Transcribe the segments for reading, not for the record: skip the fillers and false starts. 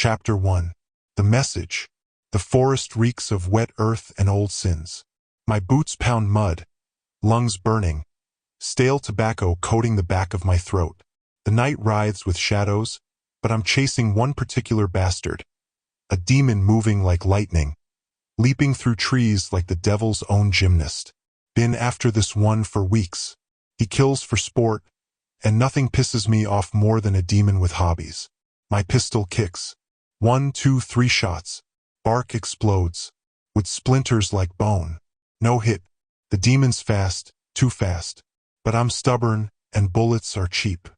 Chapter 1. The Message. The forest reeks of wet earth and old sins. My boots pound mud, lungs burning, stale tobacco coating the back of my throat. The night writhes with shadows, but I'm chasing one particular bastard. A demon moving like lightning, leaping through trees like the devil's own gymnast. Been after this one for weeks. He kills for sport, and nothing pisses me off more than a demon with hobbies. My pistol kicks. 1, 2, 3 shots. Bark explodes, with splinters like bone. No hit. The demon's fast, too fast. But I'm stubborn, and bullets are cheap.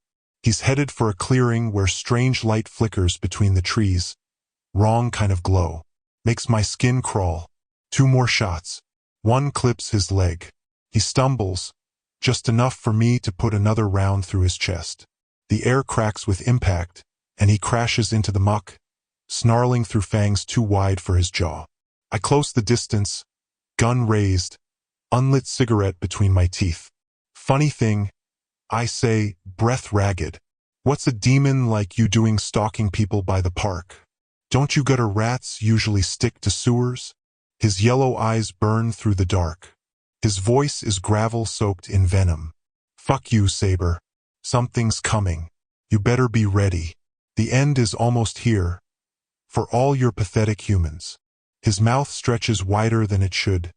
He's headed for a clearing where strange light flickers between the trees. Wrong kind of glow. Makes my skin crawl. 2 more shots. One clips his leg. He stumbles, just enough for me to put another round through his chest. The air cracks with impact, and he crashes into the muck, snarling through fangs too wide for his jaw. I close the distance, gun raised, unlit cigarette between my teeth. Funny thing, I say, breath ragged. What's a demon like you doing stalking people by the park? Don't you gutter rats usually stick to sewers? His yellow eyes burn through the dark. His voice is gravel-soaked in venom. Fuck you, Sabre. Something's coming. You better be ready. The end is almost here. For all your pathetic humans. His mouth stretches wider than it should,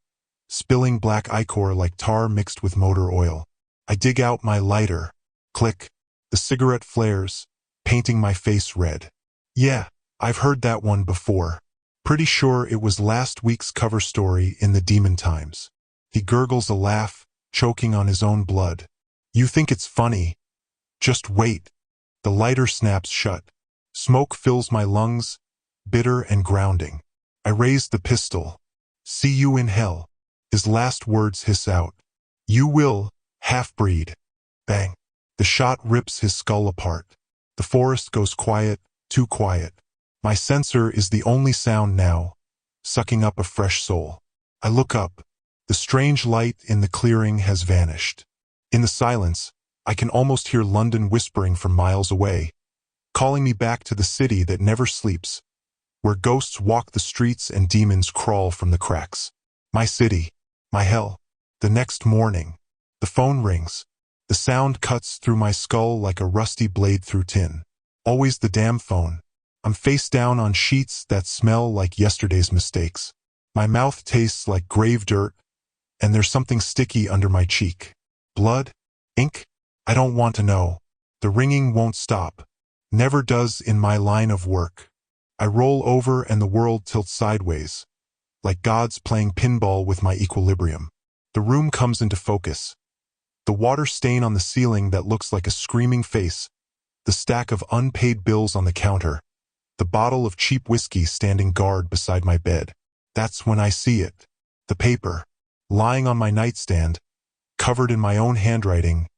spilling black ichor like tar mixed with motor oil. I dig out my lighter. Click. The cigarette flares, painting my face red. Yeah, I've heard that one before. Pretty sure it was last week's cover story in the Demon Times. He gurgles a laugh, choking on his own blood. You think it's funny? Just wait. The lighter snaps shut. Smoke fills my lungs, bitter and grounding. I raise the pistol. See you in hell. His last words hiss out. You will, half-breed. Bang. The shot rips his skull apart. The forest goes quiet, too quiet. My sensor is the only sound now, sucking up a fresh soul. I look up. The strange light in the clearing has vanished. In the silence, I can almost hear London whispering from miles away, calling me back to the city that never sleeps, where ghosts walk the streets and demons crawl from the cracks. My city. My hell. The next morning. The phone rings. The sound cuts through my skull like a rusty blade through tin. Always the damn phone. I'm face down on sheets that smell like yesterday's mistakes. My mouth tastes like grave dirt, and there's something sticky under my cheek. Blood? Ink? I don't want to know. The ringing won't stop. Never does in my line of work. I roll over and the world tilts sideways, like gods playing pinball with my equilibrium. The room comes into focus. The water stain on the ceiling that looks like a screaming face, the stack of unpaid bills on the counter, the bottle of cheap whiskey standing guard beside my bed. That's when I see it. The paper, lying on my nightstand, covered in my own handwriting,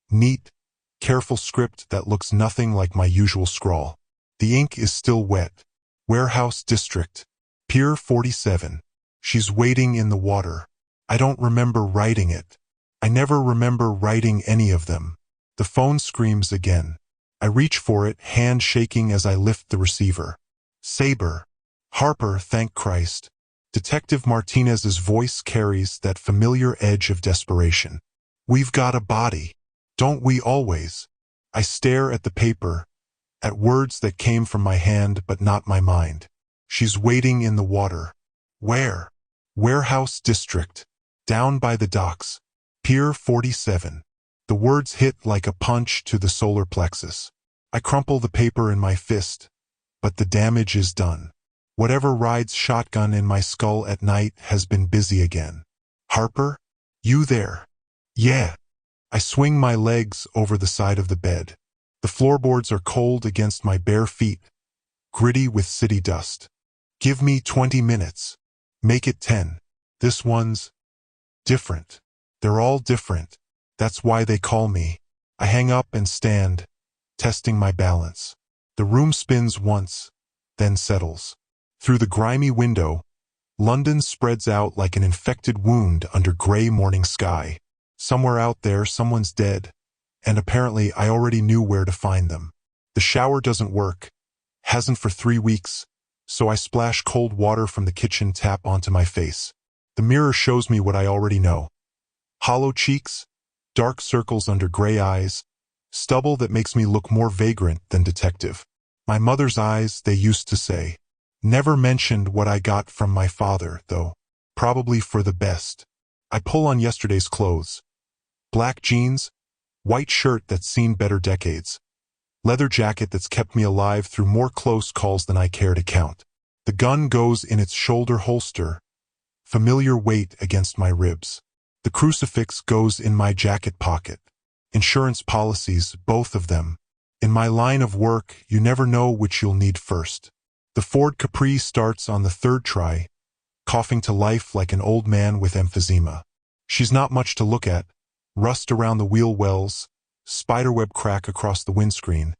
neat, careful script that looks nothing like my usual scrawl. The ink is still wet. Warehouse District. Pier 47. She's waiting in the water. I don't remember writing it. I never remember writing any of them. The phone screams again. I reach for it, hand shaking as I lift the receiver. Sabre. Harper, thank Christ. Detective Martinez's voice carries that familiar edge of desperation. We've got a body. Don't we always? I stare at the paper, at words that came from my hand but not my mind. She's waiting in the water. Where? Warehouse District. Down by the docks. Pier 47. The words hit like a punch to the solar plexus. I crumple the paper in my fist, but the damage is done. Whatever rides shotgun in my skull at night has been busy again. Harper? You there? Yeah. I swing my legs over the side of the bed. The floorboards are cold against my bare feet, gritty with city dust. Give me 20 minutes. Make it 10. This one's different. They're all different. That's why they call me. I hang up and stand, testing my balance. The room spins once, then settles. Through the grimy window, London spreads out like an infected wound under gray morning sky. Somewhere out there, someone's dead, and apparently I already knew where to find them. The shower doesn't work, Hasn't for 3 weeks, so I splash cold water from the kitchen tap onto my face. The mirror shows me what I already know. Hollow cheeks, dark circles under gray eyes, stubble that makes me look more vagrant than detective. My mother's eyes, they used to say. Never mentioned what I got from my father, though. Probably for the best. I pull on yesterday's clothes. Black jeans, white shirt that's seen better decades. Leather jacket that's kept me alive through more close calls than I care to count. The gun goes in its shoulder holster, familiar weight against my ribs. The crucifix goes in my jacket pocket. Insurance policies, both of them. In my line of work, you never know which you'll need first. The Ford Capri starts on the 3rd try, coughing to life like an old man with emphysema. She's not much to look at. Rust around the wheel wells, spiderweb crack across the windscreen.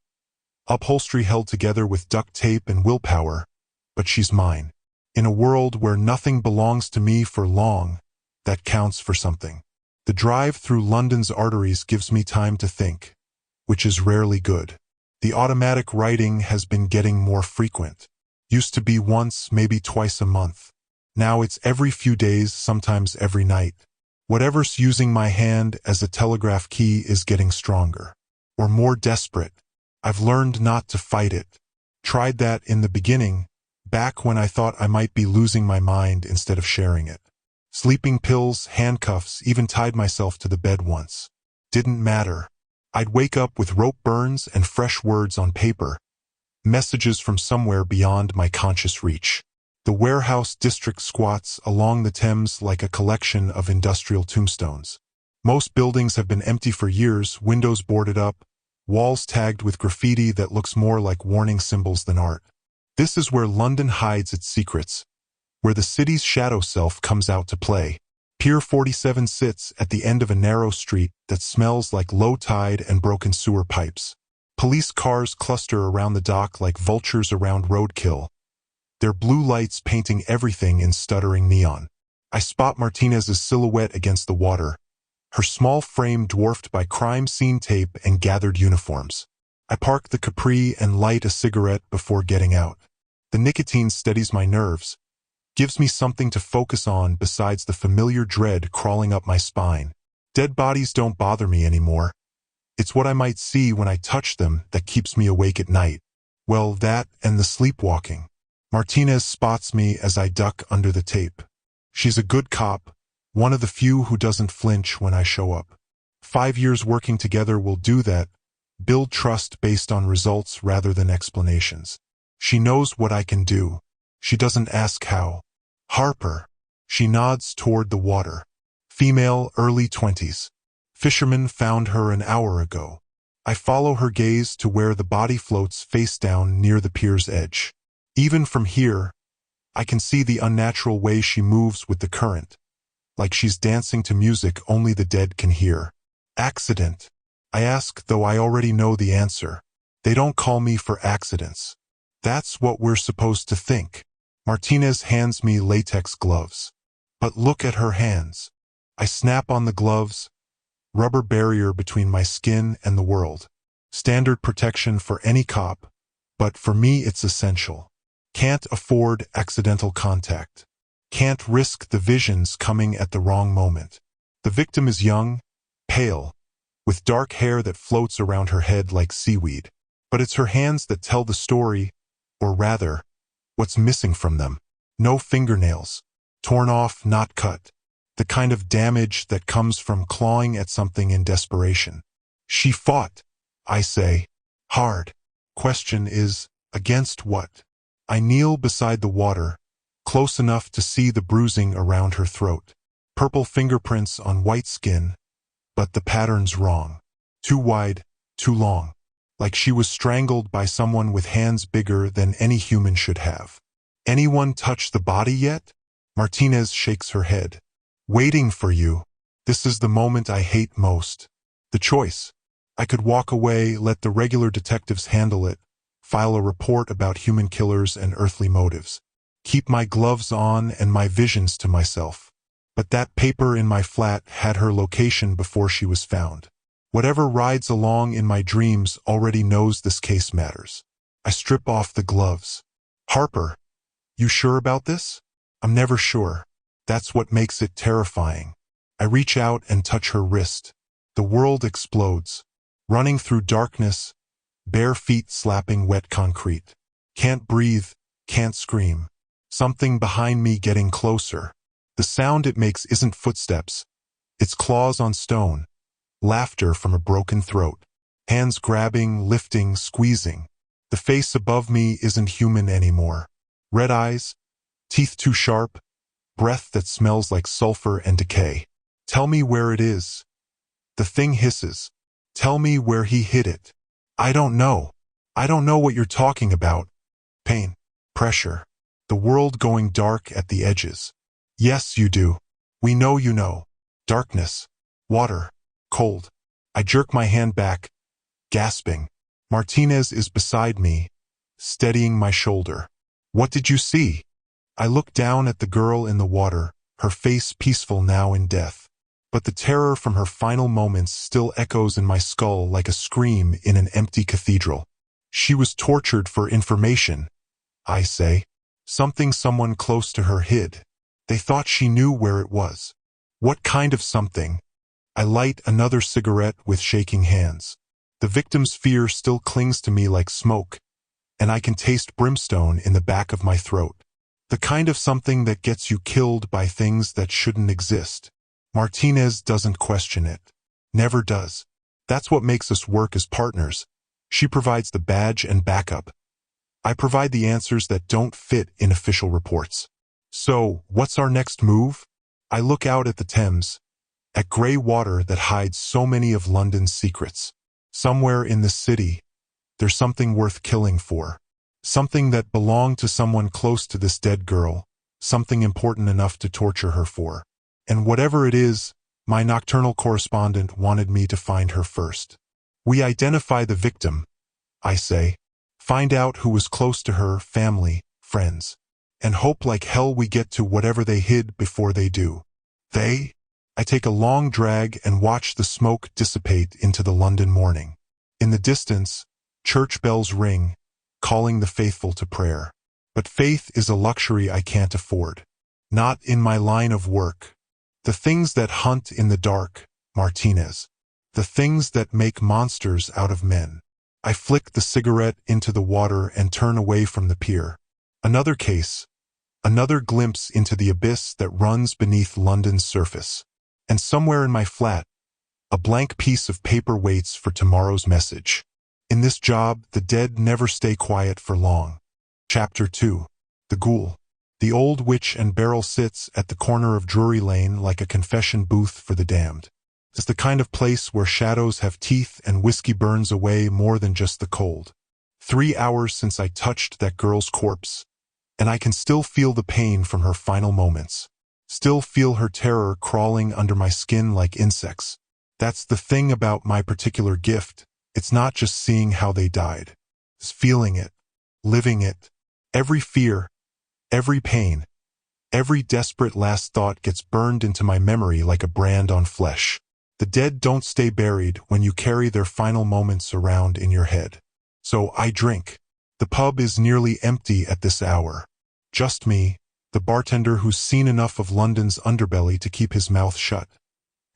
Upholstery held together with duct tape and willpower, but she's mine. In a world where nothing belongs to me for long, that counts for something. The drive through London's arteries gives me time to think, which is rarely good. The automatic writing has been getting more frequent. Used to be once, maybe twice a month. Now it's every few days, sometimes every night. Whatever's using my hand as a telegraph key is getting stronger. Or more desperate. I've learned not to fight it. Tried that in the beginning, back when I thought I might be losing my mind instead of sharing it. Sleeping pills, handcuffs, even tied myself to the bed once. Didn't matter. I'd wake up with rope burns and fresh words on paper. Messages from somewhere beyond my conscious reach. The warehouse district squats along the Thames like a collection of industrial tombstones. Most buildings have been empty for years, windows boarded up, walls tagged with graffiti that looks more like warning symbols than art. This is where London hides its secrets, where the city's shadow self comes out to play. Pier 47 sits at the end of a narrow street that smells like low tide and broken sewer pipes. Police cars cluster around the dock like vultures around roadkill, their blue lights painting everything in stuttering neon. I spot Martinez's silhouette against the water, her small frame dwarfed by crime scene tape and gathered uniforms. I park the Capri and light a cigarette before getting out. The nicotine steadies my nerves, gives me something to focus on besides the familiar dread crawling up my spine. Dead bodies don't bother me anymore. It's what I might see when I touch them that keeps me awake at night. Well, that and the sleepwalking. Martinez spots me as I duck under the tape. She's a good cop, one of the few who doesn't flinch when I show up. 5 years working together will do that, build trust based on results rather than explanations. She knows what I can do. She doesn't ask how. Harper. She nods toward the water. Female, early 20s. Fisherman found her an hour ago. I follow her gaze to where the body floats face down near the pier's edge. Even from here, I can see the unnatural way she moves with the current, like she's dancing to music only the dead can hear. Accident? I ask, though I already know the answer. They don't call me for accidents. That's what we're supposed to think. Martinez hands me latex gloves. But look at her hands. I snap on the gloves, rubber barrier between my skin and the world. Standard protection for any cop, but for me it's essential. Can't afford accidental contact. Can't risk the visions coming at the wrong moment. The victim is young, pale, with dark hair that floats around her head like seaweed. But it's her hands that tell the story, or rather, what's missing from them. No fingernails. Torn off, not cut. The kind of damage that comes from clawing at something in desperation. She fought, I say. Hard. Question is, against what? I kneel beside the water, close enough to see the bruising around her throat. Purple fingerprints on white skin, but the pattern's wrong. Too wide, too long. Like she was strangled by someone with hands bigger than any human should have. Anyone touch the body yet? Martinez shakes her head. Waiting for you. This is the moment I hate most. The choice. I could walk away, let the regular detectives handle it, file a report about human killers and earthly motives. Keep my gloves on and my visions to myself. But that paper in my flat had her location before she was found. Whatever rides along in my dreams already knows this case matters. I strip off the gloves. Harper, you sure about this? I'm never sure. That's what makes it terrifying. I reach out and touch her wrist. The world explodes. Running through darkness, bare feet slapping wet concrete. Can't breathe, can't scream. Something behind me getting closer. The sound it makes isn't footsteps. It's claws on stone. Laughter from a broken throat. Hands grabbing, lifting, squeezing. The face above me isn't human anymore. Red eyes, teeth too sharp, breath that smells like sulfur and decay. Tell me where it is. The thing hisses. Tell me where he hid it. I don't know. I don't know what you're talking about. Pain. Pressure. The world going dark at the edges. Yes, you do. We know you know. Darkness. Water. Cold. I jerk my hand back, gasping. Martinez is beside me, steadying my shoulder. What did you see? I look down at the girl in the water, her face peaceful now in death. But the terror from her final moments still echoes in my skull like a scream in an empty cathedral. She was tortured for information, I say. Something someone close to her hid. They thought she knew where it was. What kind of something? I light another cigarette with shaking hands. The victim's fear still clings to me like smoke, and I can taste brimstone in the back of my throat. The kind of something that gets you killed by things that shouldn't exist. Martinez doesn't question it. Never does. That's what makes us work as partners. She provides the badge and backup. I provide the answers that don't fit in official reports. So, what's our next move? I look out at the Thames, at grey water that hides so many of London's secrets. Somewhere in this city, there's something worth killing for. Something that belonged to someone close to this dead girl. Something important enough to torture her for. And whatever it is, my nocturnal correspondent wanted me to find her first. We identify the victim, I say. Find out who was close to her, family, friends. And hope like hell we get to whatever they hid before they do. They? I take a long drag and watch the smoke dissipate into the London morning. In the distance, church bells ring, calling the faithful to prayer. But faith is a luxury I can't afford. Not in my line of work. The things that hunt in the dark, Martinez. The things that make monsters out of men. I flick the cigarette into the water and turn away from the pier. Another case. Another glimpse into the abyss that runs beneath London's surface. And somewhere in my flat, a blank piece of paper waits for tomorrow's message. In this job, the dead never stay quiet for long. Chapter 2. The Ghoul. The old witch and barrel sits at the corner of Drury Lane like a confession booth for the damned. It's the kind of place where shadows have teeth and whiskey burns away more than just the cold. 3 hours since I touched that girl's corpse, and I can still feel the pain from her final moments. Still feel her terror crawling under my skin like insects. That's the thing about my particular gift. It's not just seeing how they died. It's feeling it, living it. Every fear, every pain, every desperate last thought gets burned into my memory like a brand on flesh. The dead don't stay buried when you carry their final moments around in your head. So I drink. The pub is nearly empty at this hour. Just me, the bartender who's seen enough of London's underbelly to keep his mouth shut,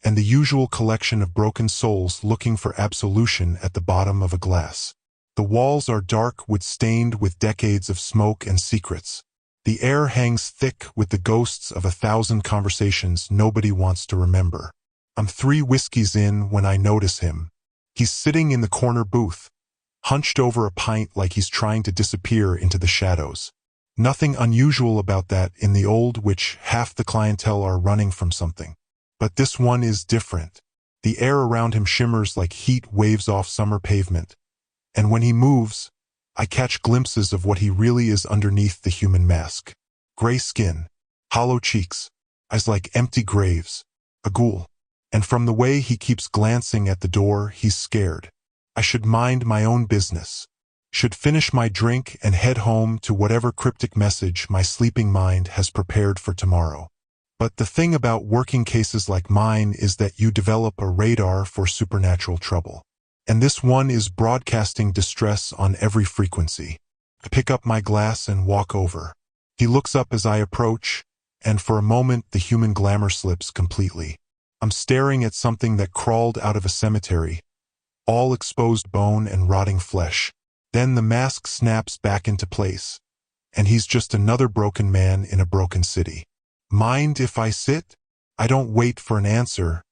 and the usual collection of broken souls looking for absolution at the bottom of a glass. The walls are dark stained with decades of smoke and secrets. The air hangs thick with the ghosts of 1,000 conversations nobody wants to remember. I'm 3 whiskeys in when I notice him. He's sitting in the corner booth, hunched over a pint like he's trying to disappear into the shadows. Nothing unusual about that in the old which half the clientele are running from something. But this one is different. The air around him shimmers like heat waves off summer pavement. And when he moves, I catch glimpses of what he really is underneath the human mask. Gray skin, hollow cheeks, eyes like empty graves. A ghoul. And from the way he keeps glancing at the door, he's scared. I should mind my own business. Should finish my drink and head home to whatever cryptic message my sleeping mind has prepared for tomorrow. But the thing about working cases like mine is that you develop a radar for supernatural trouble. and this one is broadcasting distress on every frequency. I pick up my glass and walk over. He looks up as I approach, and for a moment the human glamour slips completely. I'm staring at something that crawled out of a cemetery, all exposed bone and rotting flesh. Then the mask snaps back into place, and he's just another broken man in a broken city. Mind if I sit? I don't wait for an answer,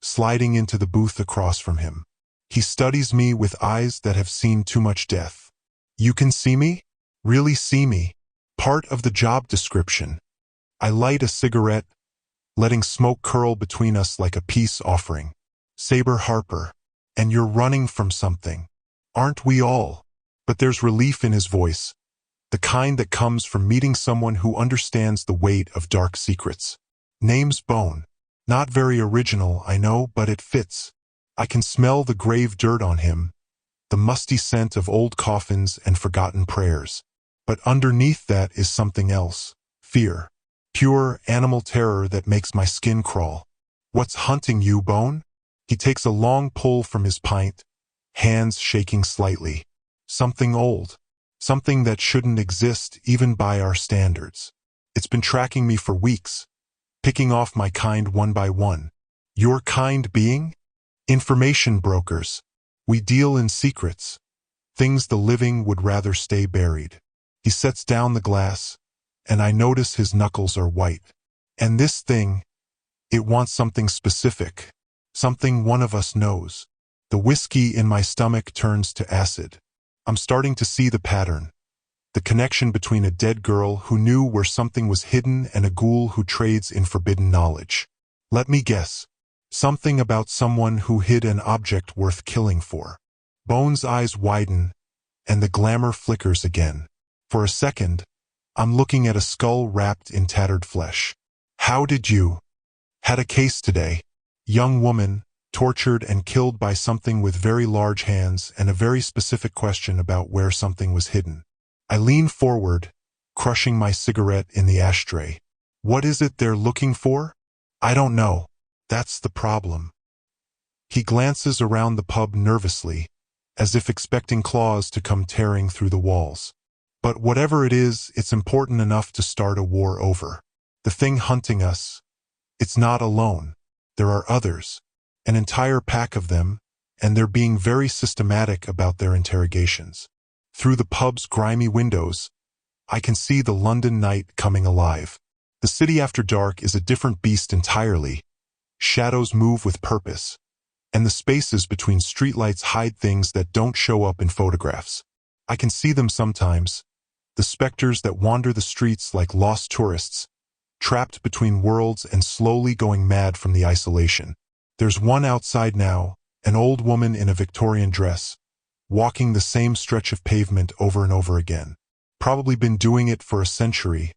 sliding into the booth across from him. He studies me with eyes that have seen too much death. You can see me? Really see me? Part of the job description. I light a cigarette, letting smoke curl between us like a peace offering. Sabre Harper. And you're running from something. Aren't we all? But there's relief in his voice, the kind that comes from meeting someone who understands the weight of dark secrets. Name's Bone. Not very original, I know, but it fits. I can smell the grave dirt on him, the musty scent of old coffins and forgotten prayers. But underneath that is something else. Fear. Pure animal terror that makes my skin crawl. What's hunting you, Bone? He takes a long pull from his pint, hands shaking slightly. Something old. Something that shouldn't exist even by our standards. It's been tracking me for weeks, picking off my kind one by one. Your kind being? Information brokers. We deal in secrets. Things the living would rather stay buried. He sets down the glass, and I notice his knuckles are white. And this thing, it wants something specific. Something one of us knows. The whiskey in my stomach turns to acid. I'm starting to see the pattern. The connection between a dead girl who knew where something was hidden and a ghoul who trades in forbidden knowledge. Let me guess. Something about someone who hid an object worth killing for. Bone's eyes widen, and the glamour flickers again. For a second, I'm looking at a skull wrapped in tattered flesh. How did you? Had a case today. Young woman, tortured and killed by something with very large hands and a very specific question about where something was hidden. I lean forward, crushing my cigarette in the ashtray. What is it they're looking for? I don't know. That's the problem. He glances around the pub nervously, as if expecting claws to come tearing through the walls. But whatever it is, it's important enough to start a war over. The thing hunting us, it's not alone. There are others, an entire pack of them, and they're being very systematic about their interrogations. Through the pub's grimy windows, I can see the London night coming alive. The city after dark is a different beast entirely. Shadows move with purpose, and the spaces between streetlights hide things that don't show up in photographs. I can see them sometimes, the specters that wander the streets like lost tourists, trapped between worlds and slowly going mad from the isolation. There's one outside now, an old woman in a Victorian dress, walking the same stretch of pavement over and over again. Probably been doing it for a century,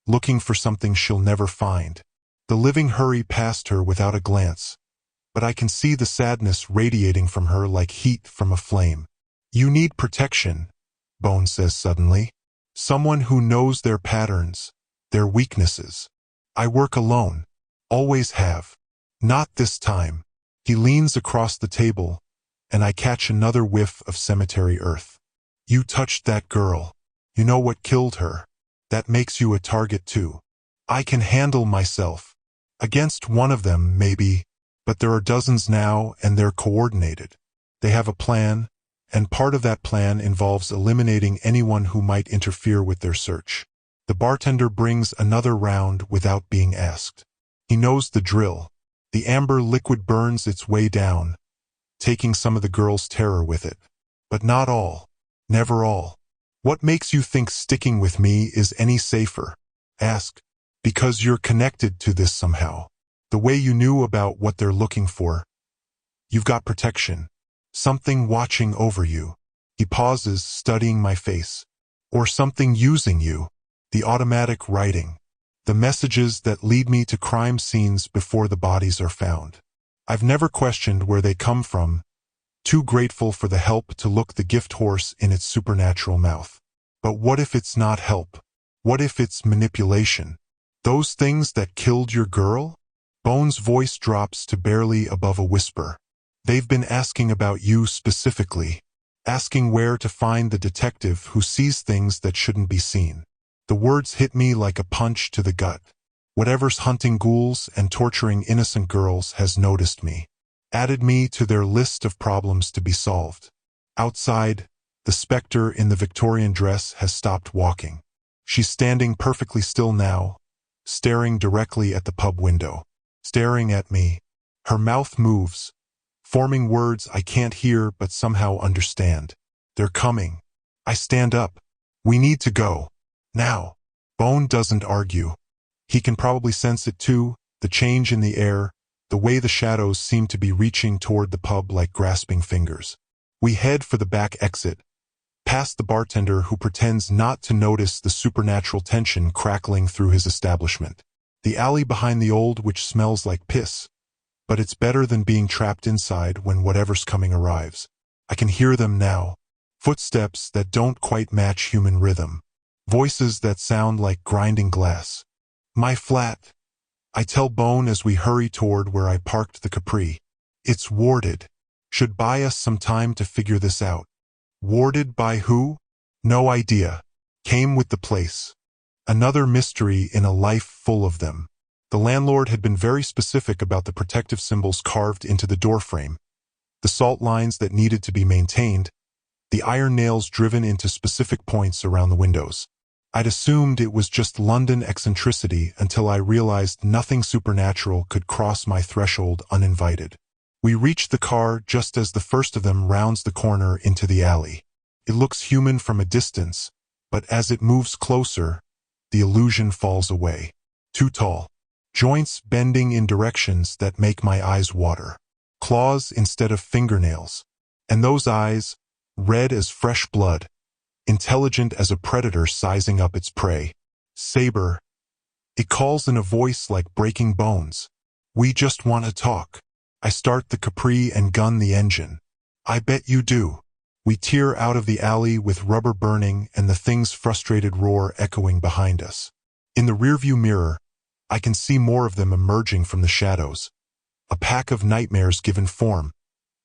looking for something she'll never find. The living hurry past her without a glance, but I can see the sadness radiating from her like heat from a flame. You need protection, Bone says suddenly. Someone who knows their patterns, their weaknesses. I work alone. Always have. Not this time. He leans across the table, and I catch another whiff of cemetery earth. You touched that girl. You know what killed her. That makes you a target too. I can handle myself. Against one of them, maybe, but there are dozens now, and they're coordinated. They have a plan, and part of that plan involves eliminating anyone who might interfere with their search. The bartender brings another round without being asked. He knows the drill. The amber liquid burns its way down, taking some of the girl's terror with it. But not all. Never all. What makes you think sticking with me is any safer? Ask. Because you're connected to this somehow. The way you knew about what they're looking for. You've got protection. Something watching over you. He pauses, studying my face. Or something using you. The automatic writing. The messages that lead me to crime scenes before the bodies are found. I've never questioned where they come from, too grateful for the help to look the gift horse in its supernatural mouth. But what if it's not help? What if it's manipulation? Those things that killed your girl? Bone's voice drops to barely above a whisper. They've been asking about you specifically, asking where to find the detective who sees things that shouldn't be seen. The words hit me like a punch to the gut. Whatever's hunting ghouls and torturing innocent girls has noticed me, added me to their list of problems to be solved. Outside, the specter in the Victorian dress has stopped walking. She's standing perfectly still now, staring directly at the pub window. Staring at me. Her mouth moves, forming words I can't hear but somehow understand. They're coming. I stand up. We need to go. Now. Bone doesn't argue. He can probably sense it too, the change in the air, the way the shadows seem to be reaching toward the pub like grasping fingers. We head for the back exit, past the bartender who pretends not to notice the supernatural tension crackling through his establishment. The alley behind the old which smells like piss. But it's better than being trapped inside when whatever's coming arrives. I can hear them now. Footsteps that don't quite match human rhythm. Voices that sound like grinding glass. My flat. I tell Bone as we hurry toward where I parked the Capri. It's warded. Should buy us some time to figure this out. Warded by who? No idea. Came with the place. Another mystery in a life full of them. The landlord had been very specific about the protective symbols carved into the doorframe, the salt lines that needed to be maintained, the iron nails driven into specific points around the windows. I'd assumed it was just London eccentricity until I realized nothing supernatural could cross my threshold uninvited. We reach the car just as the first of them rounds the corner into the alley. It looks human from a distance, but as it moves closer, the illusion falls away. Too tall. Joints bending in directions that make my eyes water. Claws instead of fingernails. And those eyes, red as fresh blood, intelligent as a predator sizing up its prey. Sabre. It calls in a voice like breaking bones. We just want to talk. I start the Capri and gun the engine. I bet you do. We tear out of the alley with rubber burning and the thing's frustrated roar echoing behind us. In the rearview mirror, I can see more of them emerging from the shadows. A pack of nightmares given form,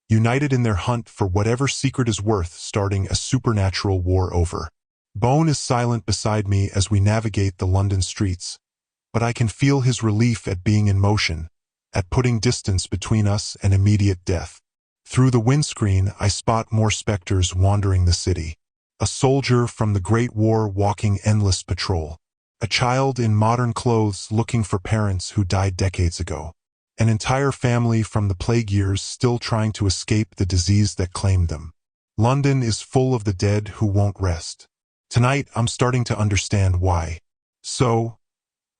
united in their hunt for whatever secret is worth starting a supernatural war over. Bone is silent beside me as we navigate the London streets, but I can feel his relief at being in motion, at putting distance between us and immediate death. Through the windscreen, I spot more specters wandering the city. A soldier from the Great War walking endless patrol. A child in modern clothes looking for parents who died decades ago. An entire family from the plague years still trying to escape the disease that claimed them. London is full of the dead who won't rest. Tonight, I'm starting to understand why. So,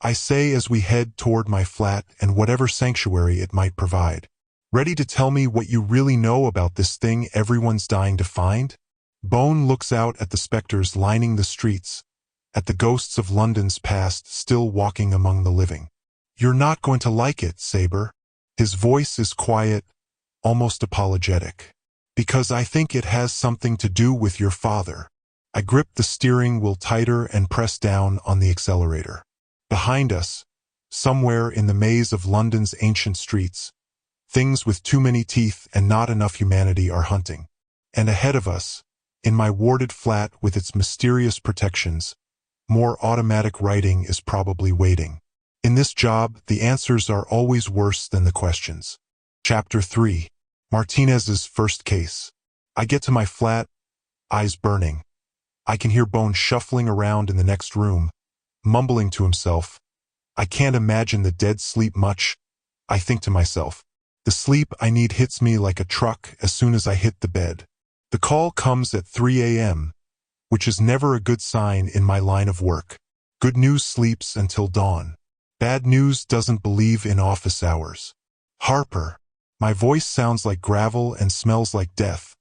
I say as we head toward my flat and whatever sanctuary it might provide. Ready to tell me what you really know about this thing everyone's dying to find? Bone looks out at the specters lining the streets, at the ghosts of London's past still walking among the living. You're not going to like it, Sabre. His voice is quiet, almost apologetic. Because I think it has something to do with your father. I grip the steering wheel tighter and press down on the accelerator. Behind us, somewhere in the maze of London's ancient streets, things with too many teeth and not enough humanity are hunting. And ahead of us, in my warded flat with its mysterious protections, more automatic writing is probably waiting. In this job, the answers are always worse than the questions. Chapter 3. Martinez's first case. I get to my flat, eyes burning. I can hear Bone shuffling around in the next room, mumbling to himself. I can't imagine the dead sleep much, I think to myself. The sleep I need hits me like a truck as soon as I hit the bed. The call comes at 3 a.m., which is never a good sign in my line of work. Good news sleeps until dawn. Bad news doesn't believe in office hours. Harper. My voice sounds like gravel and smells like death,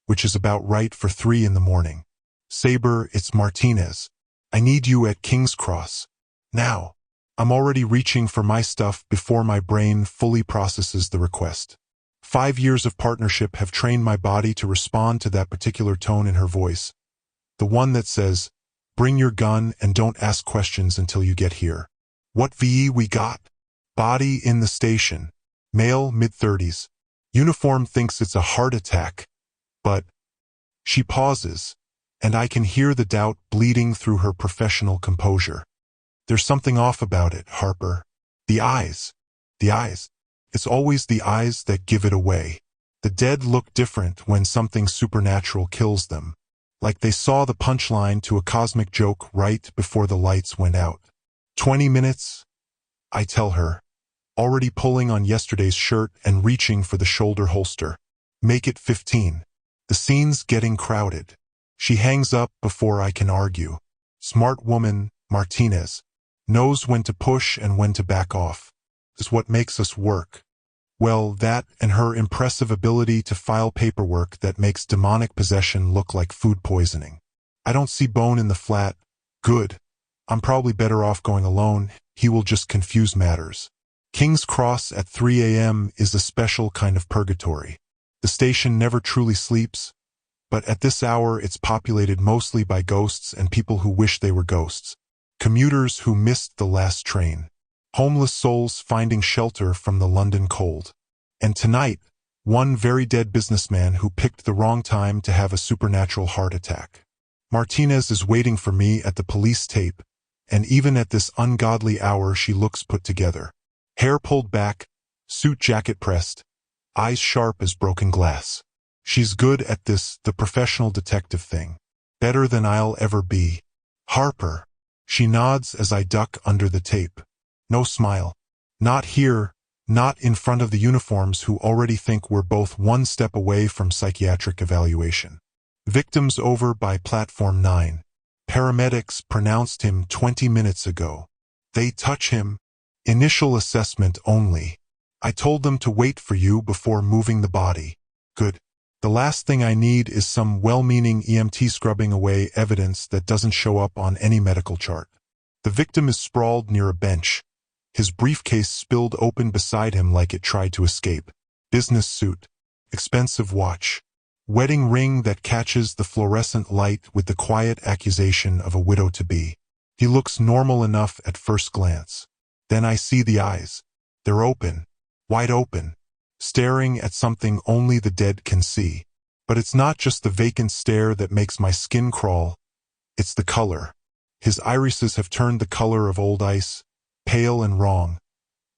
which is about right for 3 in the morning. Sabre, it's Martinez. I need you at King's Cross. Now. I'm already reaching for my stuff before my brain fully processes the request. 5 years of partnership have trained my body to respond to that particular tone in her voice. The one that says, bring your gun and don't ask questions until you get here. What VE we got? Body in the station. Male, mid-30s. Uniform thinks it's a heart attack, but she pauses, and I can hear the doubt bleeding through her professional composure. There's something off about it, Harper. The eyes. The eyes. It's always the eyes that give it away. The dead look different when something supernatural kills them, like they saw the punchline to a cosmic joke right before the lights went out. 20 minutes, I tell her, already pulling on yesterday's shirt and reaching for the shoulder holster. Make it 15. The scene's getting crowded. She hangs up before I can argue. Smart woman, Martinez, knows when to push and when to back off. Is what makes us work. Well, that and her impressive ability to file paperwork that makes demonic possession look like food poisoning. I don't see Bone in the flat. Good. I'm probably better off going alone. He will just confuse matters. King's Cross at 3 a.m. is a special kind of purgatory. The station never truly sleeps, but at this hour it's populated mostly by ghosts and people who wish they were ghosts. Commuters who missed the last train. Homeless souls finding shelter from the London cold. And tonight, one very dead businessman who picked the wrong time to have a supernatural heart attack. Martinez is waiting for me at the police tape, and even at this ungodly hour she looks put together. Hair pulled back, suit jacket pressed, eyes sharp as broken glass. She's good at this, the professional detective thing. Better than I'll ever be. Harper. She nods as I duck under the tape. No smile. Not here, not in front of the uniforms who already think we're both one step away from psychiatric evaluation. Victims over by platform 9. Paramedics pronounced him 20 minutes ago. They touch him. Initial assessment only. I told them to wait for you before moving the body. Good. The last thing I need is some well-meaning EMT scrubbing away evidence that doesn't show up on any medical chart. The victim is sprawled near a bench. His briefcase spilled open beside him like it tried to escape. Business suit. Expensive watch. Wedding ring that catches the fluorescent light with the quiet accusation of a widow-to-be. He looks normal enough at first glance. Then I see the eyes. They're open. Wide open. Staring at something only the dead can see. But it's not just the vacant stare that makes my skin crawl. It's the color. His irises have turned the color of old ice, pale and wrong,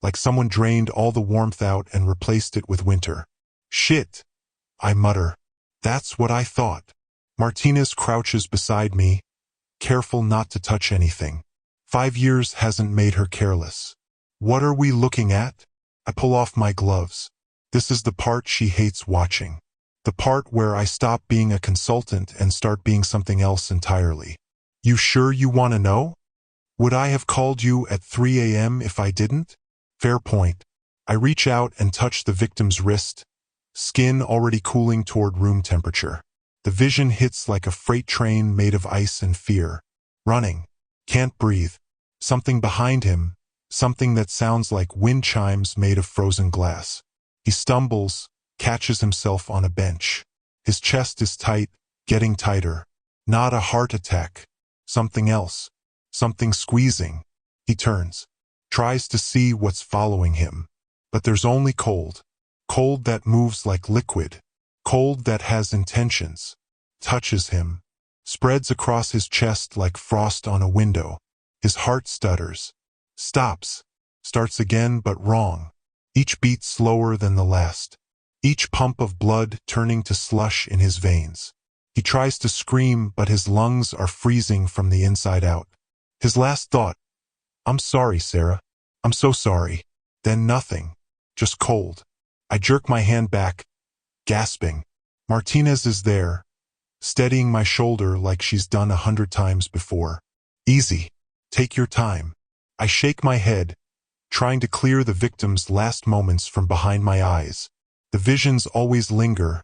like someone drained all the warmth out and replaced it with winter. Shit, I mutter. That's what I thought. Martinez crouches beside me, careful not to touch anything. 5 years hasn't made her careless. What are we looking at? I pull off my gloves. This is the part she hates watching. The part where I stop being a consultant and start being something else entirely. You sure you want to know? Would I have called you at 3 a.m. if I didn't? Fair point. I reach out and touch the victim's wrist, skin already cooling toward room temperature. The vision hits like a freight train made of ice and fear. Running. Can't breathe. Something behind him, something that sounds like wind chimes made of frozen glass. He stumbles, catches himself on a bench. His chest is tight, getting tighter. Not a heart attack. Something else. Something squeezing. He turns. Tries to see what's following him. But there's only cold. Cold that moves like liquid. Cold that has intentions. Touches him. Spreads across his chest like frost on a window. His heart stutters. Stops. Starts again but wrong. Each beat slower than the last. Each pump of blood turning to slush in his veins. He tries to scream, but his lungs are freezing from the inside out. His last thought, I'm sorry, Sarah. I'm so sorry. Then nothing. Just cold. I jerk my hand back, gasping. Martinez is there, steadying my shoulder like she's done 100 times before. Easy. Take your time. I shake my head, trying to clear the victim's last moments from behind my eyes. The visions always linger,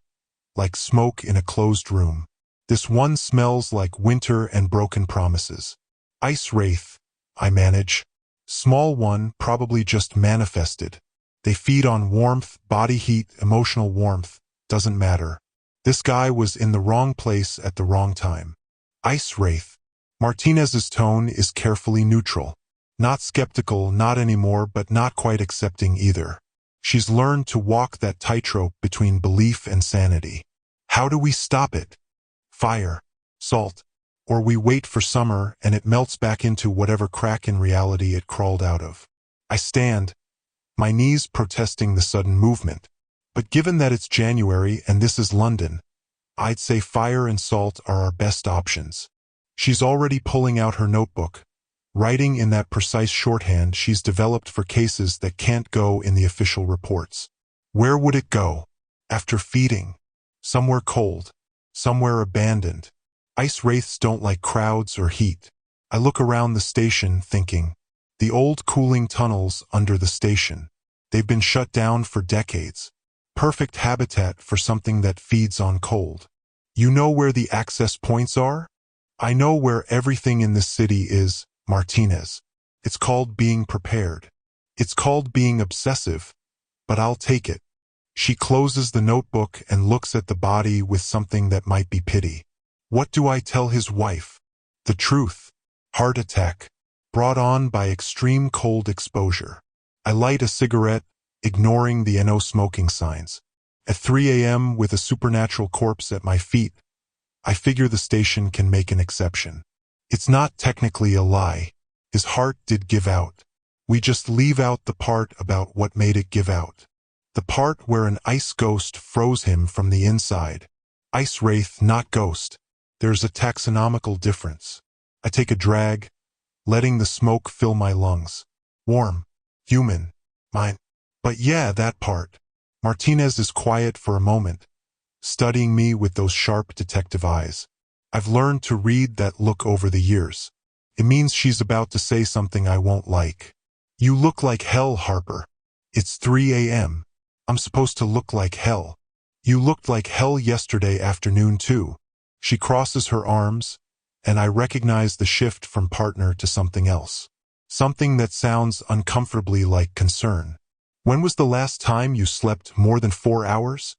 like smoke in a closed room. This one smells like winter and broken promises. Ice wraith, I manage. Small one, probably just manifested. They feed on warmth, body heat, emotional warmth. Doesn't matter. This guy was in the wrong place at the wrong time. Ice wraith. Martinez's tone is carefully neutral. Not skeptical, not anymore, but not quite accepting either. She's learned to walk that tightrope between belief and sanity. How do we stop it? Fire, salt, or we wait for summer and it melts back into whatever crack in reality it crawled out of. I stand, my knees protesting the sudden movement. But given that it's January and this is London, I'd say fire and salt are our best options. She's already pulling out her notebook, writing in that precise shorthand she's developed for cases that can't go in the official reports. Where would it go? After feeding. Somewhere cold. Somewhere abandoned. Ice wraiths don't like crowds or heat. I look around the station thinking, the old cooling tunnels under the station. They've been shut down for decades. Perfect habitat for something that feeds on cold. You know where the access points are? I know where everything in this city is, Martinez. It's called being prepared. It's called being obsessive, but I'll take it. She closes the notebook and looks at the body with something that might be pity. What do I tell his wife? The truth. Heart attack. Brought on by extreme cold exposure. I light a cigarette, ignoring the NO smoking signs. At 3 a.m. with a supernatural corpse at my feet, I figure the station can make an exception. It's not technically a lie. His heart did give out. We just leave out the part about what made it give out. The part where an ice ghost froze him from the inside. Ice wraith, not ghost. There's a taxonomical difference. I take a drag, letting the smoke fill my lungs. Warm. Human. Mine. But yeah, that part. Martinez is quiet for a moment, studying me with those sharp detective eyes. I've learned to read that look over the years. It means she's about to say something I won't like. You look like hell, Harper. It's 3 a.m. I'm supposed to look like hell. You looked like hell yesterday afternoon too. She crosses her arms, and I recognize the shift from partner to something else. Something that sounds uncomfortably like concern. When was the last time you slept more than 4 hours?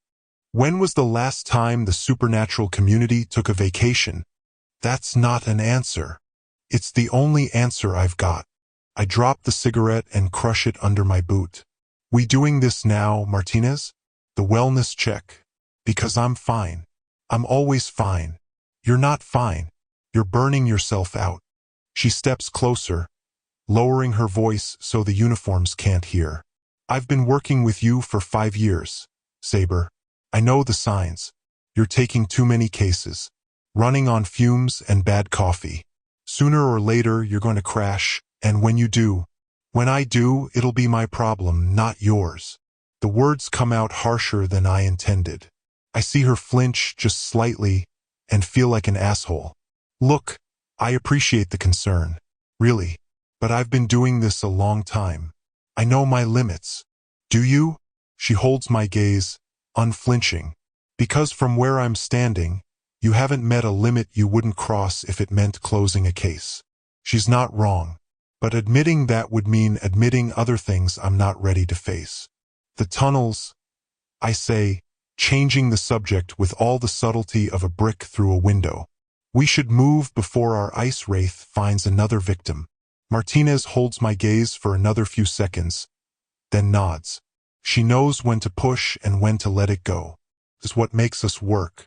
When was the last time the supernatural community took a vacation? That's not an answer. It's the only answer I've got. I drop the cigarette and crush it under my boot. We doing this now, Martinez? The wellness check. Because I'm fine. I'm always fine. You're not fine. You're burning yourself out. She steps closer, lowering her voice so the uniforms can't hear. I've been working with you for 5 years, Sabre. I know the signs. You're taking too many cases. Running on fumes and bad coffee. Sooner or later, you're going to crash, and when I do, it'll be my problem, not yours. The words come out harsher than I intended. I see her flinch just slightly and feel like an asshole. Look, I appreciate the concern. Really. But I've been doing this a long time. I know my limits. Do you? She holds my gaze, unflinching. Because from where I'm standing, you haven't met a limit you wouldn't cross if it meant closing a case. She's not wrong. But admitting that would mean admitting other things I'm not ready to face. The tunnels, I say, changing the subject with all the subtlety of a brick through a window. We should move before our ice wraith finds another victim. Martinez holds my gaze for another few seconds, then nods. She knows when to push and when to let it go. It's what makes us work.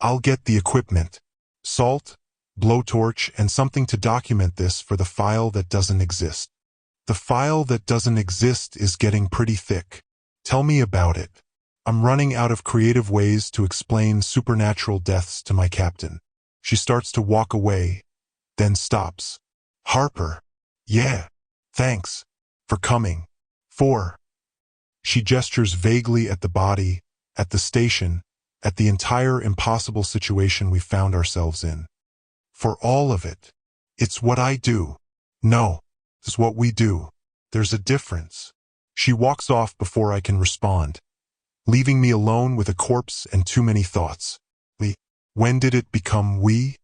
I'll get the equipment. Salt, blowtorch, and something to document this for the file that doesn't exist. The file that doesn't exist is getting pretty thick. Tell me about it. I'm running out of creative ways to explain supernatural deaths to my captain. She starts to walk away, then stops. Harper. Yeah. Thanks. For coming. She gestures vaguely at the body, at the station, at the entire impossible situation we found ourselves in. For all of it. It's what I do. No. It's what we do. There's a difference. She walks off before I can respond, leaving me alone with a corpse and too many thoughts. When did it become we?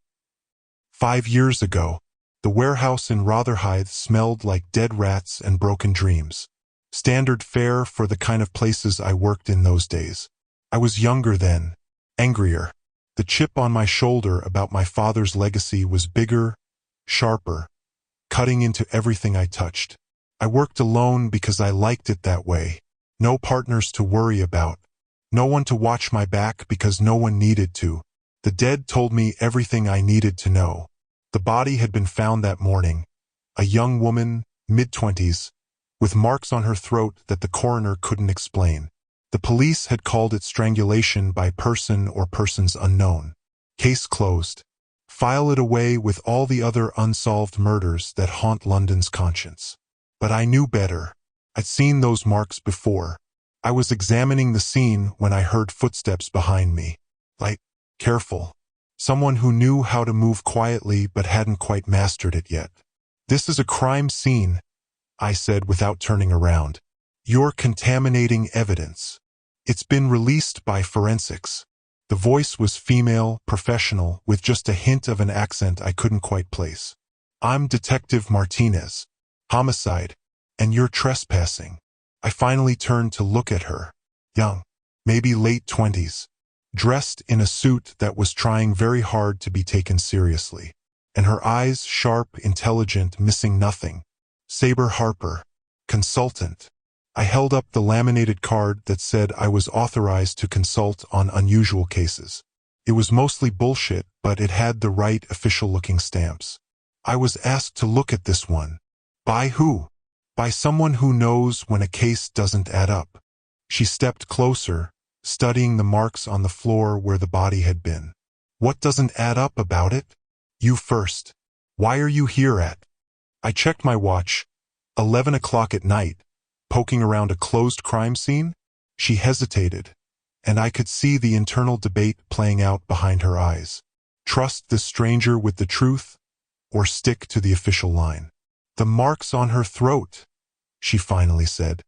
5 years ago. The warehouse in Rotherhithe smelled like dead rats and broken dreams. Standard fare for the kind of places I worked in those days. I was younger then, angrier. The chip on my shoulder about my father's legacy was bigger, sharper, cutting into everything I touched. I worked alone because I liked it that way, No partners to worry about. No one to watch my back because no one needed to. The dead told me everything I needed to know. The body had been found that morning. A young woman, mid-20s, with marks on her throat that the coroner couldn't explain. The police had called it strangulation by person or persons unknown. Case closed. File it away with all the other unsolved murders that haunt London's conscience. But I knew better. I'd seen those marks before. I was examining the scene when I heard footsteps behind me. Light, careful. Someone who knew how to move quietly but hadn't quite mastered it yet. "This is a crime scene," I said without turning around. "You're contaminating evidence. It's been released by forensics." The voice was female, professional, with just a hint of an accent I couldn't quite place. "I'm Detective Martinez. Homicide. And you're trespassing." I finally turned to look at her. Young, maybe late 20s, dressed in a suit that was trying very hard to be taken seriously. And her eyes sharp, intelligent, missing nothing. Sabre Harper, consultant. I held up the laminated card that said I was authorized to consult on unusual cases. It was mostly bullshit, but it had the right official-looking stamps. "I was asked to look at this one." "By who?" "By someone who knows when a case doesn't add up." She stepped closer, studying the marks on the floor where the body had been. "What doesn't add up about it?" "You first. Why are you here at?" I checked my watch. 11 o'clock at night. Poking around a closed crime scene? She hesitated, and I could see the internal debate playing out behind her eyes. Trust this stranger with the truth, or stick to the official line? "The marks on her throat," she finally said.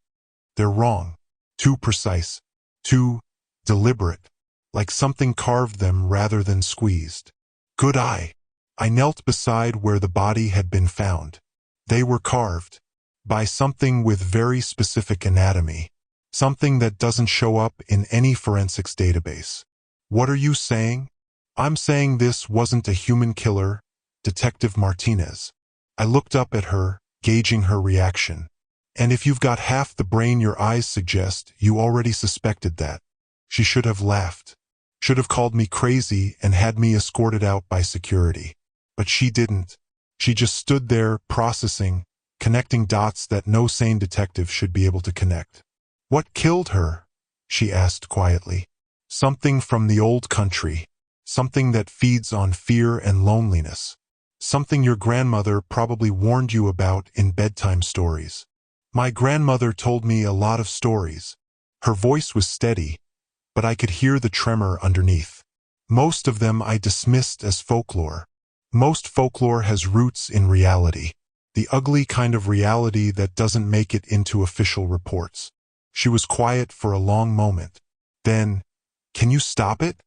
"They're wrong. Too precise. Too deliberate. Like something carved them rather than squeezed." Good eye. I knelt beside where the body had been found. They were carved. By something with very specific anatomy. Something that doesn't show up in any forensics database. "What are you saying?" "I'm saying this wasn't a human killer, Detective Martinez." I looked up at her, gauging her reaction. "And if you've got half the brain your eyes suggest, you already suspected that." She should have laughed. Should have called me crazy and had me escorted out by security. But she didn't. She just stood there, processing, connecting dots that no sane detective should be able to connect. "What killed her?" she asked quietly. "Something from the old country. Something that feeds on fear and loneliness. Something your grandmother probably warned you about in bedtime stories." "My grandmother told me a lot of stories." Her voice was steady, but I could hear the tremor underneath. "Most of them I dismissed as folklore. Most folklore has roots in reality. The ugly kind of reality that doesn't make it into official reports." She was quiet for a long moment. Then, "Can you stop it?"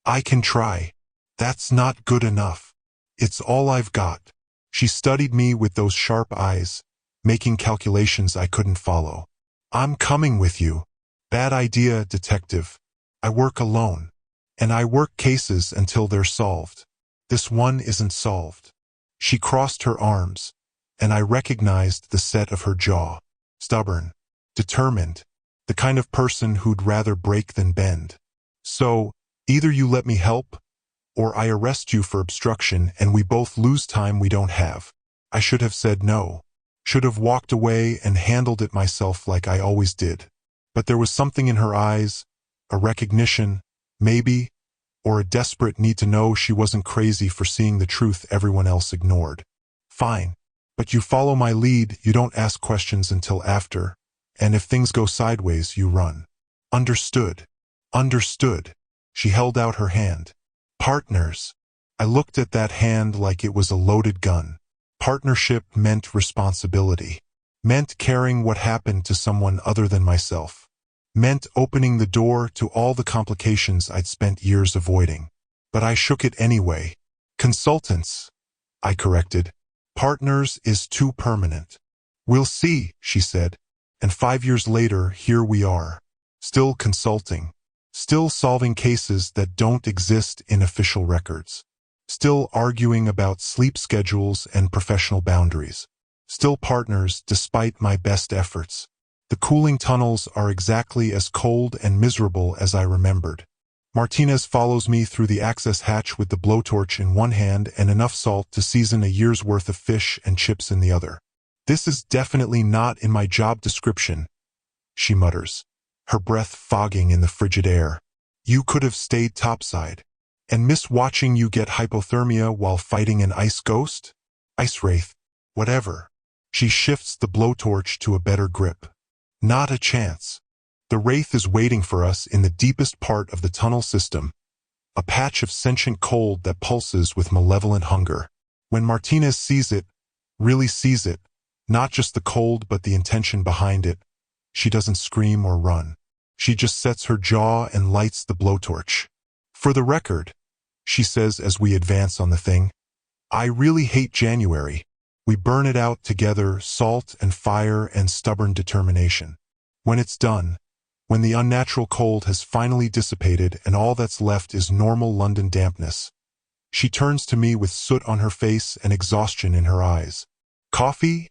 "I can try." "That's not good enough. It's all I've got." She studied me with those sharp eyes, making calculations I couldn't follow. "I'm coming with you." "Bad idea, detective. I work alone. And I work cases until they're solved. This one isn't solved." She crossed her arms, and I recognized the set of her jaw. Stubborn. Determined. The kind of person who'd rather break than bend. "So, either you let me help, or I arrest you for obstruction and we both lose time we don't have." I should have said no. Should have walked away and handled it myself like I always did. But there was something in her eyes, a recognition, maybe, or a desperate need to know she wasn't crazy for seeing the truth everyone else ignored. "Fine. But you follow my lead, you don't ask questions until after, and if things go sideways, you run." "Understood." "Understood." She held out her hand. "Partners." I looked at that hand like it was a loaded gun. Partnership meant responsibility. Meant caring what happened to someone other than myself. Meant opening the door to all the complications I'd spent years avoiding. But I shook it anyway. "Consultants," I corrected. "Partners is too permanent." "We'll see," she said. And 5 years later, here we are. Still consulting. Still solving cases that don't exist in official records. Still arguing about sleep schedules and professional boundaries. Still partners despite my best efforts. The cooling tunnels are exactly as cold and miserable as I remembered. Martinez follows me through the access hatch with the blowtorch in one hand and enough salt to season a year's worth of fish and chips in the other. "This is definitely not in my job description," she mutters, her breath fogging in the frigid air. "You could have stayed topside. And miss watching you get hypothermia while fighting an ice ghost? Ice wraith. Whatever." She shifts the blowtorch to a better grip. "Not a chance. The wraith is waiting for us in the deepest part of the tunnel system, a patch of sentient cold that pulses with malevolent hunger. When Martinez sees it, really sees it, not just the cold but the intention behind it, she doesn't scream or run. She just sets her jaw and lights the blowtorch. "For the record," she says as we advance on the thing, "I really hate January. We burn it out together, salt and fire and stubborn determination. When it's done, when the unnatural cold has finally dissipated and all that's left is normal London dampness." She turns to me with soot on her face and exhaustion in her eyes. "Coffee?"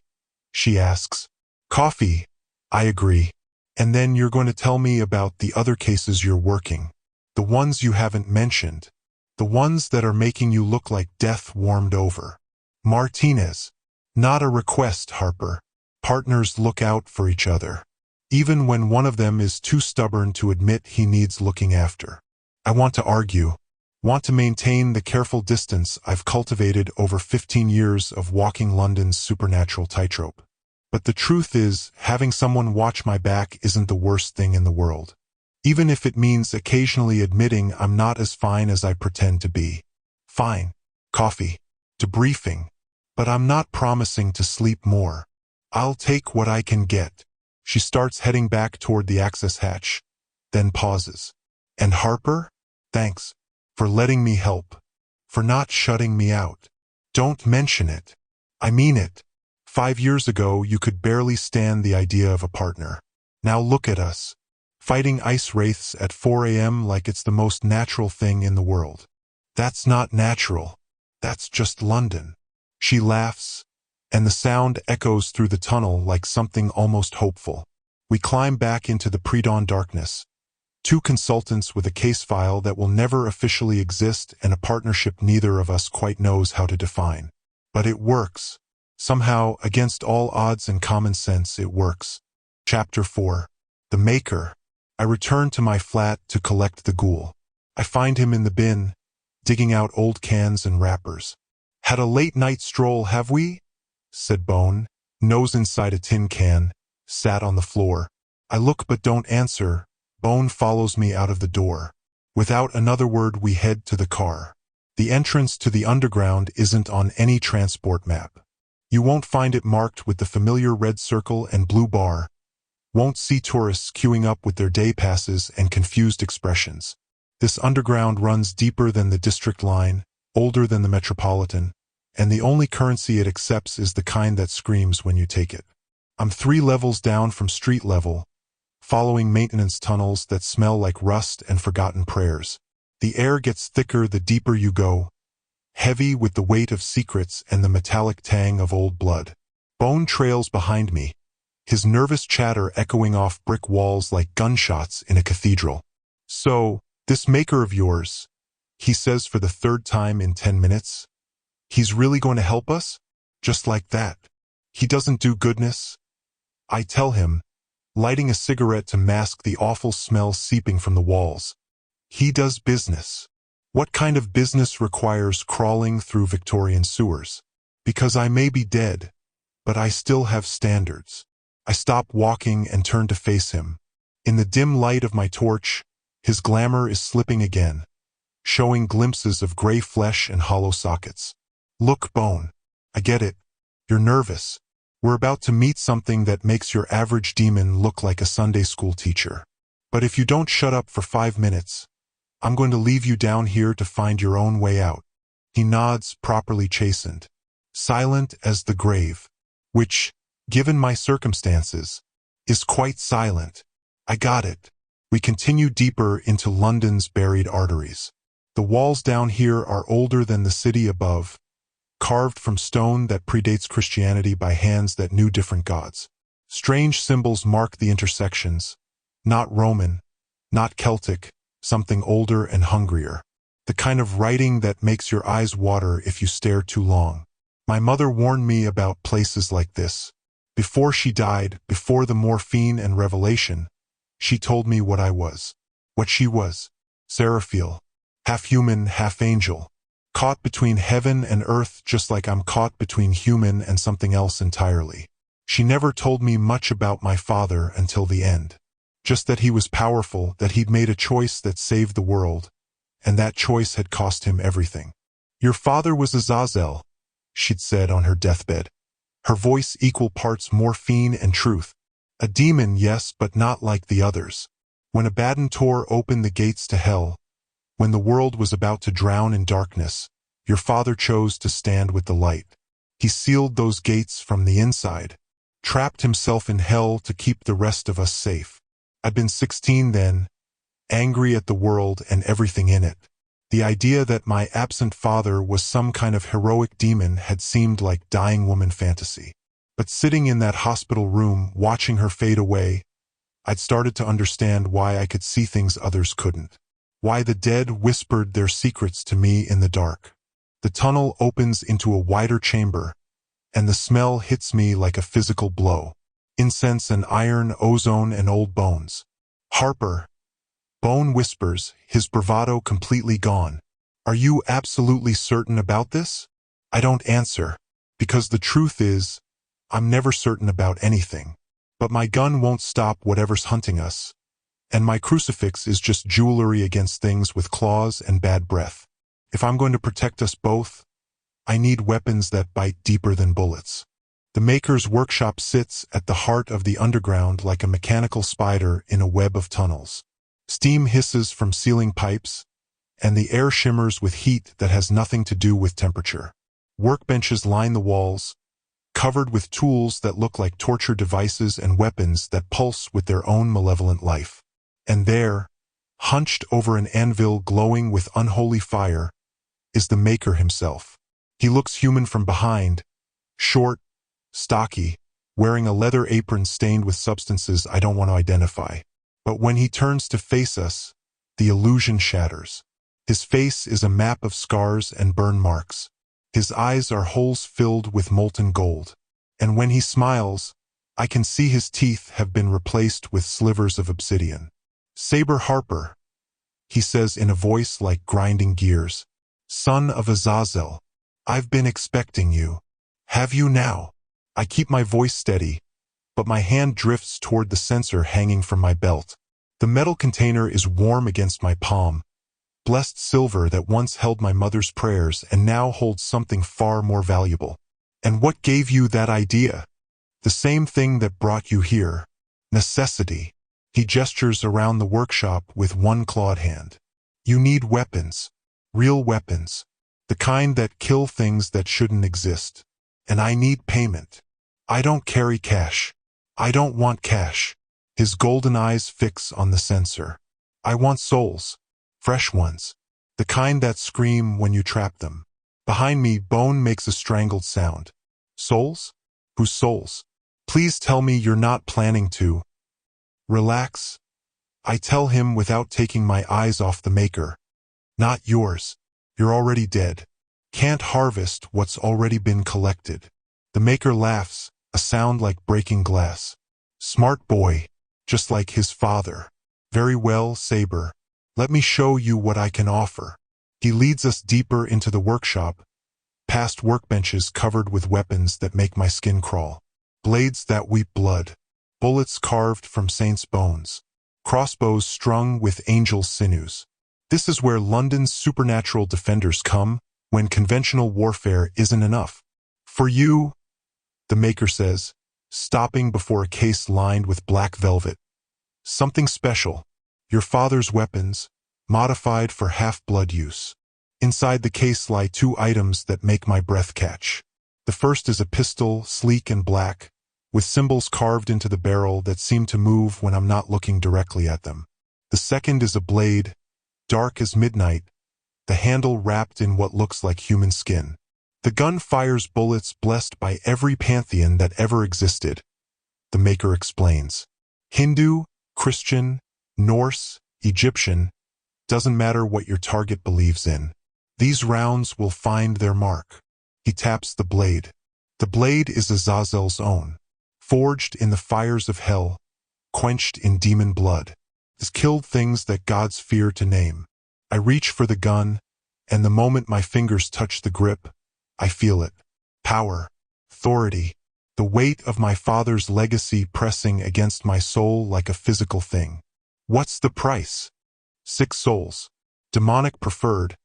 she asks. "Coffee," I agree. "And then you're going to tell me about the other cases you're working. The ones you haven't mentioned. The ones that are making you look like death warmed over." "Martinez. Not a request, Harper. Partners look out for each other. Even when one of them is too stubborn to admit he needs looking after." I want to argue. Want to maintain the careful distance I've cultivated over 15 years of walking London's supernatural tightrope. But the truth is, having someone watch my back isn't the worst thing in the world. Even if it means occasionally admitting I'm not as fine as I pretend to be. Fine. Coffee. Debriefing. But I'm not promising to sleep more. I'll take what I can get. She starts heading back toward the access hatch, then pauses. "And Harper? Thanks. For letting me help. For not shutting me out. Don't mention it. I mean it. 5 years ago you could barely stand the idea of a partner. Now look at us. Fighting ice wraiths at 4 a.m. like it's the most natural thing in the world. That's not natural. That's just London." She laughs, and the sound echoes through the tunnel like something almost hopeful. We climb back into the pre-dawn darkness. 2 consultants with a case file that will never officially exist and a partnership neither of us quite knows how to define. But it works. Somehow, against all odds and common sense, it works. Chapter 4. The Maker. I return to my flat to collect the Ghoul. I find him in the bin, digging out old cans and wrappers. "Had a late night stroll, have we?" said Bone, nose inside a tin can, sat on the floor. I look but don't answer. Bone follows me out of the door. Without another word we head to the car. The entrance to the underground isn't on any transport map. You won't find it marked with the familiar red circle and blue bar. Won't see tourists queuing up with their day passes and confused expressions. This underground runs deeper than the district line, older than the metropolitan, and the only currency it accepts is the kind that screams when you take it. I'm 3 levels down from street level, following maintenance tunnels that smell like rust and forgotten prayers. The air gets thicker the deeper you go, heavy with the weight of secrets and the metallic tang of old blood. Bone trails behind me, his nervous chatter echoing off brick walls like gunshots in a cathedral. "So, this maker of yours," he says for the 3rd time in 10 minutes, "he's really going to help us? Just like that? He doesn't do goodness?" I tell him, lighting a cigarette to mask the awful smell seeping from the walls. "He does business." "What kind of business requires crawling through Victorian sewers? Because I may be dead, but I still have standards." I stop walking and turn to face him. In the dim light of my torch, his glamour is slipping again, showing glimpses of gray flesh and hollow sockets. "Look, Bone. I get it. You're nervous. We're about to meet something that makes your average demon look like a Sunday school teacher. But if you don't shut up for 5 minutes, I'm going to leave you down here to find your own way out." He nods, properly chastened. Silent as the grave. Which, given my circumstances, is quite silent. I got it. We continue deeper into London's buried arteries. The walls down here are older than the city above, carved from stone that predates Christianity by hands that knew different gods. Strange symbols mark the intersections. Not Roman, not Celtic, something older and hungrier. The kind of writing that makes your eyes water if you stare too long. My mother warned me about places like this. Before she died, before the morphine and revelation, she told me what I was. What she was. Seraphiel. Half human, half angel. Caught between heaven and earth just like I'm caught between human and something else entirely. She never told me much about my father until the end. Just that he was powerful, that he'd made a choice that saved the world, and that choice had cost him everything. Your father was Azazel, she'd said on her deathbed. Her voice equal parts morphine and truth. A demon, yes, but not like the others. When Abaddon tore open the gates to hell, when the world was about to drown in darkness, your father chose to stand with the light. He sealed those gates from the inside, trapped himself in hell to keep the rest of us safe. I'd been 16 then, angry at the world and everything in it. The idea that my absent father was some kind of heroic demon had seemed like dying woman fantasy. But sitting in that hospital room, watching her fade away, I'd started to understand why I could see things others couldn't. Why the dead whispered their secrets to me in the dark. The tunnel opens into a wider chamber, and the smell hits me like a physical blow. Incense and iron, ozone and old bones. Harper. Bone whispers, his bravado completely gone. Are you absolutely certain about this? I don't answer, because the truth is, I'm never certain about anything. But my gun won't stop whatever's hunting us. And my crucifix is just jewelry against things with claws and bad breath. If I'm going to protect us both, I need weapons that bite deeper than bullets. The Maker's workshop sits at the heart of the underground like a mechanical spider in a web of tunnels. Steam hisses from ceiling pipes, and the air shimmers with heat that has nothing to do with temperature. Workbenches line the walls, covered with tools that look like torture devices and weapons that pulse with their own malevolent life. And there, hunched over an anvil glowing with unholy fire, is the Maker himself. He looks human from behind, short, stocky, wearing a leather apron stained with substances I don't want to identify. But when he turns to face us, the illusion shatters. His face is a map of scars and burn marks. His eyes are holes filled with molten gold. And when he smiles, I can see his teeth have been replaced with slivers of obsidian. Sabre Harper, he says in a voice like grinding gears. Son of Azazel, I've been expecting you. Have you now? I keep my voice steady, but my hand drifts toward the sensor hanging from my belt. The metal container is warm against my palm, blessed silver that once held my mother's prayers and now holds something far more valuable. And what gave you that idea? The same thing that brought you here. Necessity. He gestures around the workshop with one clawed hand. You need weapons. Real weapons. The kind that kill things that shouldn't exist. And I need payment. I don't carry cash. I don't want cash. His golden eyes fix on the sensor. I want souls. Fresh ones. The kind that scream when you trap them. Behind me, bone makes a strangled sound. Souls? Whose souls? Please tell me you're not planning to. Relax. I tell him without taking my eyes off the Maker. Not yours. You're already dead. Can't harvest what's already been collected. The Maker laughs, a sound like breaking glass. Smart boy, just like his father. Very well, Sabre. Let me show you what I can offer. He leads us deeper into the workshop, past workbenches covered with weapons that make my skin crawl. Blades that weep blood. Bullets carved from saints' bones. Crossbows strung with angels' sinews. This is where London's supernatural defenders come when conventional warfare isn't enough. For you, the Maker says, stopping before a case lined with black velvet. Something special. Your father's weapons, modified for half-blood use. Inside the case lie two items that make my breath catch. The first is a pistol, sleek and black, with symbols carved into the barrel that seem to move when I'm not looking directly at them. The second is a blade, dark as midnight, the handle wrapped in what looks like human skin. The gun fires bullets blessed by every pantheon that ever existed. the Maker explains. Hindu, Christian, Norse, Egyptian, doesn't matter what your target believes in. These rounds will find their mark. He taps the blade. The blade is Azazel's own, forged in the fires of hell, quenched in demon blood. Has killed things that gods fear to name. I reach for the gun, and the moment my fingers touch the grip, I feel it. Power, authority, the weight of my father's legacy pressing against my soul like a physical thing. What's the price? 6 souls. Demonic preferred,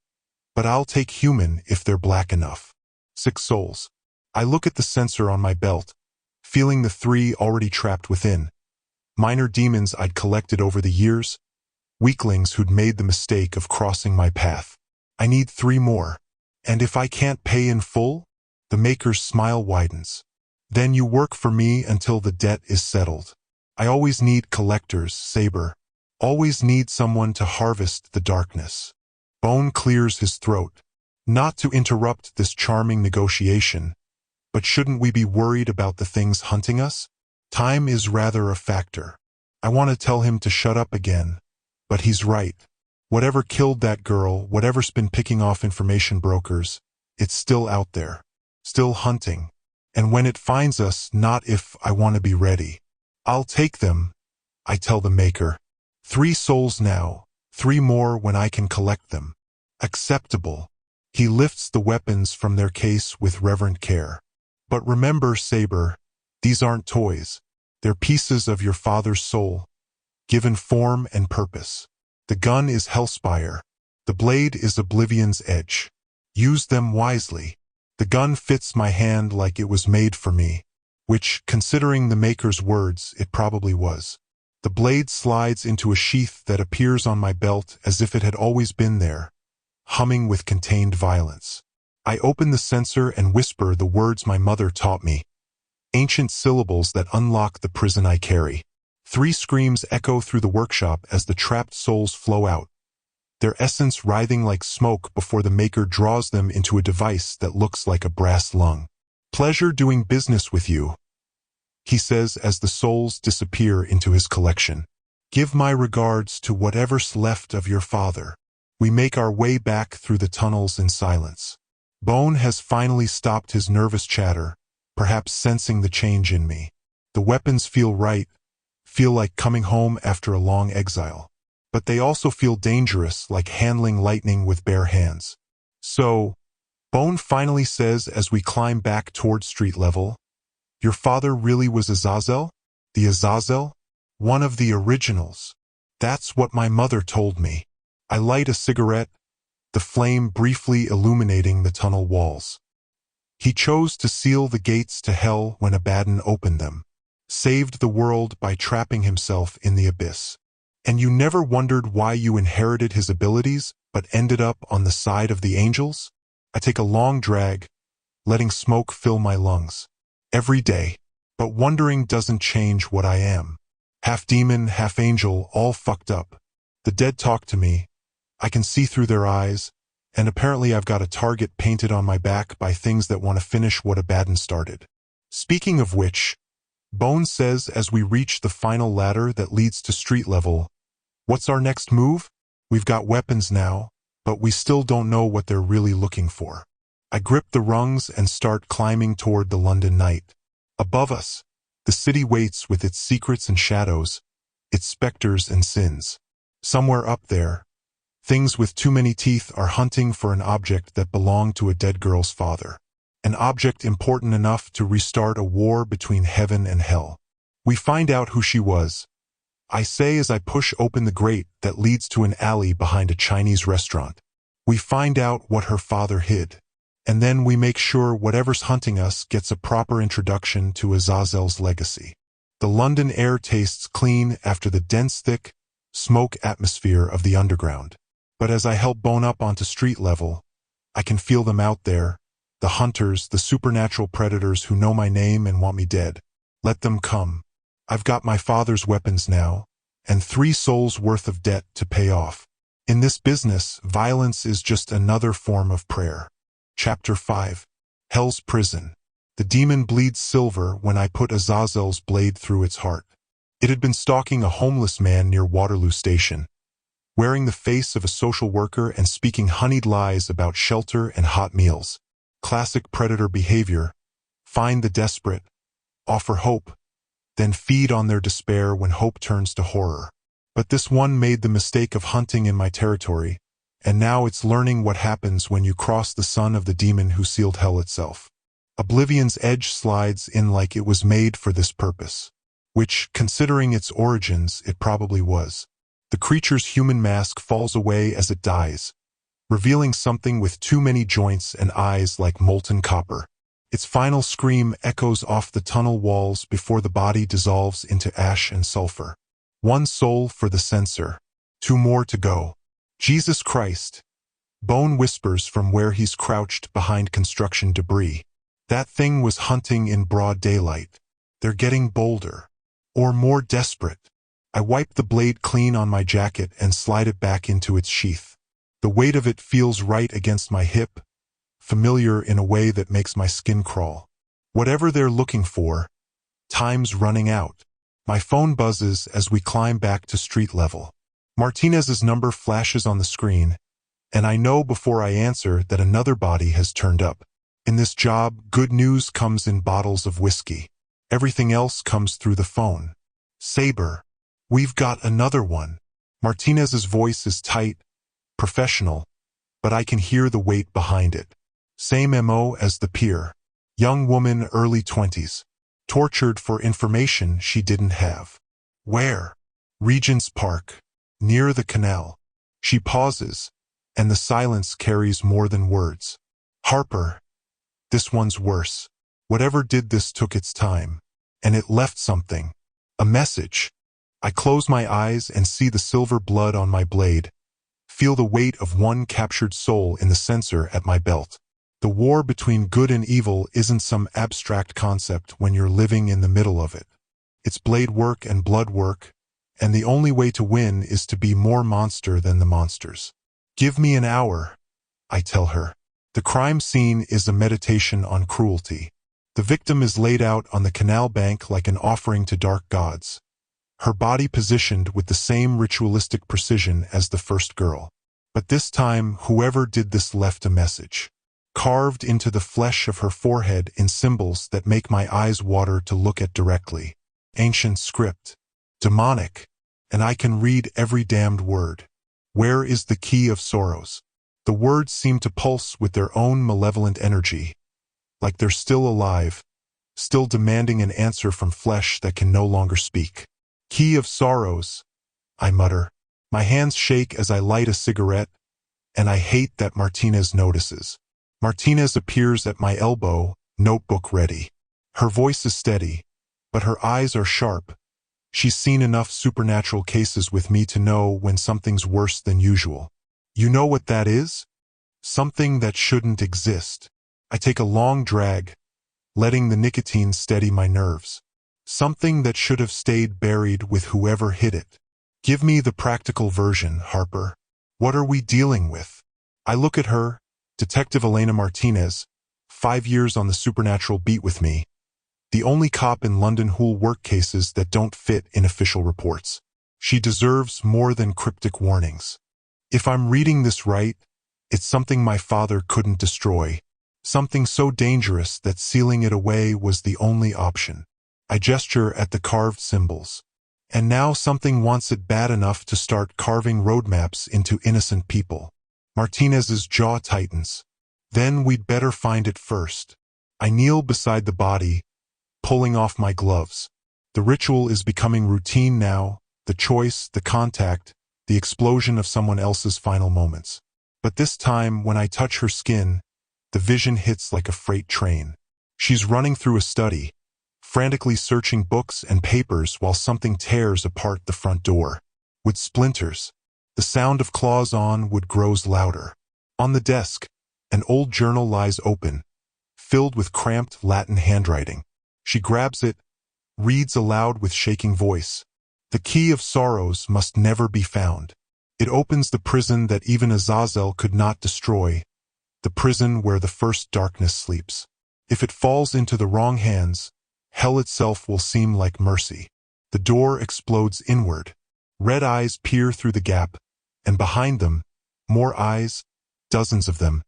but I'll take human if they're black enough. 6 souls. I look at the sensor on my belt, feeling the 3 already trapped within. Minor demons I'd collected over the years, weaklings who'd made the mistake of crossing my path. I need 3 more. And if I can't pay in full? The Maker's smile widens. Then you work for me until the debt is settled. I always need collectors, Sabre. Always need someone to harvest the darkness. Bone clears his throat. Not to interrupt this charming negotiation, but shouldn't we be worried about the things hunting us? Time is rather a factor. I want to tell him to shut up again, but he's right. Whatever killed that girl, whatever's been picking off information brokers, it's still out there, still hunting. And when it finds us, not if I want to be ready. I'll take them, I tell the Maker. 3 souls now, 3 more when I can collect them. Acceptable. He lifts the weapons from their case with reverent care. But remember, Sabre, these aren't toys. They're pieces of your father's soul, given form and purpose. The gun is Hellspire. The blade is Oblivion's edge. Use them wisely. The gun fits my hand like it was made for me, which, considering the Maker's words, it probably was. The blade slides into a sheath that appears on my belt as if it had always been there, humming with contained violence. I open the sensor and whisper the words my mother taught me, ancient syllables that unlock the prison I carry. 3 screams echo through the workshop as the trapped souls flow out, their essence writhing like smoke before the Maker draws them into a device that looks like a brass lung. Pleasure doing business with you, he says as the souls disappear into his collection. Give my regards to whatever's left of your father. We make our way back through the tunnels in silence. Bone has finally stopped his nervous chatter, perhaps sensing the change in me. The weapons feel right, feel like coming home after a long exile. But they also feel dangerous, like handling lightning with bare hands. So, Bone finally says as we climb back toward street level, your father really was Azazel? The Azazel? One of the originals. That's what my mother told me. I light a cigarette, the flame briefly illuminating the tunnel walls. He chose to seal the gates to hell when Abaddon opened them, saved the world by trapping himself in the abyss. And you never wondered why you inherited his abilities, but ended up on the side of the angels? I take a long drag, letting smoke fill my lungs. Every day. But wondering doesn't change what I am. Half demon, half angel, all fucked up. The dead talk to me. I can see through their eyes, and apparently I've got a target painted on my back by things that want to finish what Abaddon started. Speaking of which, Bone says as we reach the final ladder that leads to street level, what's our next move? We've got weapons now, but we still don't know what they're really looking for. I grip the rungs and start climbing toward the London night. Above us, the city waits with its secrets and shadows, its specters and sins. Somewhere up there, things with too many teeth are hunting for an object that belonged to a dead girl's father. An object important enough to restart a war between heaven and hell. We find out who she was. I say as I push open the grate that leads to an alley behind a Chinese restaurant. We find out what her father hid. And then we make sure whatever's hunting us gets a proper introduction to Azazel's legacy. The London air tastes clean after the dense, thick smoke atmosphere of the underground. But as I help Bone up onto street level, I can feel them out there, the hunters, the supernatural predators who know my name and want me dead. Let them come. I've got my father's weapons now, and 3 souls worth of debt to pay off. In this business, violence is just another form of prayer. Chapter 5. Hell's Prison. The demon bleeds silver when I put Azazel's blade through its heart. It had been stalking a homeless man near Waterloo Station, wearing the face of a social worker and speaking honeyed lies about shelter and hot meals. Classic predator behavior: find the desperate, offer hope, then feed on their despair when hope turns to horror. But this one made the mistake of hunting in my territory, and now it's learning what happens when you cross the son of the demon who sealed hell itself. Oblivion's edge slides in like it was made for this purpose, which, considering its origins, it probably was. The creature's human mask falls away as it dies, revealing something with too many joints and eyes like molten copper. Its final scream echoes off the tunnel walls before the body dissolves into ash and sulfur. One soul for the censor. 2 more to go. Jesus Christ. Bone whispers from where he's crouched behind construction debris. That thing was hunting in broad daylight. They're getting bolder. Or more desperate. I wipe the blade clean on my jacket and slide it back into its sheath. The weight of it feels right against my hip, familiar in a way that makes my skin crawl. Whatever they're looking for, time's running out. My phone buzzes as we climb back to street level. Martinez's number flashes on the screen, and I know before I answer that another body has turned up. In this job, good news comes in bottles of whiskey. Everything else comes through the phone. Sabre, we've got another one. Martinez's voice is tight, professional, but I can hear the weight behind it. Same MO as the peer. Young woman, early 20s. Tortured for information she didn't have. Where? Regent's Park. Near the canal. She pauses, and the silence carries more than words. Harper. This one's worse. Whatever did this took its time. And it left something. A message. I close my eyes and see the silver blood on my blade. Feel the weight of one captured soul in the sensor at my belt. The war between good and evil isn't some abstract concept when you're living in the middle of it. It's blade work and blood work, and the only way to win is to be more monster than the monsters. Give me an hour, I tell her. The crime scene is a meditation on cruelty. The victim is laid out on the canal bank like an offering to dark gods, her body positioned with the same ritualistic precision as the first girl. But this time, whoever did this left a message, carved into the flesh of her forehead in symbols that make my eyes water to look at directly. Ancient script. Demonic. And I can read every damned word. Where is the key of sorrows? The words seem to pulse with their own malevolent energy, like they're still alive, still demanding an answer from flesh that can no longer speak. Key of sorrows, I mutter. My hands shake as I light a cigarette, and I hate that Martinez notices. Martinez appears at my elbow, notebook ready. Her voice is steady, but her eyes are sharp. She's seen enough supernatural cases with me to know when something's worse than usual. You know what that is? Something that shouldn't exist. I take a long drag, letting the nicotine steady my nerves. Something that should have stayed buried with whoever hid it. Give me the practical version, Harper. What are we dealing with? I look at her, Detective Elena Martinez, 5 years on the supernatural beat with me, the only cop in London who'll work cases that don't fit in official reports. She deserves more than cryptic warnings. If I'm reading this right, it's something my father couldn't destroy, something so dangerous that sealing it away was the only option. I gesture at the carved symbols. And now something wants it bad enough to start carving roadmaps into innocent people. Martinez's jaw tightens. Then we'd better find it first. I kneel beside the body, pulling off my gloves. The ritual is becoming routine now, the choice, the contact, the explosion of someone else's final moments. But this time, when I touch her skin, the vision hits like a freight train. She's running through a study, frantically searching books and papers while something tears apart the front door. With splinters, the sound of claws on wood grows louder. On the desk, an old journal lies open, filled with cramped Latin handwriting. She grabs it, reads aloud with shaking voice. The key of sorrows must never be found. It opens the prison that even Azazel could not destroy, the prison where the first darkness sleeps. If it falls into the wrong hands, hell itself will seem like mercy. The door explodes inward. Red eyes peer through the gap, and behind them, more eyes, dozens of them,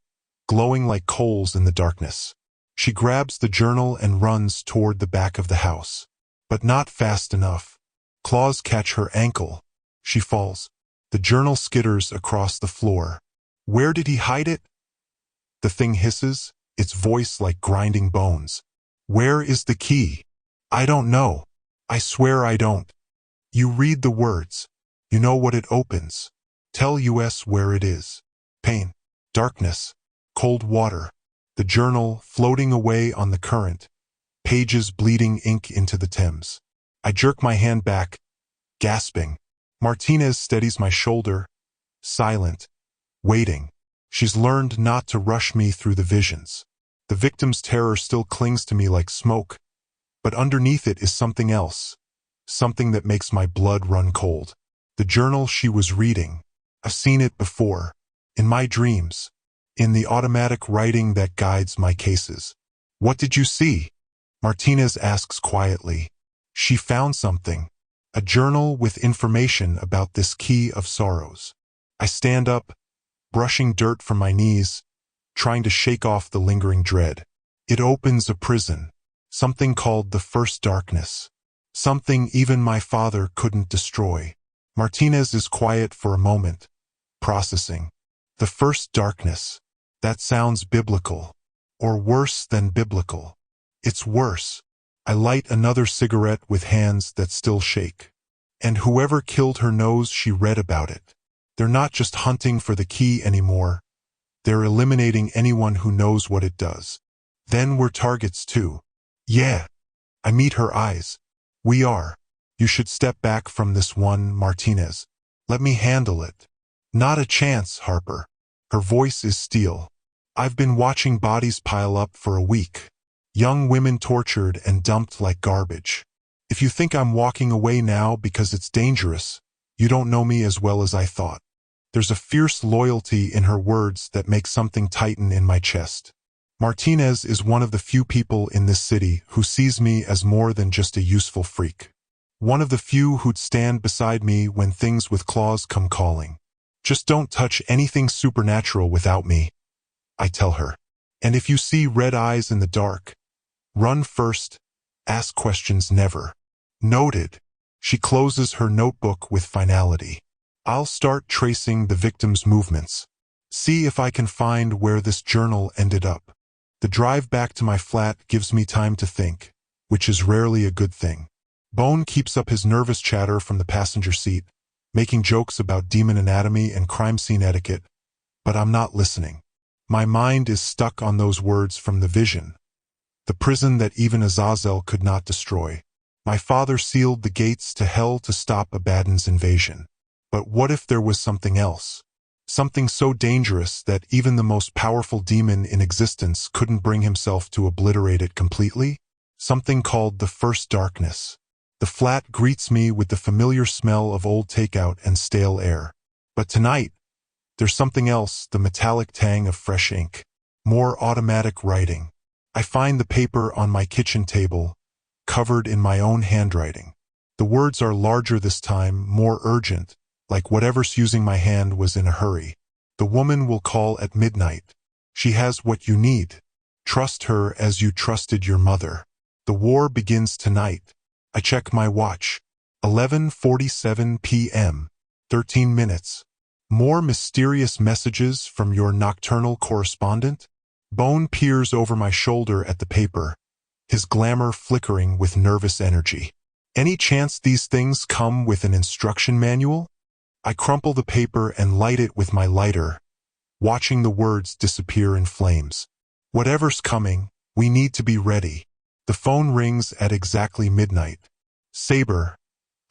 glowing like coals in the darkness. She grabs the journal and runs toward the back of the house. But not fast enough. Claws catch her ankle. She falls. The journal skitters across the floor. Where did he hide it? The thing hisses, its voice like grinding bones. Where is the key? I don't know. I swear I don't. You read the words. You know what it opens. Tell us where it is. Pain. Darkness. Cold water. The journal floating away on the current. Pages bleeding ink into the Thames. I jerk my hand back, gasping. Martinez steadies my shoulder, silent, waiting. She's learned not to rush me through the visions. The victim's terror still clings to me like smoke, but underneath it is something else, something that makes my blood run cold. The journal she was reading. I've seen it before, in my dreams, in the automatic writing that guides my cases. What did you see? Martinez asks quietly. She found something, a journal with information about this key of sorrows. I stand up, brushing dirt from my knees, trying to shake off the lingering dread. It opens a prison, something called the First Darkness, something even my father couldn't destroy. Martinez is quiet for a moment, processing. The First Darkness. That sounds biblical, or worse than biblical. It's worse. I light another cigarette with hands that still shake. And whoever killed her knows she read about it. They're not just hunting for the key anymore. They're eliminating anyone who knows what it does. Then we're targets too. Yeah. I meet her eyes. We are. You should step back from this one, Martinez. Let me handle it. Not a chance, Harper. Her voice is steel. I've been watching bodies pile up for a week. Young women tortured and dumped like garbage. If you think I'm walking away now because it's dangerous, you don't know me as well as I thought. There's a fierce loyalty in her words that makes something tighten in my chest. Martinez is one of the few people in this city who sees me as more than just a useful freak. One of the few who'd stand beside me when things with claws come calling. Just don't touch anything supernatural without me, I tell her. And if you see red eyes in the dark, run first, ask questions never. Noted. She closes her notebook with finality. I'll start tracing the victim's movements. See if I can find where this journal ended up. The drive back to my flat gives me time to think, which is rarely a good thing. Bone keeps up his nervous chatter from the passenger seat, making jokes about demon anatomy and crime scene etiquette, but I'm not listening. My mind is stuck on those words from the vision. The prison that even Azazel could not destroy. My father sealed the gates to hell to stop Abaddon's invasion. But what if there was something else? Something so dangerous that even the most powerful demon in existence couldn't bring himself to obliterate it completely? Something called the First Darkness. The flat greets me with the familiar smell of old takeout and stale air. But tonight, there's something else, the metallic tang of fresh ink. More automatic writing. I find the paper on my kitchen table, covered in my own handwriting. The words are larger this time, more urgent, like whatever's using my hand was in a hurry. The woman will call at midnight. She has what you need. Trust her as you trusted your mother. The war begins tonight. I check my watch. 11:47 p.m. 13 minutes. More mysterious messages from your nocturnal correspondent? Bone peers over my shoulder at the paper, his glamour flickering with nervous energy. Any chance these things come with an instruction manual? I crumple the paper and light it with my lighter, watching the words disappear in flames. Whatever's coming, we need to be ready. The phone rings at exactly midnight. Sabre,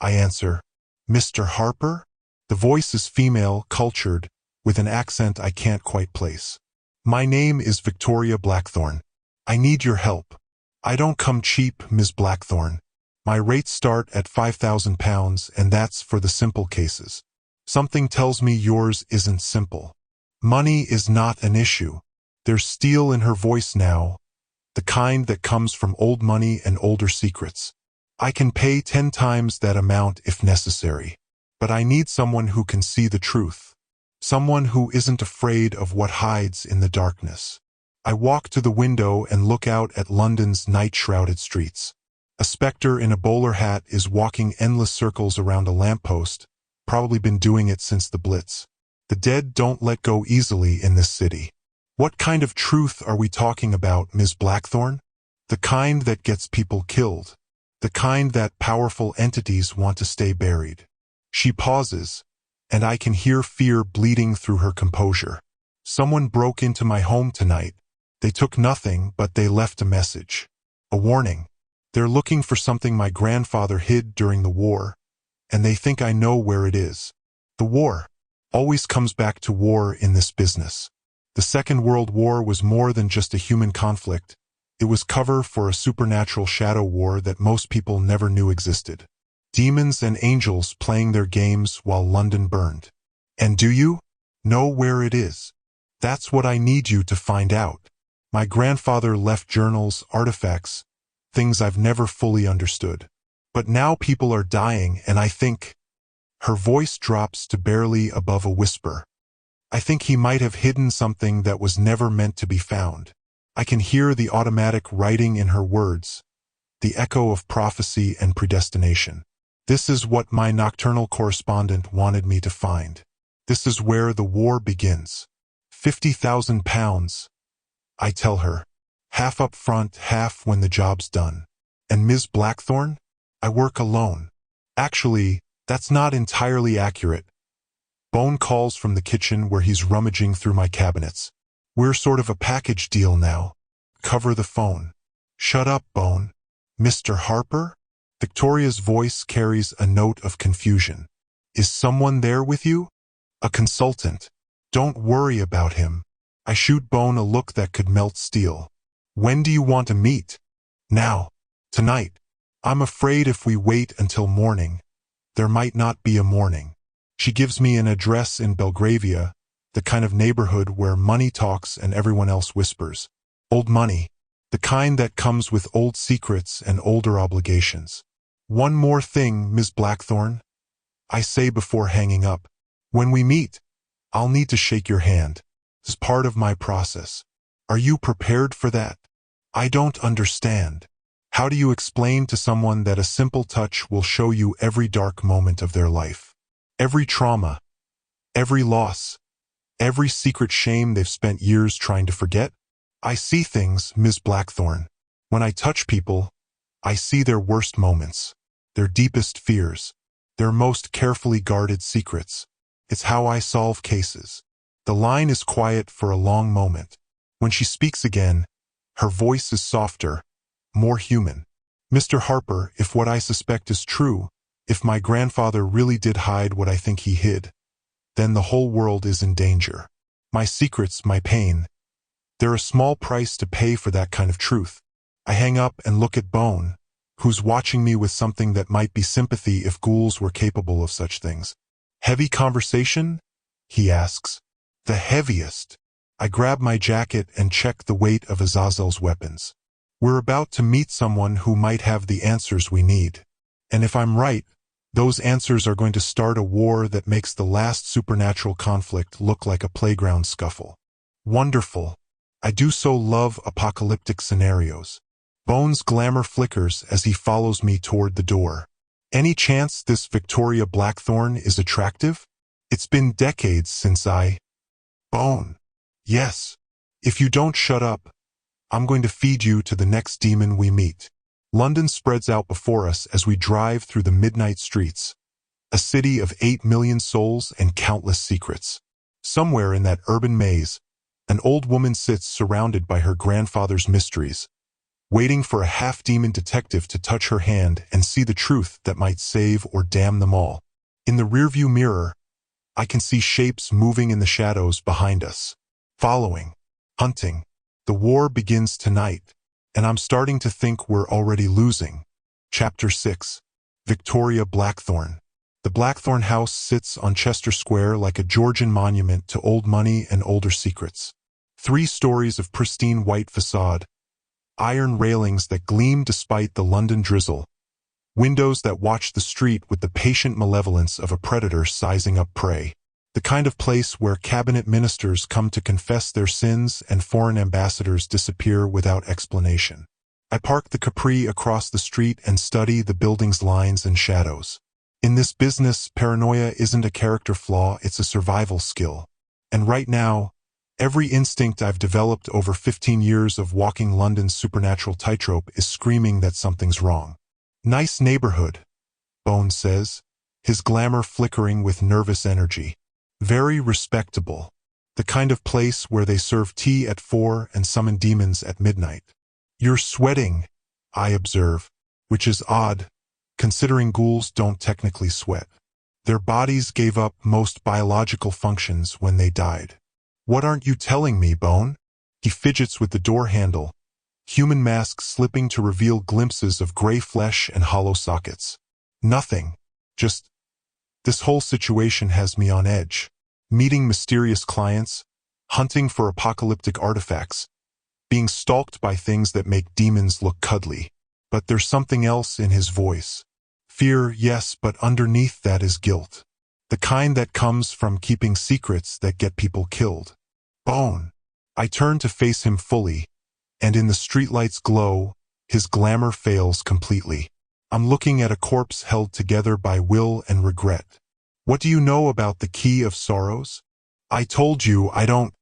I answer. Mr. Harper? The voice is female, cultured, with an accent I can't quite place. My name is Victoria Blackthorne. I need your help. I don't come cheap, Ms. Blackthorne. My rates start at £5,000, and that's for the simple cases. Something tells me yours isn't simple. Money is not an issue. There's steel in her voice now, the kind that comes from old money and older secrets. I can pay 10 times that amount if necessary. But I need someone who can see the truth. Someone who isn't afraid of what hides in the darkness. I walk to the window and look out at London's night-shrouded streets. A spectre in a bowler hat is walking endless circles around a lamppost, probably been doing it since the Blitz. The dead don't let go easily in this city. What kind of truth are we talking about, Ms. Blackthorne? The kind that gets people killed. The kind that powerful entities want to stay buried. She pauses, and I can hear fear bleeding through her composure. Someone broke into my home tonight. They took nothing, but they left a message. A warning. They're looking for something my grandfather hid during the war, and they think I know where it is. The war. Always comes back to war in this business. The Second World War was more than just a human conflict. It was cover for a supernatural shadow war that most people never knew existed. Demons and angels playing their games while London burned. And do you know where it is? That's what I need you to find out. My grandfather left journals, artifacts, things I've never fully understood. But now people are dying, and I think... Her voice drops to barely above a whisper. I think he might have hidden something that was never meant to be found. I can hear the automatic writing in her words, the echo of prophecy and predestination. This is what my nocturnal correspondent wanted me to find. This is where the war begins. £50,000, I tell her. Half up front, half when the job's done. And Ms. Blackthorne? I work alone. Actually, that's not entirely accurate. Bone calls from the kitchen where he's rummaging through my cabinets. We're sort of a package deal now. Cover the phone. Shut up, Bone. Mr. Harper? Victoria's voice carries a note of confusion. Is someone there with you? A consultant. Don't worry about him. I shoot Bone a look that could melt steel. When do you want to meet? Now. Tonight. I'm afraid if we wait until morning, there might not be a morning. She gives me an address in Belgravia, the kind of neighborhood where money talks and everyone else whispers. Old money. The kind that comes with old secrets and older obligations. One more thing, Ms. Blackthorne. I say before hanging up. When we meet, I'll need to shake your hand. It's part of my process. Are you prepared for that? I don't understand. How do you explain to someone that a simple touch will show you every dark moment of their life? Every trauma, every loss, every secret shame they've spent years trying to forget? I see things, Ms. Blackthorne. When I touch people, I see their worst moments, their deepest fears, their most carefully guarded secrets. It's how I solve cases. The line is quiet for a long moment. When she speaks again, her voice is softer, more human. Mr. Harper, if what I suspect is true, if my grandfather really did hide what I think he hid, then the whole world is in danger. My secrets, my pain, they're a small price to pay for that kind of truth. I hang up and look at Bone, who's watching me with something that might be sympathy if ghouls were capable of such things. Heavy conversation? He asks. The heaviest. I grab my jacket and check the weight of Azazel's weapons. We're about to meet someone who might have the answers we need. And if I'm right, those answers are going to start a war that makes the last supernatural conflict look like a playground scuffle. Wonderful. I do so love apocalyptic scenarios. Bone's glamour flickers as he follows me toward the door. Any chance this Victoria Blackthorne is attractive? It's been decades since I... Bone. Yes. If you don't shut up, I'm going to feed you to the next demon we meet. London spreads out before us as we drive through the midnight streets. A city of 8 million souls and countless secrets. Somewhere in that urban maze, an old woman sits surrounded by her grandfather's mysteries, waiting for a half-demon detective to touch her hand and see the truth that might save or damn them all. In the rearview mirror, I can see shapes moving in the shadows behind us. Following. Hunting. The war begins tonight, and I'm starting to think we're already losing. Chapter 6. Victoria Blackthorne. The Blackthorne house sits on Chester Square like a Georgian monument to old money and older secrets. 3 stories of pristine white facade, iron railings that gleam despite the London drizzle, windows that watch the street with the patient malevolence of a predator sizing up prey. The kind of place where cabinet ministers come to confess their sins and foreign ambassadors disappear without explanation. I park the Capri across the street and study the building's lines and shadows. In this business, paranoia isn't a character flaw, it's a survival skill. And right now, every instinct I've developed over 15 years of walking London's supernatural tightrope is screaming that something's wrong. Nice neighborhood, Bones says, his glamour flickering with nervous energy. Very respectable. The kind of place where they serve tea at 4 and summon demons at midnight. You're sweating, I observe, which is odd, considering ghouls don't technically sweat. Their bodies gave up most biological functions when they died. What aren't you telling me, Bone? He fidgets with the door handle, human mask slipping to reveal glimpses of gray flesh and hollow sockets. Nothing. Just, this whole situation has me on edge. Meeting mysterious clients, hunting for apocalyptic artifacts, being stalked by things that make demons look cuddly. But there's something else in his voice. Fear, yes, but underneath that is guilt. The kind that comes from keeping secrets that get people killed. Bone. I turn to face him fully, and in the streetlight's glow, his glamour fails completely. I'm looking at a corpse held together by will and regret. What do you know about the Key of Sorrows? I told you I don't.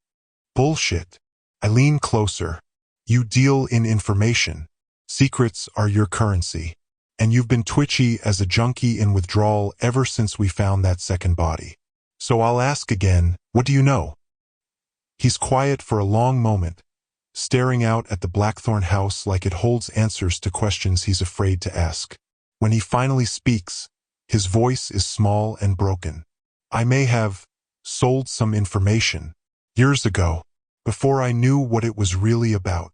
Bullshit. I lean closer. You deal in information. Secrets are your currency. And you've been twitchy as a junkie in withdrawal ever since we found that second body. So I'll ask again, what do you know? He's quiet for a long moment, staring out at the Blackthorne house like it holds answers to questions he's afraid to ask. When he finally speaks, his voice is small and broken. I may have sold some information years ago, before I knew what it was really about.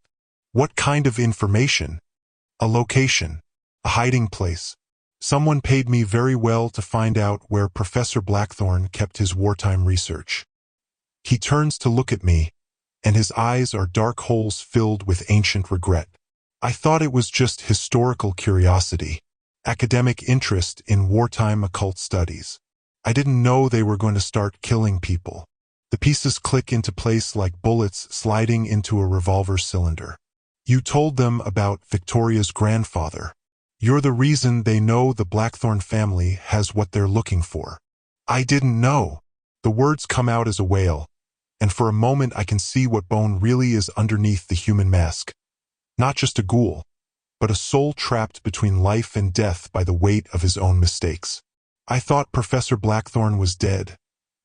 What kind of information? A location, a hiding place. Someone paid me very well to find out where Professor Blackthorne kept his wartime research. He turns to look at me, and his eyes are dark holes filled with ancient regret. I thought it was just historical curiosity, academic interest in wartime occult studies. I didn't know they were going to start killing people. The pieces click into place like bullets sliding into a revolver cylinder. You told them about Victoria's grandfather. You're the reason they know the Blackthorne family has what they're looking for. I didn't know. The words come out as a wail, and for a moment I can see what Bone really is underneath the human mask. Not just a ghoul, but a soul trapped between life and death by the weight of his own mistakes. I thought Professor Blackthorne was dead.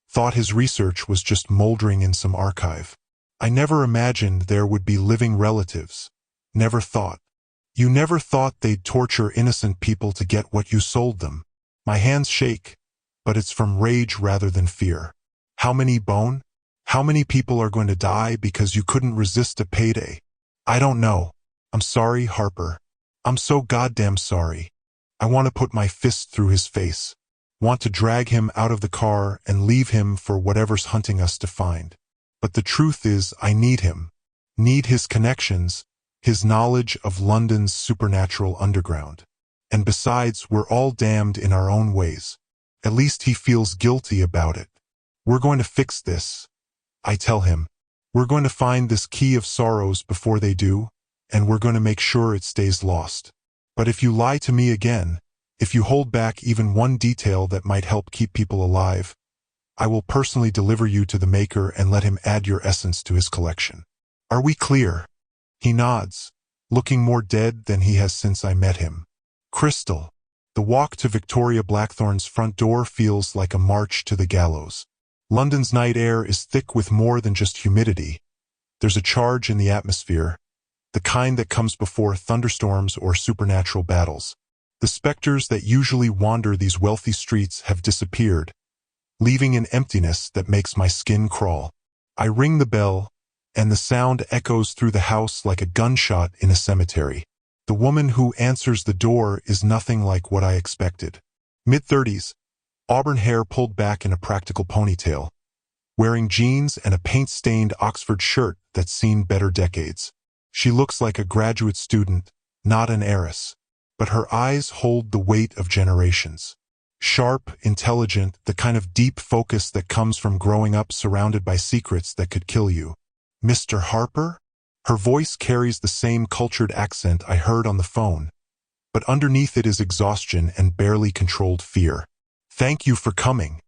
Thought his research was just moldering in some archive. I never imagined there would be living relatives. Never thought. You never thought they'd torture innocent people to get what you sold them. My hands shake, but it's from rage rather than fear. How many, Bone? How many people are going to die because you couldn't resist a payday? I don't know. I'm sorry, Harper. I'm so goddamn sorry. I want to put my fist through his face. Want to drag him out of the car and leave him for whatever's hunting us to find. But the truth is, I need him. Need his connections, his knowledge of London's supernatural underground. And besides, we're all damned in our own ways. At least he feels guilty about it. We're going to fix this, I tell him. We're going to find this Key of Sorrows before they do, and we're going to make sure it stays lost. But if you lie to me again, if you hold back even one detail that might help keep people alive, I will personally deliver you to the maker and let him add your essence to his collection. Are we clear? He nods, looking more dead than he has since I met him. Crystal. The walk to Victoria Blackthorne's front door feels like a march to the gallows. London's night air is thick with more than just humidity. There's a charge in the atmosphere, the kind that comes before thunderstorms or supernatural battles. The specters that usually wander these wealthy streets have disappeared, leaving an emptiness that makes my skin crawl. I ring the bell, and the sound echoes through the house like a gunshot in a cemetery. The woman who answers the door is nothing like what I expected. Mid-30s, auburn hair pulled back in a practical ponytail, wearing jeans and a paint-stained Oxford shirt that's seen better decades. She looks like a graduate student, not an heiress. But her eyes hold the weight of generations. Sharp, intelligent, the kind of deep focus that comes from growing up surrounded by secrets that could kill you. Mr. Harper? Her voice carries the same cultured accent I heard on the phone, but underneath it is exhaustion and barely controlled fear. Thank you for coming.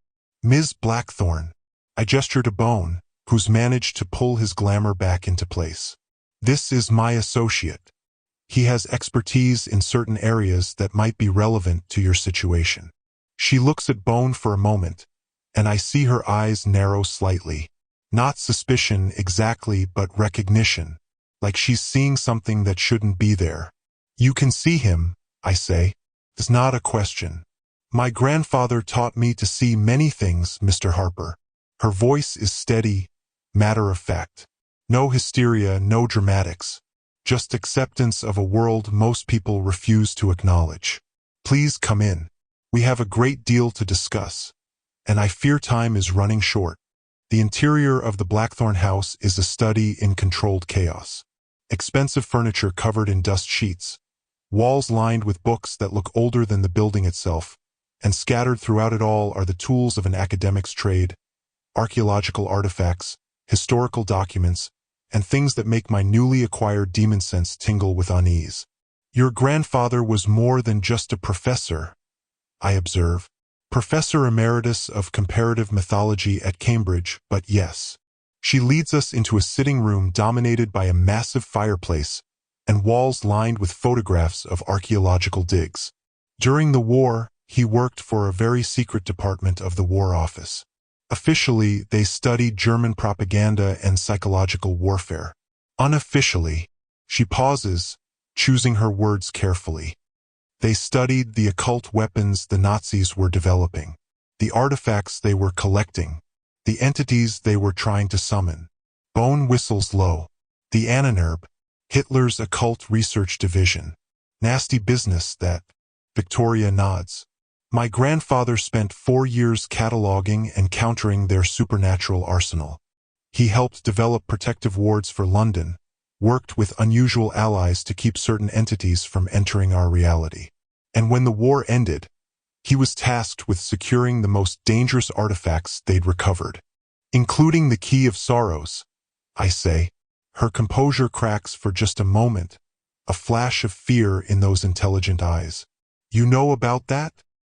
Ms. Blackthorne. I gesture to Bone, who's managed to pull his glamour back into place. This is my associate. He has expertise in certain areas that might be relevant to your situation. She looks at Bone for a moment, and I see her eyes narrow slightly. Not suspicion exactly, but recognition. Like she's seeing something that shouldn't be there. You can see him, I say. It's not a question. My grandfather taught me to see many things, Mr. Harper. Her voice is steady, matter of fact. No hysteria, no dramatics. Just acceptance of a world most people refuse to acknowledge. Please come in. We have a great deal to discuss, and I fear time is running short. The interior of the Blackthorne house is a study in controlled chaos. Expensive furniture covered in dust sheets, walls lined with books that look older than the building itself, and scattered throughout it all are the tools of an academic's trade, archaeological artifacts, historical documents, and things that make my newly acquired demon sense tingle with unease. Your grandfather was more than just a professor, I observe. Professor Emeritus of Comparative Mythology at Cambridge, but yes. She leads us into a sitting room dominated by a massive fireplace and walls lined with photographs of archaeological digs. During the war, he worked for a very secret department of the War Office. Officially, they studied German propaganda and psychological warfare. Unofficially, she pauses, choosing her words carefully. They studied the occult weapons the Nazis were developing, the artifacts they were collecting, the entities they were trying to summon. Bone whistles low. The Ahnenerbe, Hitler's occult research division. Nasty business, that. Victoria nods. My grandfather spent 4 years cataloging and countering their supernatural arsenal. He helped develop protective wards for London, worked with unusual allies to keep certain entities from entering our reality. And when the war ended, he was tasked with securing the most dangerous artifacts they'd recovered, including the Key of Sorrows, I say. Her composure cracks for just a moment, a flash of fear in those intelligent eyes. You know about that?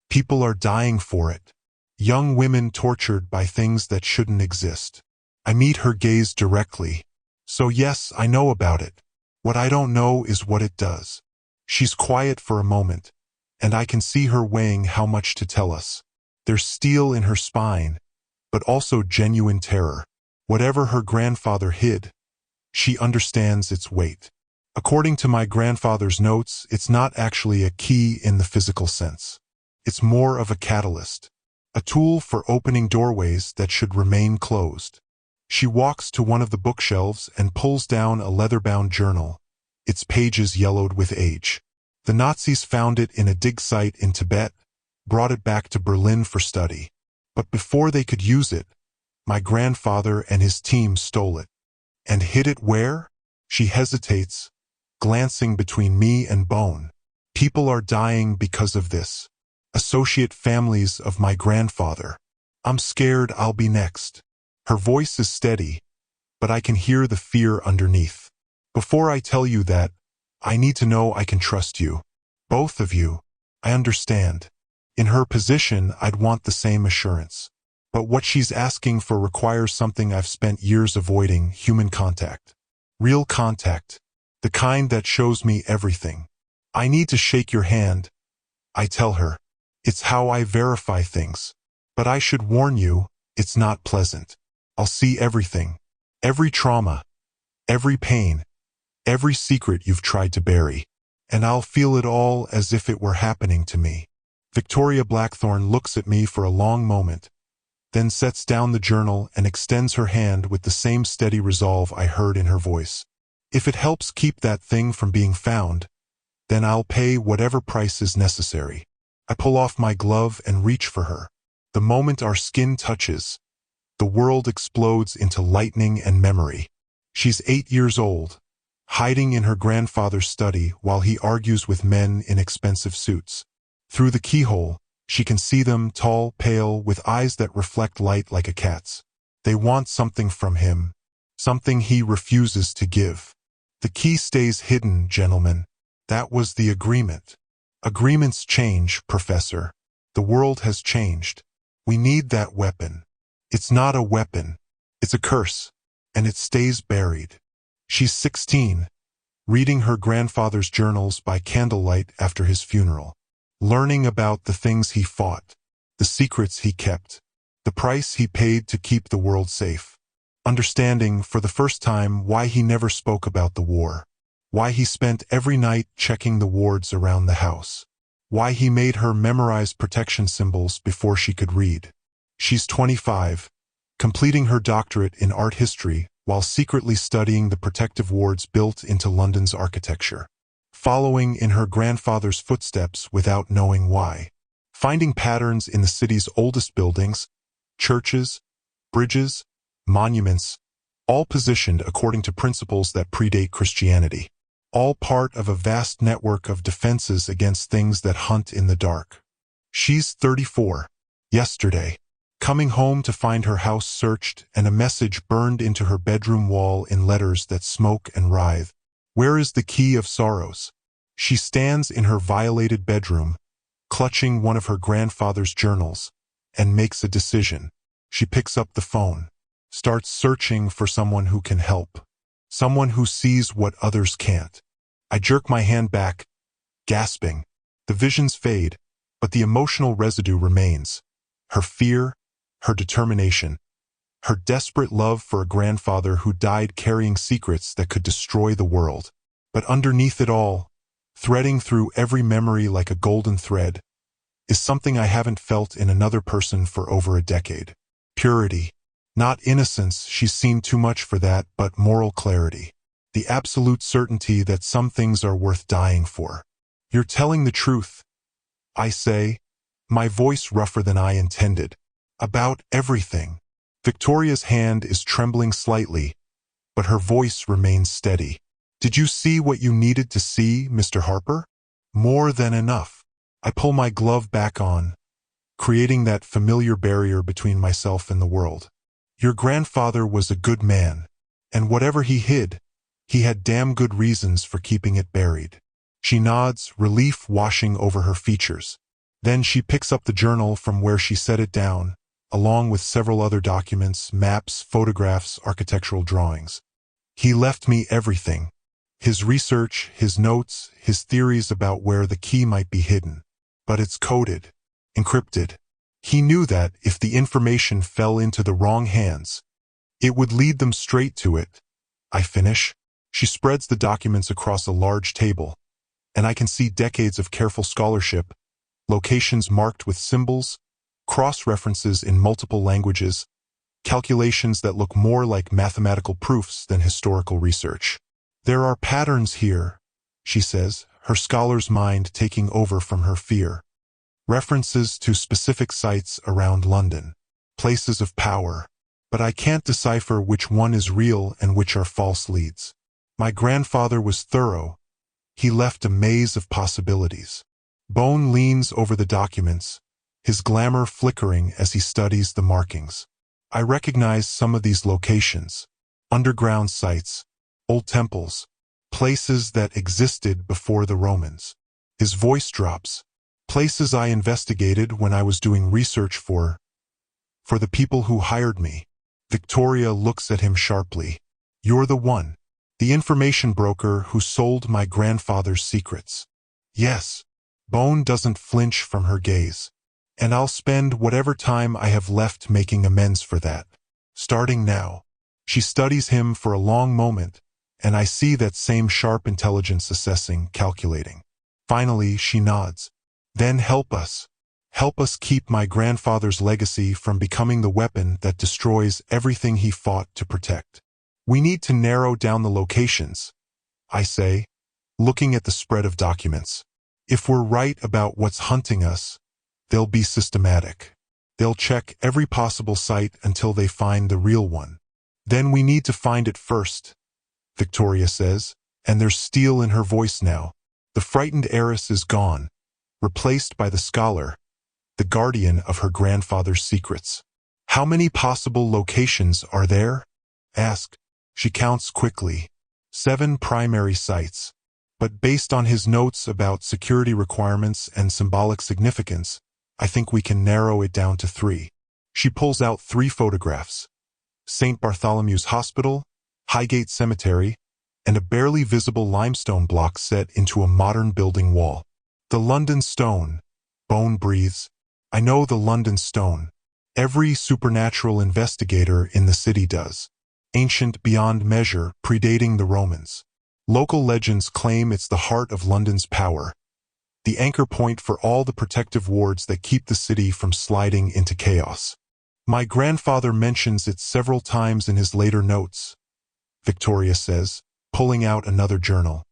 People are dying for it. Young women tortured by things that shouldn't exist. I meet her gaze directly. So yes, I know about it. What I don't know is what it does. She's quiet for a moment, and I can see her weighing how much to tell us. There's steel in her spine, but also genuine terror. Whatever her grandfather hid, she understands its weight. According to my grandfather's notes, it's not actually a key in the physical sense. It's more of a catalyst, a tool for opening doorways that should remain closed. She walks to one of the bookshelves and pulls down a leather-bound journal, its pages yellowed with age. The Nazis found it in a dig site in Tibet, brought it back to Berlin for study. But before they could use it, my grandfather and his team stole it. And hid it where? She hesitates, glancing between me and Bone. People are dying because of this. Associate families of my grandfather. I'm scared I'll be next. Her voice is steady, but I can hear the fear underneath. Before I tell you that, I need to know I can trust you. Both of you. I understand. In her position, I'd want the same assurance. But what she's asking for requires something I've spent years avoiding: human contact. Real contact. The kind that shows me everything. I need to shake your hand, I tell her. It's how I verify things. But I should warn you, it's not pleasant. I'll see everything. Every trauma. Every pain. Every secret you've tried to bury. And I'll feel it all as if it were happening to me. Victoria Blackthorne looks at me for a long moment, then sets down the journal and extends her hand with the same steady resolve I heard in her voice. If it helps keep that thing from being found, then I'll pay whatever price is necessary. I pull off my glove and reach for her. The moment our skin touches, the world explodes into lightning and memory. She's 8 years old, hiding in her grandfather's study while he argues with men in expensive suits. Through the keyhole, she can see them, tall, pale, with eyes that reflect light like a cat's. They want something from him, something he refuses to give. The key stays hidden, gentlemen. That was the agreement. Agreements change, Professor. The world has changed. We need that weapon. It's not a weapon. It's a curse. And it stays buried. She's 16, reading her grandfather's journals by candlelight after his funeral, learning about the things he fought, the secrets he kept, the price he paid to keep the world safe, understanding for the first time why he never spoke about the war, why he spent every night checking the wards around the house, why he made her memorize protection symbols before she could read. She's 25, completing her doctorate in art history while secretly studying the protective wards built into London's architecture, following in her grandfather's footsteps without knowing why, finding patterns in the city's oldest buildings, churches, bridges, monuments, all positioned according to principles that predate Christianity, all part of a vast network of defenses against things that hunt in the dark. She's 34. Yesterday, coming home to find her house searched and a message burned into her bedroom wall in letters that smoke and writhe. Where is the key of sorrows? She stands in her violated bedroom, clutching one of her grandfather's journals, and makes a decision. She picks up the phone, starts searching for someone who can help, someone who sees what others can't. I jerk my hand back, gasping. The visions fade, but the emotional residue remains. Her fear, her determination, her desperate love for a grandfather who died carrying secrets that could destroy the world. But underneath it all, threading through every memory like a golden thread, is something I haven't felt in another person for over a decade. Purity. Not innocence, she's seen too much for that, but moral clarity. The absolute certainty that some things are worth dying for. You're telling the truth, I say, my voice rougher than I intended. About everything. Victoria's hand is trembling slightly, but her voice remains steady. Did you see what you needed to see, Mr. Harper? More than enough. I pull my glove back on, creating that familiar barrier between myself and the world. Your grandfather was a good man, and whatever he hid, he had damn good reasons for keeping it buried. She nods, relief washing over her features. Then she picks up the journal from where she set it down, along with several other documents, maps, photographs, architectural drawings. He left me everything. His research, his notes, his theories about where the key might be hidden. But it's coded, encrypted. He knew that if the information fell into the wrong hands, it would lead them straight to it. I finish. She spreads the documents across a large table, and I can see decades of careful scholarship, locations marked with symbols, cross-references in multiple languages, calculations that look more like mathematical proofs than historical research. There are patterns here, she says, her scholar's mind taking over from her fear. References to specific sites around London, places of power, but I can't decipher which one is real and which are false leads. My grandfather was thorough. He left a maze of possibilities. Bone leans over the documents, his glamour flickering as he studies the markings. I recognize some of these locations. Underground sites, old temples, places that existed before the Romans. His voice drops. Places I investigated when I was doing research for the people who hired me. Victoria looks at him sharply. You're the one. The information broker who sold my grandfather's secrets. Yes. Bone doesn't flinch from her gaze. And I'll spend whatever time I have left making amends for that. Starting now. She studies him for a long moment, and I see that same sharp intelligence assessing, calculating. Finally, she nods. Then help us. Help us keep my grandfather's legacy from becoming the weapon that destroys everything he fought to protect. We need to narrow down the locations, I say, looking at the spread of documents. If we're right about what's hunting us, they'll be systematic. They'll check every possible site until they find the real one. Then we need to find it first, Victoria says, And there's steel in her voice now. The frightened heiress is gone, replaced by the scholar, the guardian of her grandfather's secrets. How many possible locations are there? Ask. She counts quickly. 7 primary sites. But based on his notes about security requirements and symbolic significance, I think we can narrow it down to 3. She pulls out 3 photographs. St. Bartholomew's Hospital, Highgate Cemetery, and a barely visible limestone block set into a modern building wall. The London Stone. Bone breathes. I know the London Stone. Every supernatural investigator in the city does. Ancient beyond measure, predating the Romans. Local legends claim it's the heart of London's power, the anchor point for all the protective wards that keep the city from sliding into chaos. My grandfather mentions it several times in his later notes, Victoria says, pulling out another journal.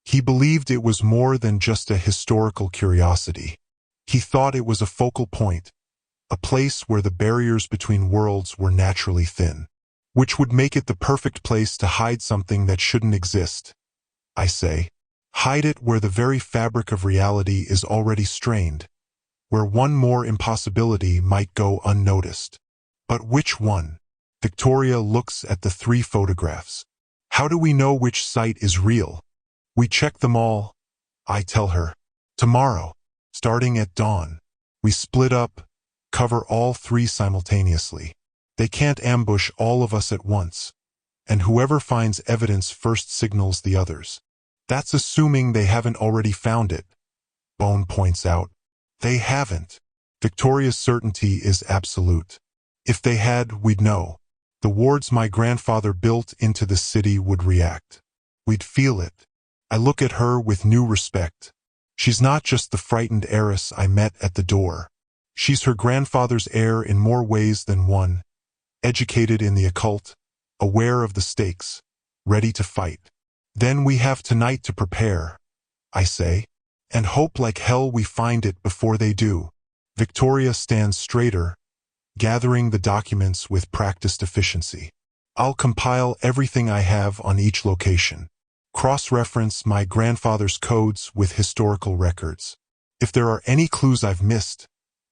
He believed it was more than just a historical curiosity. He thought it was a focal point, a place where the barriers between worlds were naturally thin, which would make it the perfect place to hide something that shouldn't exist. I say, hide it where the very fabric of reality is already strained, where one more impossibility might go unnoticed. But which one? Victoria looks at the 3 photographs. How do we know which site is real? We check them all, I tell her. Tomorrow, starting at dawn, we split up, cover all 3 simultaneously. They can't ambush all of us at once, and whoever finds evidence first signals the others. That's assuming they haven't already found it, Bone points out. They haven't. Victoria's certainty is absolute. If they had, we'd know. The wards my grandfather built into the city would react. We'd feel it. I look at her with new respect. She's not just the frightened heiress I met at the door. She's her grandfather's heir in more ways than one. Educated in the occult, aware of the stakes, ready to fight. Then we have tonight to prepare, I say, and hope like hell we find it before they do. Victoria stands straighter, gathering the documents with practiced efficiency. I'll compile everything I have on each location. Cross-reference my grandfather's codes with historical records. If there are any clues I've missed,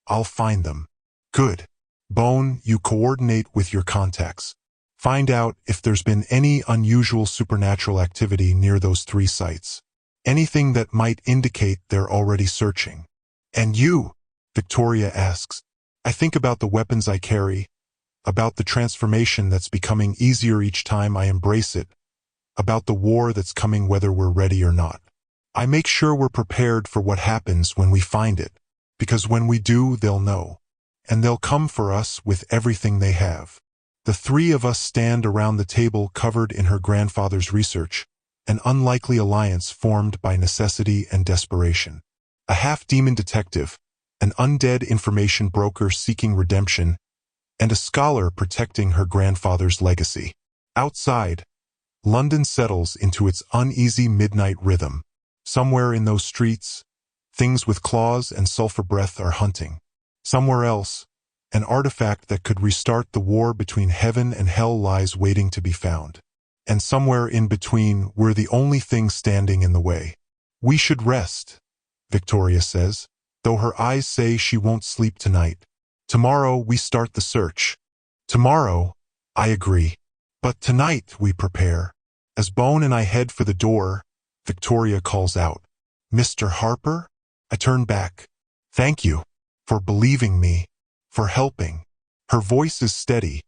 I'll find them. Good. Bone, you coordinate with your contacts. Find out if there's been any unusual supernatural activity near those 3 sites. Anything that might indicate they're already searching. And you? Victoria asks. I think about the weapons I carry, about the transformation that's becoming easier each time I embrace it, about the war that's coming whether we're ready or not. I make sure we're prepared for what happens when we find it, because when we do, they'll know. And they'll come for us with everything they have. The 3 of us stand around the table covered in her grandfather's research, an unlikely alliance formed by necessity and desperation. A half-demon detective, an undead information broker seeking redemption, and a scholar protecting her grandfather's legacy. Outside, London settles into its uneasy midnight rhythm. Somewhere in those streets, things with claws and sulfur breath are hunting. Somewhere else, an artifact that could restart the war between heaven and hell lies waiting to be found. And somewhere in between, we're the only thing standing in the way. We should rest, Victoria says, though her eyes say she won't sleep tonight. Tomorrow we start the search. Tomorrow, I agree. But tonight we prepare. As Bone and I head for the door, Victoria calls out, Mr. Harper? I turn back. Thank you. For believing me, for helping. Her voice is steady,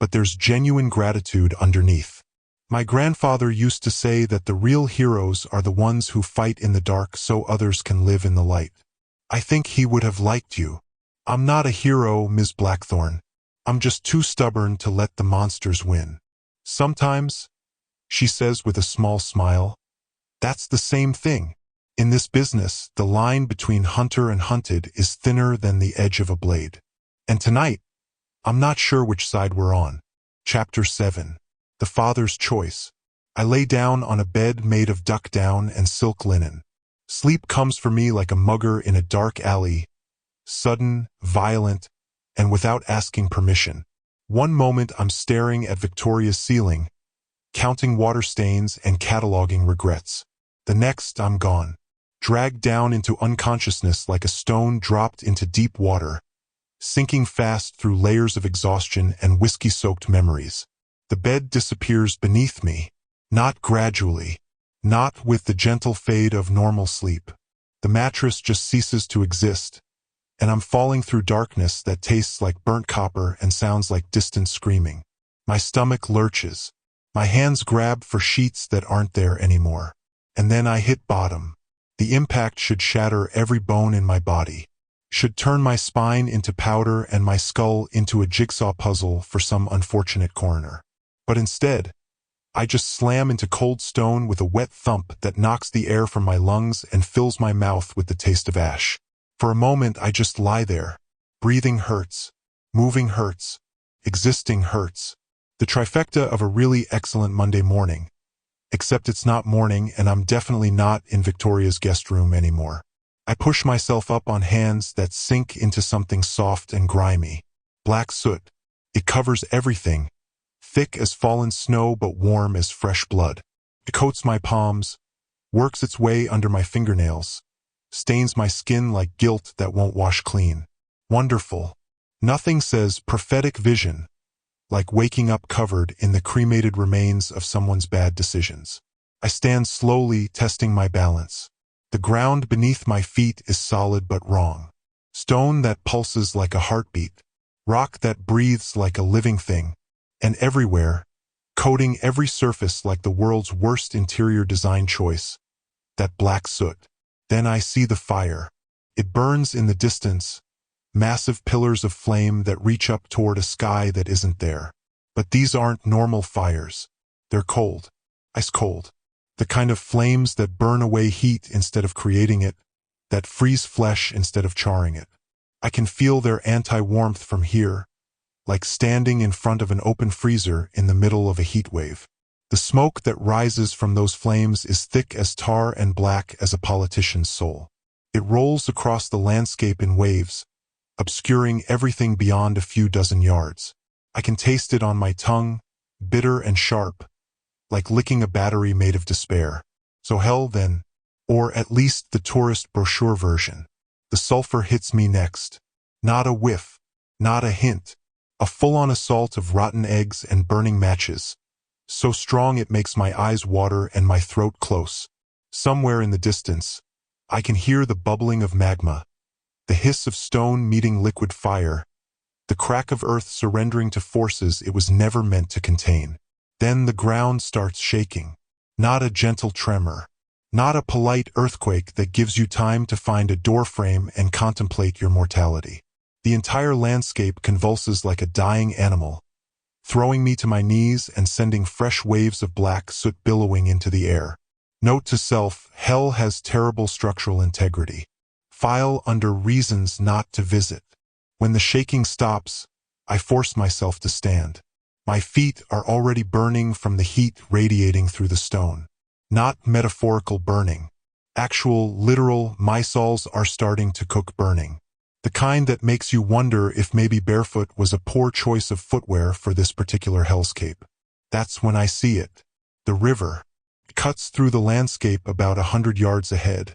but there's genuine gratitude underneath. My grandfather used to say that the real heroes are the ones who fight in the dark so others can live in the light. I think he would have liked you. I'm not a hero, Ms. Blackthorne. I'm just too stubborn to let the monsters win. Sometimes, she says with a small smile, that's the same thing. In this business, the line between hunter and hunted is thinner than the edge of a blade. And tonight, I'm not sure which side we're on. Chapter 7. The Father's Choice. I lay down on a bed made of duck down and silk linen. Sleep comes for me like a mugger in a dark alley, sudden, violent, and without asking permission. One moment I'm staring at Victoria's ceiling, counting water stains and cataloging regrets. The next, I'm gone, dragged down into unconsciousness like a stone dropped into deep water, sinking fast through layers of exhaustion and whiskey-soaked memories. The bed disappears beneath me, not gradually, not with the gentle fade of normal sleep. The mattress just ceases to exist, and I'm falling through darkness that tastes like burnt copper and sounds like distant screaming. My stomach lurches. My hands grab for sheets that aren't there anymore. And then I hit bottom. The impact should shatter every bone in my body, should turn my spine into powder and my skull into a jigsaw puzzle for some unfortunate coroner. But instead, I just slam into cold stone with a wet thump that knocks the air from my lungs and fills my mouth with the taste of ash. For a moment, I just lie there. Breathing hurts. Moving hurts. Existing hurts. The trifecta of a really excellent Monday morning. Except it's not morning and I'm definitely not in Victoria's guest room anymore. I push myself up on hands that sink into something soft and grimy. Black soot. It covers everything. Thick as fallen snow but warm as fresh blood. It coats my palms, works its way under my fingernails, stains my skin like guilt that won't wash clean. Wonderful. Nothing says prophetic vision like waking up covered in the cremated remains of someone's bad decisions. I stand slowly, testing my balance. The ground beneath my feet is solid but wrong. Stone that pulses like a heartbeat. Rock that breathes like a living thing. And everywhere, coating every surface like the world's worst interior design choice, that black soot. Then I see the fire. It burns in the distance, massive pillars of flame that reach up toward a sky that isn't there. But these aren't normal fires. They're cold, ice cold. The kind of flames that burn away heat instead of creating it, that freeze flesh instead of charring it. I can feel their anti-warmth from here, like standing in front of an open freezer in the middle of a heat wave. The smoke that rises from those flames is thick as tar and black as a politician's soul. It rolls across the landscape in waves, obscuring everything beyond a few dozen yards. I can taste it on my tongue, bitter and sharp, like licking a battery made of despair. So hell then, or at least the tourist brochure version. The sulfur hits me next. Not a whiff, not a hint. A full-on assault of rotten eggs and burning matches. So strong it makes my eyes water and my throat close. Somewhere in the distance, I can hear the bubbling of magma, the hiss of stone meeting liquid fire, the crack of earth surrendering to forces it was never meant to contain. Then the ground starts shaking. Not a gentle tremor. Not a polite earthquake that gives you time to find a doorframe and contemplate your mortality. The entire landscape convulses like a dying animal, throwing me to my knees and sending fresh waves of black soot billowing into the air. Note to self, hell has terrible structural integrity. File under reasons not to visit. When the shaking stops, I force myself to stand. My feet are already burning from the heat radiating through the stone. Not metaphorical burning. Actual, literal, my soles are starting to cook burning. The kind that makes you wonder if maybe barefoot was a poor choice of footwear for this particular hellscape. That's when I see it. The river. It cuts through the landscape about 100 yards ahead.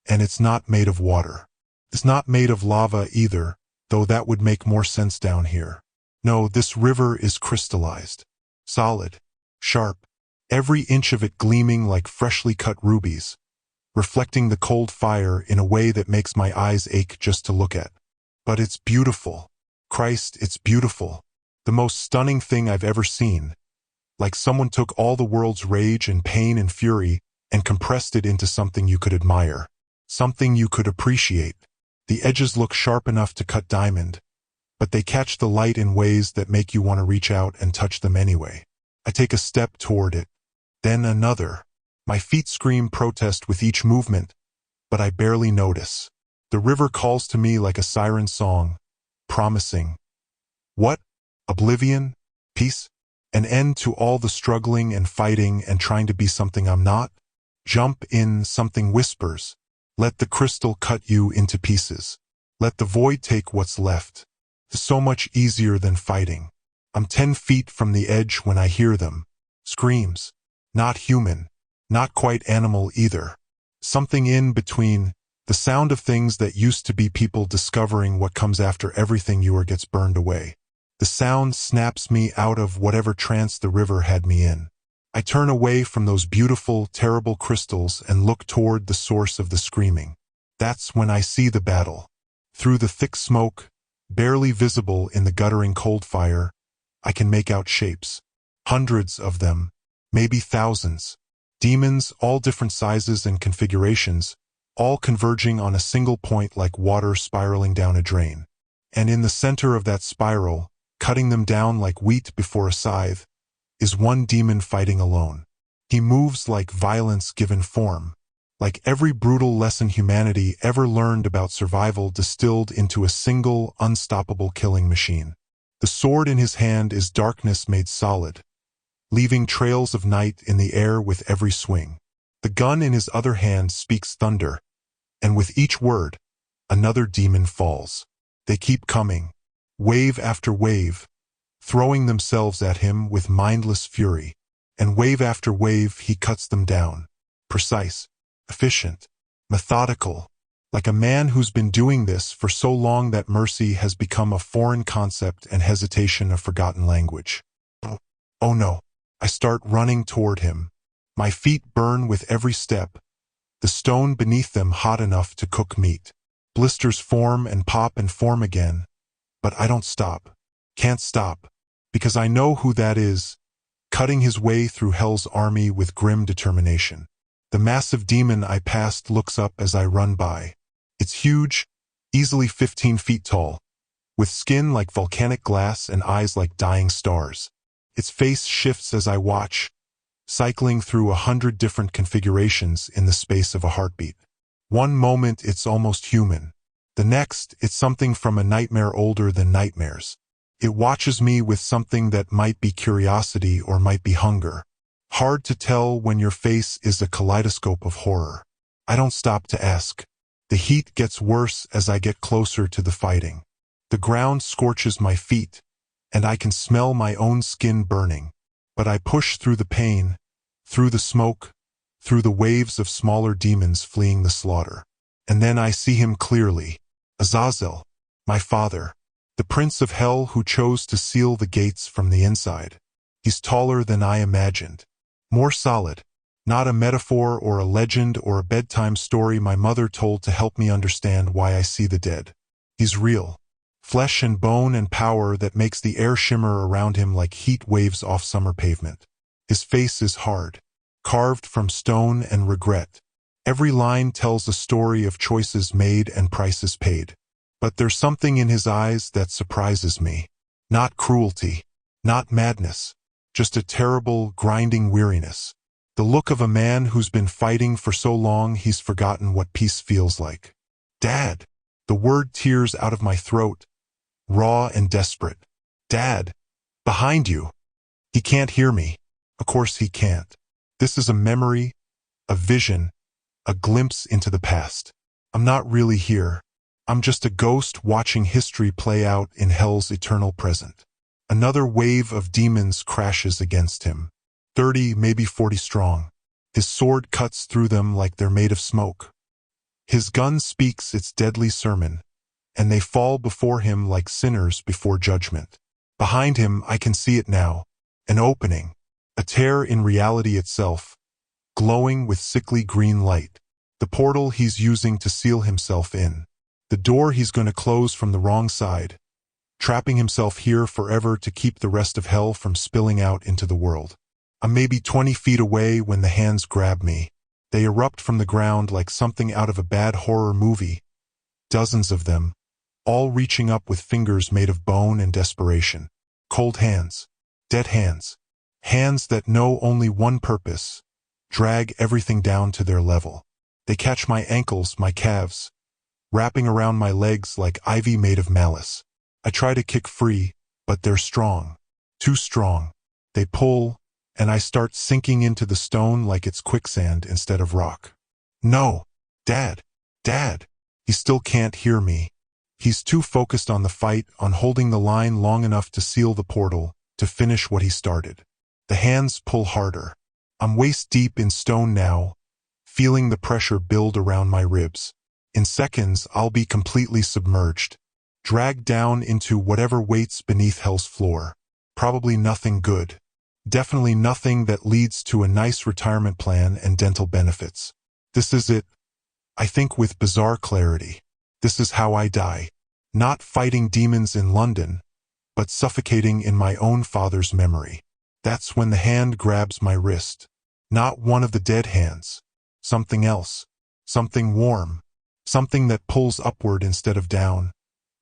And it's not made of water. It's not made of lava either, though that would make more sense down here. No, this river is crystallized. Solid. Sharp. Every inch of it gleaming like freshly cut rubies, reflecting the cold fire in a way that makes my eyes ache just to look at. But it's beautiful. Christ, it's beautiful. The most stunning thing I've ever seen. Like someone took all the world's rage and pain and fury and compressed it into something you could admire. Something you could appreciate. The edges look sharp enough to cut diamond, but they catch the light in ways that make you want to reach out and touch them anyway. I take a step toward it. Then another. My feet scream protest with each movement, but I barely notice. The river calls to me like a siren song, promising. What? Oblivion? Peace? An end to all the struggling and fighting and trying to be something I'm not? Jump in, something whispers. Let the crystal cut you into pieces. Let the void take what's left. It's so much easier than fighting. I'm 10 feet from the edge when I hear them. Screams. Not human. Not quite animal either. Something in between. The sound of things that used to be people discovering what comes after everything you are gets burned away. The sound snaps me out of whatever trance the river had me in. I turn away from those beautiful, terrible crystals and look toward the source of the screaming. That's when I see the battle. Through the thick smoke, barely visible in the guttering cold fire, I can make out shapes. Hundreds of them, maybe thousands. Demons, all different sizes and configurations, all converging on a single point like water spiraling down a drain. And in the center of that spiral, cutting them down like wheat before a scythe, is one demon fighting alone. He moves like violence given form, like every brutal lesson humanity ever learned about survival distilled into a single, unstoppable killing machine. The sword in his hand is darkness made solid, leaving trails of night in the air with every swing. The gun in his other hand speaks thunder, and with each word, another demon falls. They keep coming, wave after wave, throwing themselves at him with mindless fury, and wave after wave he cuts them down. Precise, efficient, methodical, like a man who's been doing this for so long that mercy has become a foreign concept and hesitation a forgotten language. Oh no, I start running toward him. My feet burn with every step, the stone beneath them hot enough to cook meat. Blisters form and pop and form again, but I don't stop. Can't stop, because I know who that is, cutting his way through hell's army with grim determination. The massive demon I passed looks up as I run by. It's huge, easily 15 feet tall, with skin like volcanic glass and eyes like dying stars. Its face shifts as I watch, cycling through 100 different configurations in the space of a heartbeat. One moment it's almost human. The next, it's something from a nightmare older than nightmares. It watches me with something that might be curiosity or might be hunger. Hard to tell when your face is a kaleidoscope of horror. I don't stop to ask. The heat gets worse as I get closer to the fighting. The ground scorches my feet, and I can smell my own skin burning. But I push through the pain, through the smoke, through the waves of smaller demons fleeing the slaughter. And then I see him clearly. Azazel, my father, the prince of hell who chose to seal the gates from the inside. He's taller than I imagined. More solid. Not a metaphor or a legend or a bedtime story my mother told to help me understand why I see the dead. He's real. Flesh and bone and power that makes the air shimmer around him like heat waves off summer pavement. His face is hard, carved from stone and regret. Every line tells a story of choices made and prices paid. But there's something in his eyes that surprises me. Not cruelty, not madness, just a terrible, grinding weariness. The look of a man who's been fighting for so long he's forgotten what peace feels like. Dad! The word tears out of my throat, raw and desperate. Dad! Behind you! He can't hear me. Of course he can't. This is a memory, a vision, a glimpse into the past. I'm not really here. I'm just a ghost watching history play out in hell's eternal present. Another wave of demons crashes against him. 30, maybe 40 strong. His sword cuts through them like they're made of smoke. His gun speaks its deadly sermon, and they fall before him like sinners before judgment. Behind him, I can see it now. An opening. A tear in reality itself, glowing with sickly green light. The portal he's using to seal himself in. The door he's going to close from the wrong side, trapping himself here forever to keep the rest of hell from spilling out into the world. I'm maybe 20 feet away when the hands grab me. They erupt from the ground like something out of a bad horror movie. Dozens of them, all reaching up with fingers made of bone and desperation. Cold hands. Dead hands. Hands that know only one purpose. Drag everything down to their level. They catch my ankles, my calves, wrapping around my legs like ivy made of malice. I try to kick free, but they're strong. Too strong. They pull, and I start sinking into the stone like it's quicksand instead of rock. No! Dad! Dad! He still can't hear me. He's too focused on the fight, on holding the line long enough to seal the portal, to finish what he started. The hands pull harder. I'm waist deep in stone now, feeling the pressure build around my ribs. In seconds, I'll be completely submerged, dragged down into whatever waits beneath hell's floor. Probably nothing good. Definitely nothing that leads to a nice retirement plan and dental benefits. This is it, I think with bizarre clarity. This is how I die. Not fighting demons in London, but suffocating in my own father's memory. That's when the hand grabs my wrist. Not one of the dead hands. Something else. Something warm. Something that pulls upward instead of down.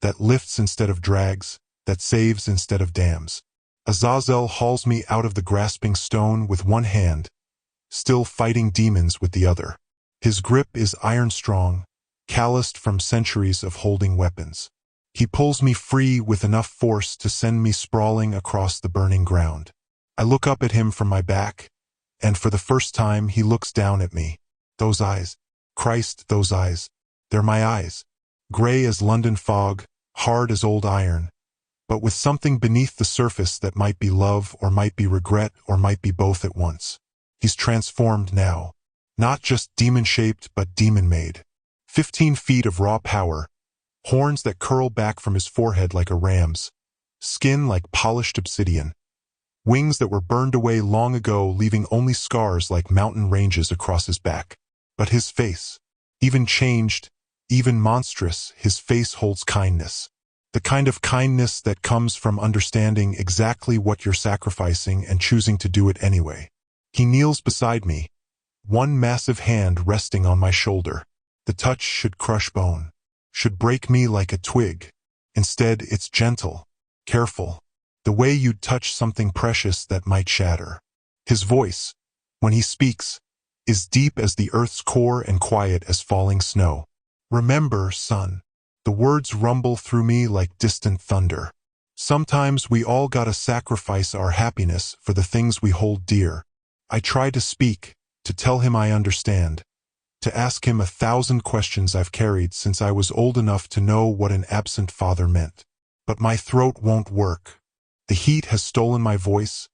That lifts instead of drags. That saves instead of damns. Azazel hauls me out of the grasping stone with one hand, still fighting demons with the other. His grip is iron-strong, calloused from centuries of holding weapons. He pulls me free with enough force to send me sprawling across the burning ground. I look up at him from my back, and for the first time he looks down at me. Those eyes. Christ, those eyes. They're my eyes. Gray as London fog, hard as old iron, but with something beneath the surface that might be love or might be regret or might be both at once. He's transformed now. Not just demon-shaped but demon-made. 15 feet of raw power, horns that curl back from his forehead like a ram's, skin like polished obsidian, wings that were burned away long ago leaving only scars like mountain ranges across his back. But his face, even changed, even monstrous, his face holds kindness. The kind of kindness that comes from understanding exactly what you're sacrificing and choosing to do it anyway. He kneels beside me, one massive hand resting on my shoulder. The touch should crush bone, should break me like a twig. Instead, it's gentle, careful, the way you'd touch something precious that might shatter. His voice, when he speaks, is deep as the earth's core and quiet as falling snow. Remember, son. The words rumble through me like distant thunder. Sometimes we all gotta sacrifice our happiness for the things we hold dear. I try to speak, to tell him I understand, to ask him 1,000 questions I've carried since I was old enough to know what an absent father meant. But my throat won't work. The heat has stolen my voice,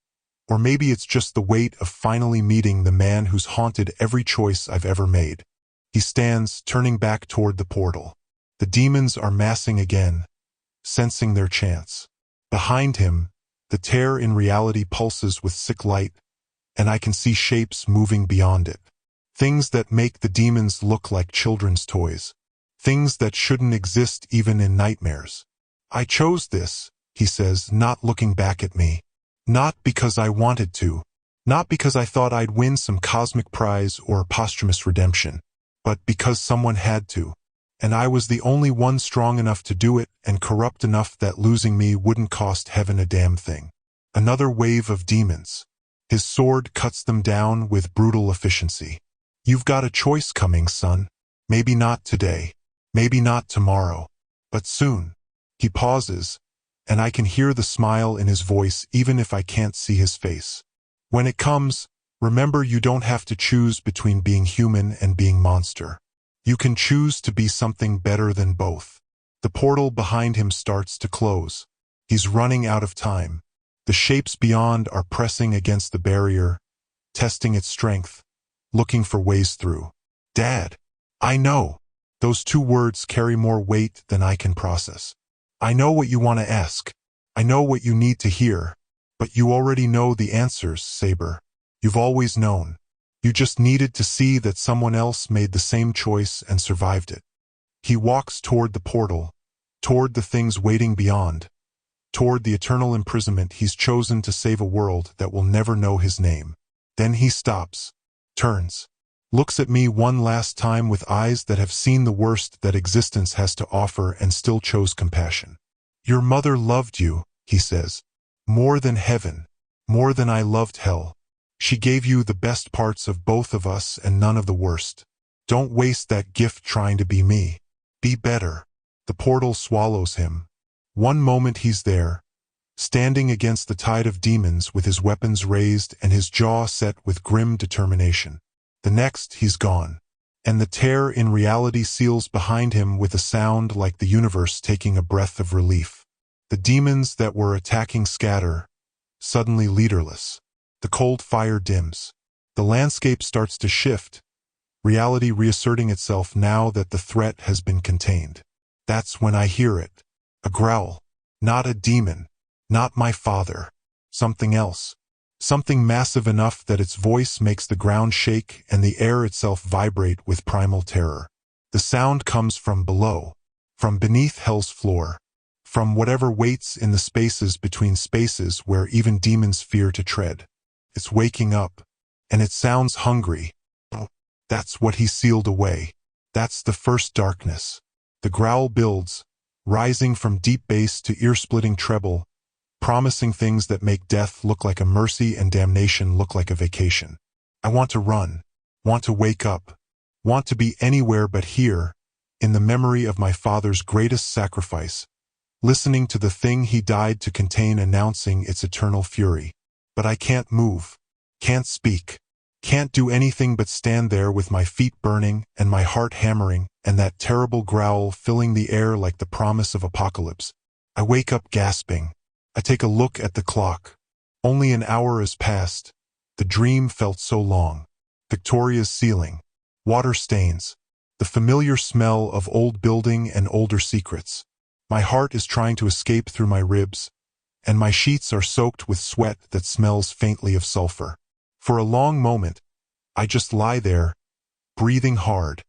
or maybe it's just the weight of finally meeting the man who's haunted every choice I've ever made. He stands, turning back toward the portal. The demons are massing again, sensing their chance. Behind him, the tear in reality pulses with sick light, and I can see shapes moving beyond it. Things that make the demons look like children's toys. Things that shouldn't exist even in nightmares. I chose this, he says, not looking back at me. Not because I wanted to. Not because I thought I'd win some cosmic prize or posthumous redemption. But because someone had to. And I was the only one strong enough to do it and corrupt enough that losing me wouldn't cost heaven a damn thing. Another wave of demons. His sword cuts them down with brutal efficiency. You've got a choice coming, son. Maybe not today. Maybe not tomorrow. But soon. He pauses, and I can hear the smile in his voice even if I can't see his face. When it comes, remember you don't have to choose between being human and being monster. You can choose to be something better than both. The portal behind him starts to close. He's running out of time. The shapes beyond are pressing against the barrier, testing its strength, looking for ways through. Dad, I know. Those 2 words carry more weight than I can process. I know what you want to ask. I know what you need to hear. But you already know the answers, Sabre. You've always known. You just needed to see that someone else made the same choice and survived it. He walks toward the portal, toward the things waiting beyond, toward the eternal imprisonment he's chosen to save a world that will never know his name. Then he stops, turns, looks at me one last time with eyes that have seen the worst that existence has to offer and still chose compassion. Your mother loved you, he says, more than heaven, more than I loved hell. She gave you the best parts of both of us and none of the worst. Don't waste that gift trying to be me. Be better. The portal swallows him. One moment he's there, standing against the tide of demons with his weapons raised and his jaw set with grim determination. The next he's gone, and the tear in reality seals behind him with a sound like the universe taking a breath of relief. The demons that were attacking scatter, suddenly leaderless. The cold fire dims. The landscape starts to shift, reality reasserting itself now that the threat has been contained. That's when I hear it. A growl. Not a demon. Not my father. Something else. Something massive enough that its voice makes the ground shake and the air itself vibrate with primal terror. The sound comes from below, from beneath hell's floor, from whatever waits in the spaces between spaces where even demons fear to tread. It's waking up, and it sounds hungry. That's what he sealed away. That's the first darkness. The growl builds, rising from deep bass to ear-splitting treble, promising things that make death look like a mercy and damnation look like a vacation. I want to run, want to wake up, want to be anywhere but here, in the memory of my father's greatest sacrifice, listening to the thing he died to contain announcing its eternal fury. But I can't move, can't speak, can't do anything but stand there with my feet burning and my heart hammering and that terrible growl filling the air like the promise of apocalypse. I wake up gasping. I take a look at the clock. Only an hour has passed. The dream felt so long. Victoria's ceiling. Water stains. The familiar smell of old building and older secrets. My heart is trying to escape through my ribs, and my sheets are soaked with sweat that smells faintly of sulfur. For a long moment, I just lie there, breathing hard,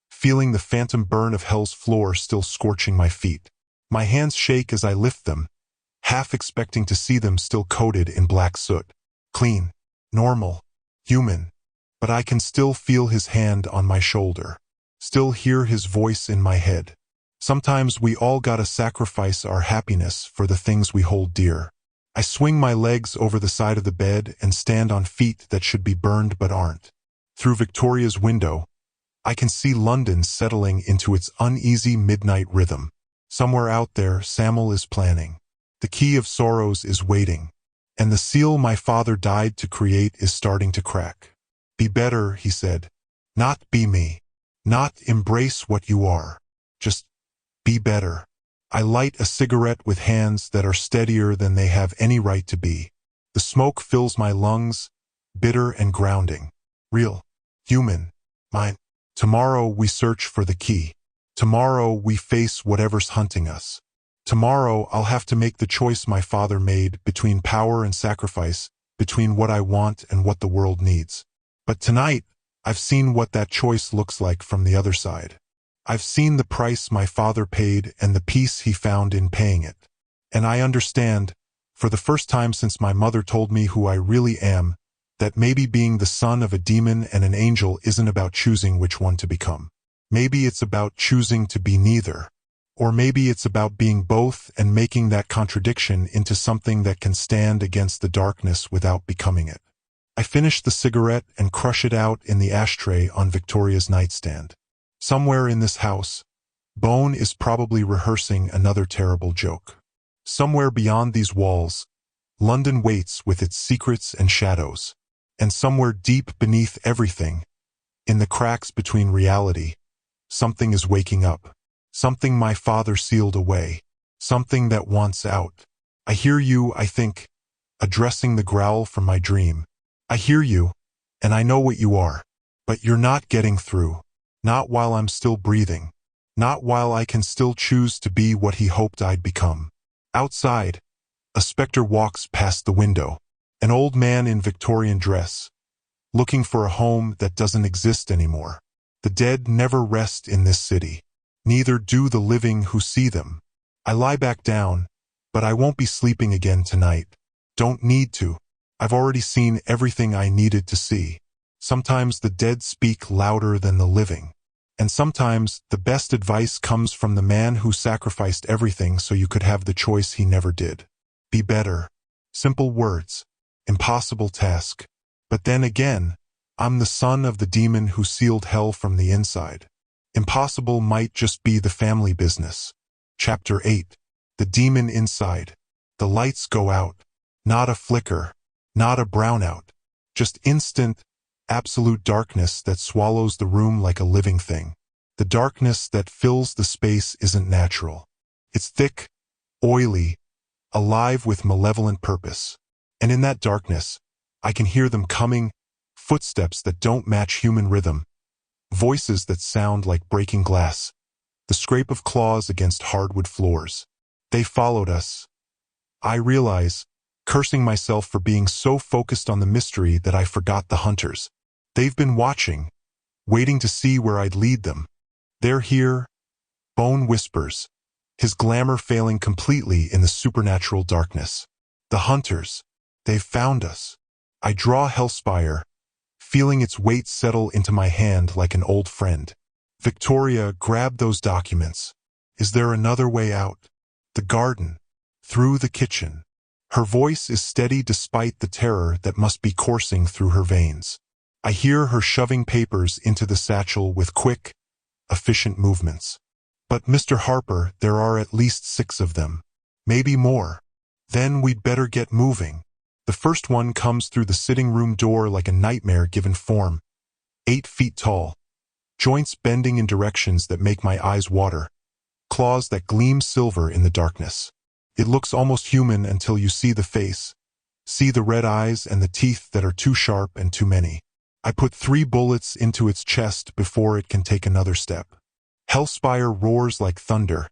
feeling the phantom burn of hell's floor still scorching my feet. My hands shake as I lift them, half expecting to see them still coated in black soot. Clean, normal, human. But I can still feel his hand on my shoulder, still hear his voice in my head. Sometimes we all gotta sacrifice our happiness for the things we hold dear. I swing my legs over the side of the bed and stand on feet that should be burned but aren't. Through Victoria's window, I can see London settling into its uneasy midnight rhythm. Somewhere out there, Samuel is planning. The key of sorrows is waiting, and the seal my father died to create is starting to crack. Be better, he said. Not be me. Not embrace what you are. Just be better. I light a cigarette with hands that are steadier than they have any right to be. The smoke fills my lungs, bitter and grounding. Real. Human. Mine. Tomorrow we search for the key. Tomorrow we face whatever's hunting us. Tomorrow I'll have to make the choice my father made between power and sacrifice, between what I want and what the world needs. But tonight, I've seen what that choice looks like from the other side. I've seen the price my father paid and the peace he found in paying it. And I understand, for the first time since my mother told me who I really am, that maybe being the son of a demon and an angel isn't about choosing which one to become. Maybe it's about choosing to be neither. Or maybe it's about being both and making that contradiction into something that can stand against the darkness without becoming it. I finish the cigarette and crush it out in the ashtray on Victoria's nightstand. Somewhere in this house, Bone is probably rehearsing another terrible joke. Somewhere beyond these walls, London waits with its secrets and shadows. And somewhere deep beneath everything, in the cracks between reality, something is waking up. Something my father sealed away. Something that wants out. I hear you, I think, addressing the growl from my dream. I hear you, and I know what you are. But you're not getting through. Not while I'm still breathing. Not while I can still choose to be what he hoped I'd become. Outside, a specter walks past the window. An old man in Victorian dress, looking for a home that doesn't exist anymore. The dead never rest in this city. Neither do the living who see them. I lie back down, but I won't be sleeping again tonight. Don't need to. I've already seen everything I needed to see. Sometimes the dead speak louder than the living. And sometimes the best advice comes from the man who sacrificed everything so you could have the choice he never did. Be better. Simple words. Impossible task. But then again, I'm the son of the demon who sealed hell from the inside. Impossible might just be the family business. Chapter 8. The demon inside. The lights go out. Not a flicker. Not a brownout. Just instant, absolute darkness that swallows the room like a living thing. The darkness that fills the space isn't natural. It's thick, oily, alive with malevolent purpose. And in that darkness, I can hear them coming, footsteps that don't match human rhythm, voices that sound like breaking glass, the scrape of claws against hardwood floors. They followed us. I realize, cursing myself for being so focused on the mystery that I forgot the hunters. They've been watching, waiting to see where I'd lead them. They're here, Bone whispers, his glamour failing completely in the supernatural darkness. The hunters, they've found us. I draw Hellspire, feeling its weight settle into my hand like an old friend. Victoria, grab those documents. Is there another way out? The garden. Through the kitchen. Her voice is steady despite the terror that must be coursing through her veins. I hear her shoving papers into the satchel with quick, efficient movements. But Mr. Harper, there are at least 6 of them. Maybe more. Then we'd better get moving. The first one comes through the sitting room door like a nightmare given form. 8 feet tall. Joints bending in directions that make my eyes water. Claws that gleam silver in the darkness. It looks almost human until you see the face. See the red eyes and the teeth that are too sharp and too many. I put 3 bullets into its chest before it can take another step. Hellspire roars like thunder,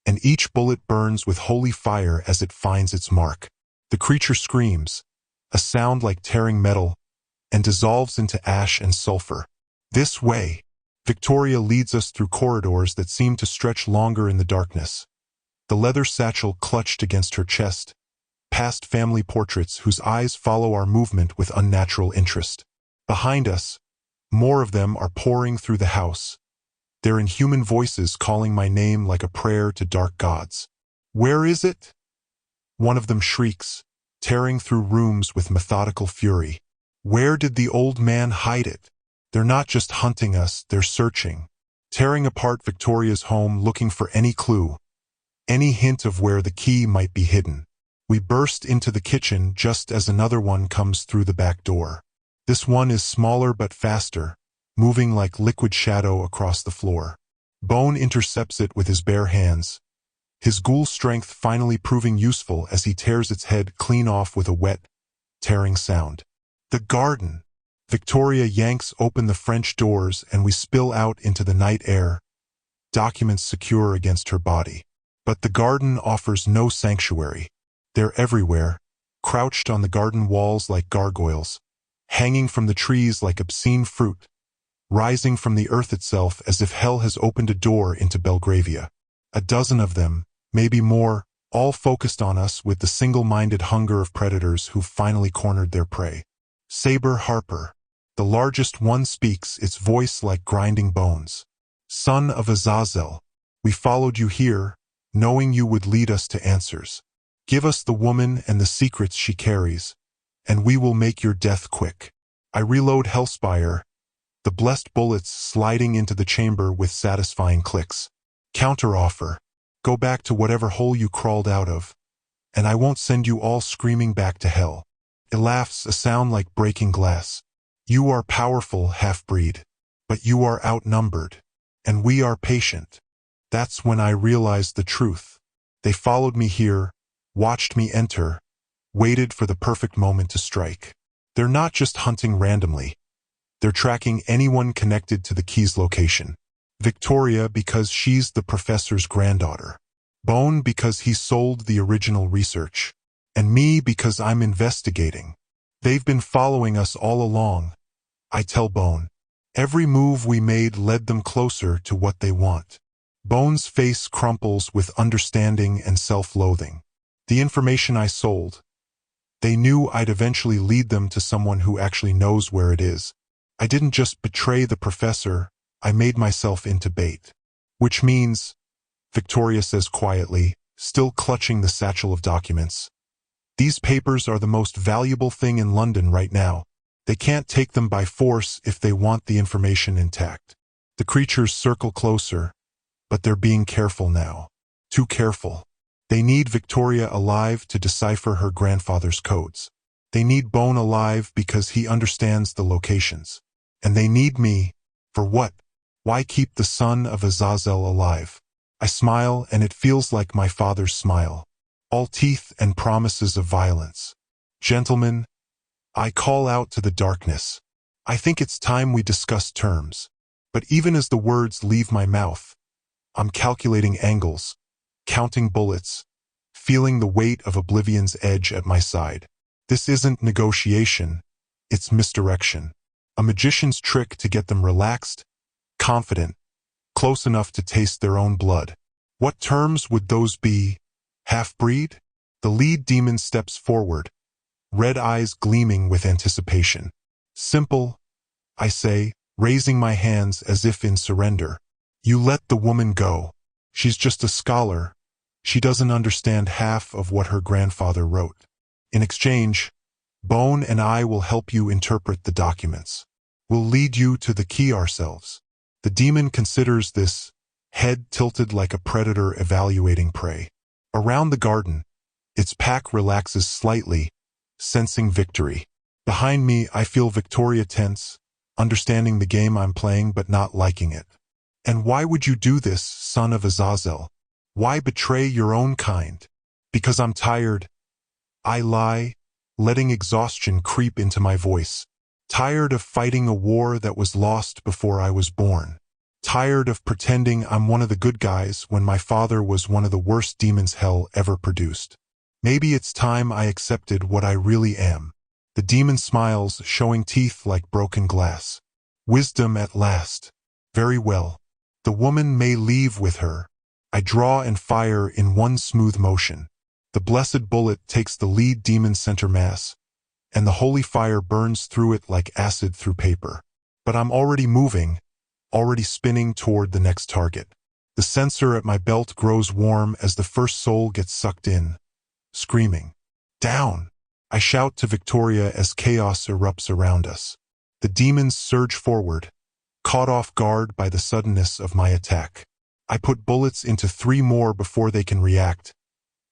and each bullet burns with holy fire as it finds its mark. The creature screams, a sound like tearing metal, and dissolves into ash and sulfur. This way, Victoria leads us through corridors that seem to stretch longer in the darkness. The leather satchel clutched against her chest, past family portraits whose eyes follow our movement with unnatural interest. Behind us, more of them are pouring through the house, their inhuman voices calling my name like a prayer to dark gods. Where is it? One of them shrieks, tearing through rooms with methodical fury. Where did the old man hide it? They're not just hunting us, they're searching, tearing apart Victoria's home looking for any clue, any hint of where the key might be hidden. We burst into the kitchen just as another one comes through the back door. This one is smaller but faster, moving like liquid shadow across the floor. Bone intercepts it with his bare hands, his ghoul strength finally proving useful as he tears its head clean off with a wet, tearing sound. The garden! Victoria yanks open the French doors and we spill out into the night air, documents secure against her body. But the garden offers no sanctuary. They're everywhere, crouched on the garden walls like gargoyles, hanging from the trees like obscene fruit, rising from the earth itself as if hell has opened a door into Belgravia. A dozen of them, maybe more, all focused on us with the single-minded hunger of predators who've finally cornered their prey. Sabre Harper, the largest one, speaks, its voice like grinding bones. Son of Azazel, we followed you here, knowing you would lead us to answers. Give us the woman and the secrets she carries, and we will make your death quick. I reload Hellspire, the blessed bullets sliding into the chamber with satisfying clicks. Counteroffer. Go back to whatever hole you crawled out of, and I won't send you all screaming back to hell. It laughs, a sound like breaking glass. You are powerful, half-breed, but you are outnumbered, and we are patient. That's when I realized the truth. They followed me here, watched me enter, waited for the perfect moment to strike. They're not just hunting randomly. They're tracking anyone connected to the key's location. Victoria because she's the professor's granddaughter. Bone because he sold the original research. And me because I'm investigating. They've been following us all along, I tell Bone. Every move we made led them closer to what they want. Bone's face crumples with understanding and self-loathing. The information I sold. They knew I'd eventually lead them to someone who actually knows where it is. I didn't just betray the professor, I made myself into bait. Which means, Victoria says quietly, still clutching the satchel of documents, these papers are the most valuable thing in London right now. They can't take them by force if they want the information intact. The creatures circle closer, but they're being careful now. Too careful. They need Victoria alive to decipher her grandfather's codes. They need Bone alive because he understands the locations. And they need me. For what? Why keep the son of Azazel alive? I smile and it feels like my father's smile. All teeth and promises of violence. Gentlemen, I call out to the darkness. I think it's time we discuss terms. But even as the words leave my mouth, I'm calculating angles, counting bullets, feeling the weight of oblivion's edge at my side. This isn't negotiation, it's misdirection. A magician's trick to get them relaxed, confident, close enough to taste their own blood. What terms would those be? Half-breed? The lead demon steps forward, red eyes gleaming with anticipation. Simple, I say, raising my hands as if in surrender. You let the woman go. She's just a scholar. She doesn't understand half of what her grandfather wrote. In exchange, Bone and I will help you interpret the documents. We'll lead you to the key ourselves. The demon considers this, head tilted like a predator evaluating prey. Around the garden, its pack relaxes slightly, sensing victory. Behind me, I feel Victoria tense, understanding the game I'm playing but not liking it. And why would you do this, son of Azazel? Why betray your own kind? Because I'm tired. I lie, letting exhaustion creep into my voice. Tired of fighting a war that was lost before I was born. Tired of pretending I'm one of the good guys when my father was one of the worst demons hell ever produced. Maybe it's time I accepted what I really am. The demon smiles, showing teeth like broken glass. Wisdom at last. Very well. The woman may leave with her. I draw and fire in one smooth motion. The blessed bullet takes the lead demon's center mass, and the holy fire burns through it like acid through paper. But I'm already moving, already spinning toward the next target. The sensor at my belt grows warm as the first soul gets sucked in, screaming. Down! I shout to Victoria as chaos erupts around us. The demons surge forward, caught off guard by the suddenness of my attack. I put bullets into 3 more before they can react,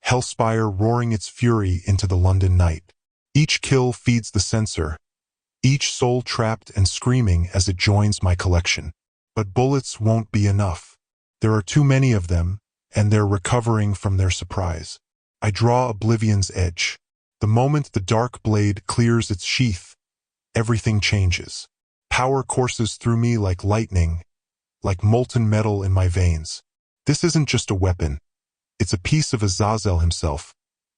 Hellspire roaring its fury into the London night. Each kill feeds the sensor, each soul trapped and screaming as it joins my collection. But bullets won't be enough. There are too many of them, and they're recovering from their surprise. I draw Oblivion's edge. The moment the dark blade clears its sheath, everything changes. Power courses through me like lightning, like molten metal in my veins. This isn't just a weapon. It's a piece of Azazel himself,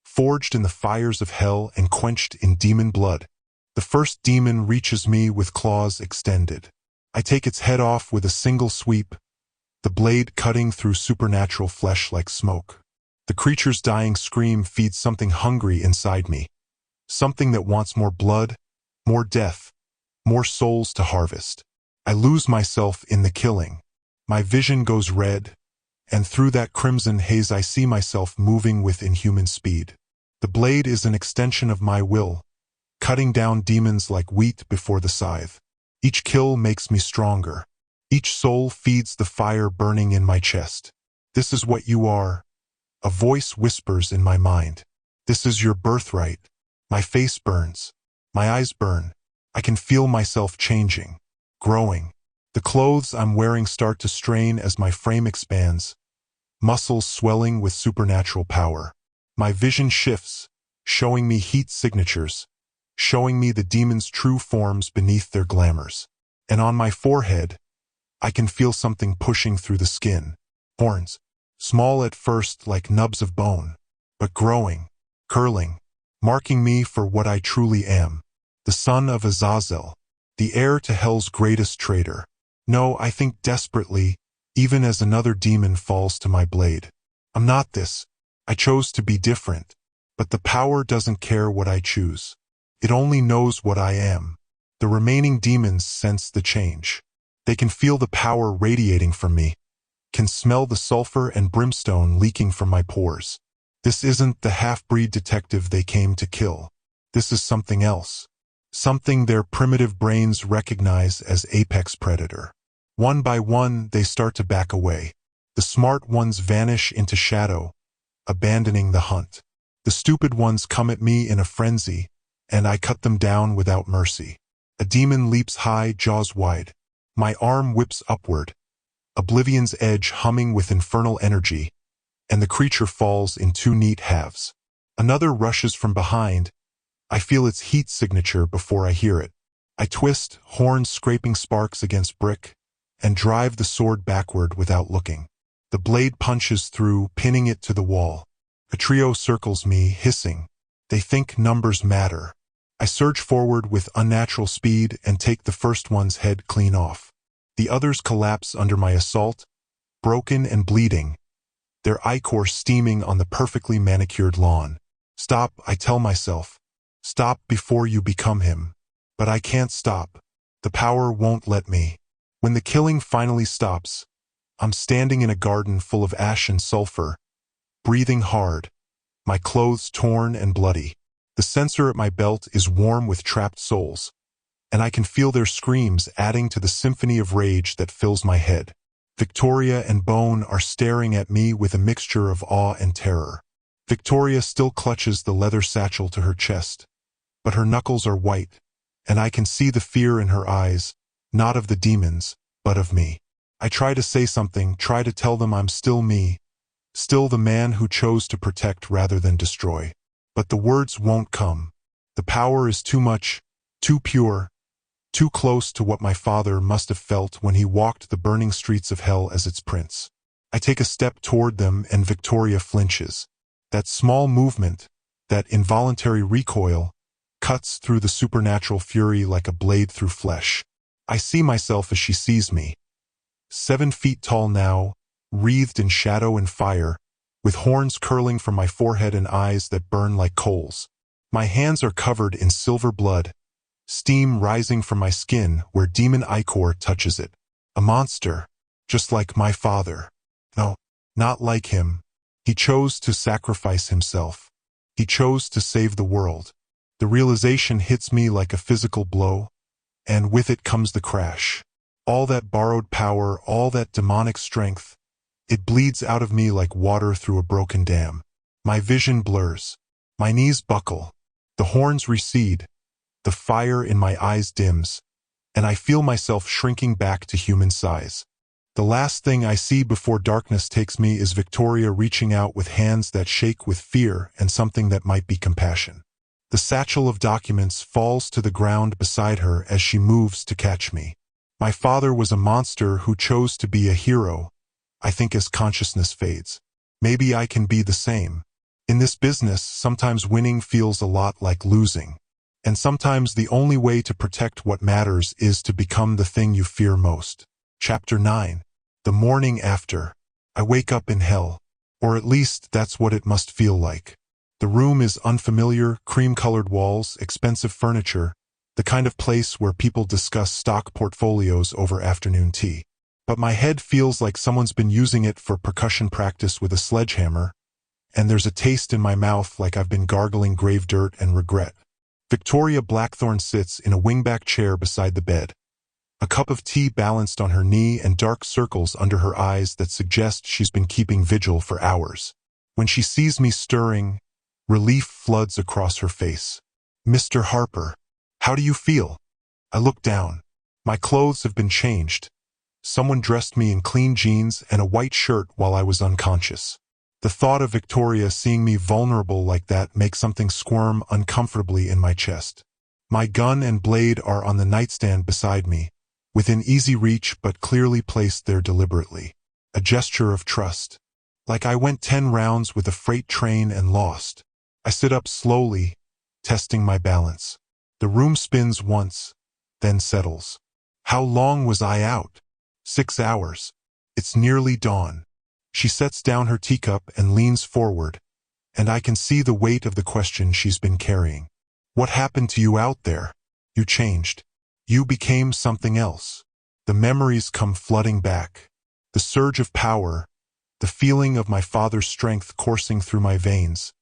forged in the fires of hell and quenched in demon blood. The first demon reaches me with claws extended. I take its head off with a single sweep, the blade cutting through supernatural flesh like smoke. The creature's dying scream feeds something hungry inside me, something that wants more blood, more death, more souls to harvest. I lose myself in the killing. My vision goes red, and through that crimson haze I see myself moving with inhuman speed. The blade is an extension of my will, cutting down demons like wheat before the scythe. Each kill makes me stronger. Each soul feeds the fire burning in my chest. This is what you are. A voice whispers in my mind. This is your birthright. My face burns. My eyes burn. I can feel myself changing, growing. The clothes I'm wearing start to strain as my frame expands, muscles swelling with supernatural power. My vision shifts, showing me heat signatures, showing me the demon's true forms beneath their glamours. And on my forehead, I can feel something pushing through the skin. Horns, small at first like nubs of bone, but growing, curling, marking me for what I truly am. The son of Azazel, the heir to hell's greatest traitor. No, I think desperately, even as another demon falls to my blade. I'm not this. I chose to be different. But the power doesn't care what I choose. It only knows what I am. The remaining demons sense the change. They can feel the power radiating from me, can smell the sulfur and brimstone leaking from my pores. This isn't the half-breed detective they came to kill. This is something else. Something their primitive brains recognize as apex predator. One by one, they start to back away. The smart ones vanish into shadow, abandoning the hunt. The stupid ones come at me in a frenzy, and I cut them down without mercy. A demon leaps high, jaws wide. My arm whips upward, Oblivion's edge humming with infernal energy, and the creature falls in 2 neat halves. Another rushes from behind, I feel its heat signature before I hear it. I twist, horns scraping sparks against brick, and drive the sword backward without looking. The blade punches through, pinning it to the wall. A trio circles me, hissing. They think numbers matter. I surge forward with unnatural speed and take the first one's head clean off. The others collapse under my assault, broken and bleeding, their ichor steaming on the perfectly manicured lawn. Stop, I tell myself. Stop before you become him. But I can't stop. The power won't let me. When the killing finally stops, I'm standing in a garden full of ash and sulfur, breathing hard, my clothes torn and bloody. The sensor at my belt is warm with trapped souls, and I can feel their screams adding to the symphony of rage that fills my head. Victoria and Bone are staring at me with a mixture of awe and terror. Victoria still clutches the leather satchel to her chest, but her knuckles are white, and I can see the fear in her eyes, not of the demons, but of me. I try to say something, try to tell them I'm still me, still the man who chose to protect rather than destroy. But the words won't come. The power is too much, too pure, too close to what my father must have felt when he walked the burning streets of hell as its prince. I take a step toward them and Victoria flinches. That small movement, that involuntary recoil, cuts through the supernatural fury like a blade through flesh. I see myself as she sees me. 7 feet tall now, wreathed in shadow and fire, with horns curling from my forehead and eyes that burn like coals. My hands are covered in silver blood, steam rising from my skin where demon ichor touches it. A monster, just like my father. No, not like him. He chose to sacrifice himself. He chose to save the world. The realization hits me like a physical blow, and with it comes the crash. All that borrowed power, all that demonic strength, it bleeds out of me like water through a broken dam. My vision blurs. My knees buckle. The horns recede. The fire in my eyes dims, and I feel myself shrinking back to human size. The last thing I see before darkness takes me is Victoria reaching out with hands that shake with fear and something that might be compassion. The satchel of documents falls to the ground beside her as she moves to catch me. My father was a monster who chose to be a hero, I think, as consciousness fades. Maybe I can be the same. In this business, sometimes winning feels a lot like losing. And sometimes the only way to protect what matters is to become the thing you fear most. Chapter 9. The morning after. I wake up in hell. Or at least that's what it must feel like. The room is unfamiliar, cream-colored walls, expensive furniture, the kind of place where people discuss stock portfolios over afternoon tea. But my head feels like someone's been using it for percussion practice with a sledgehammer, and there's a taste in my mouth like I've been gargling grave dirt and regret. Victoria Blackthorne sits in a wingback chair beside the bed, a cup of tea balanced on her knee and dark circles under her eyes that suggest she's been keeping vigil for hours. When she sees me stirring, relief floods across her face. "Mr. Harper, how do you feel?" I look down. My clothes have been changed. Someone dressed me in clean jeans and a white shirt while I was unconscious. The thought of Victoria seeing me vulnerable like that makes something squirm uncomfortably in my chest. My gun and blade are on the nightstand beside me, within easy reach but clearly placed there deliberately. A gesture of trust. Like I went 10 rounds with a freight train and lost. I sit up slowly, testing my balance. The room spins once, then settles. How long was I out? 6 hours. It's nearly dawn. She sets down her teacup and leans forward, and I can see the weight of the question she's been carrying. What happened to you out there? You changed. You became something else. The memories come flooding back. The surge of power, the feeling of my father's strength coursing through my veins,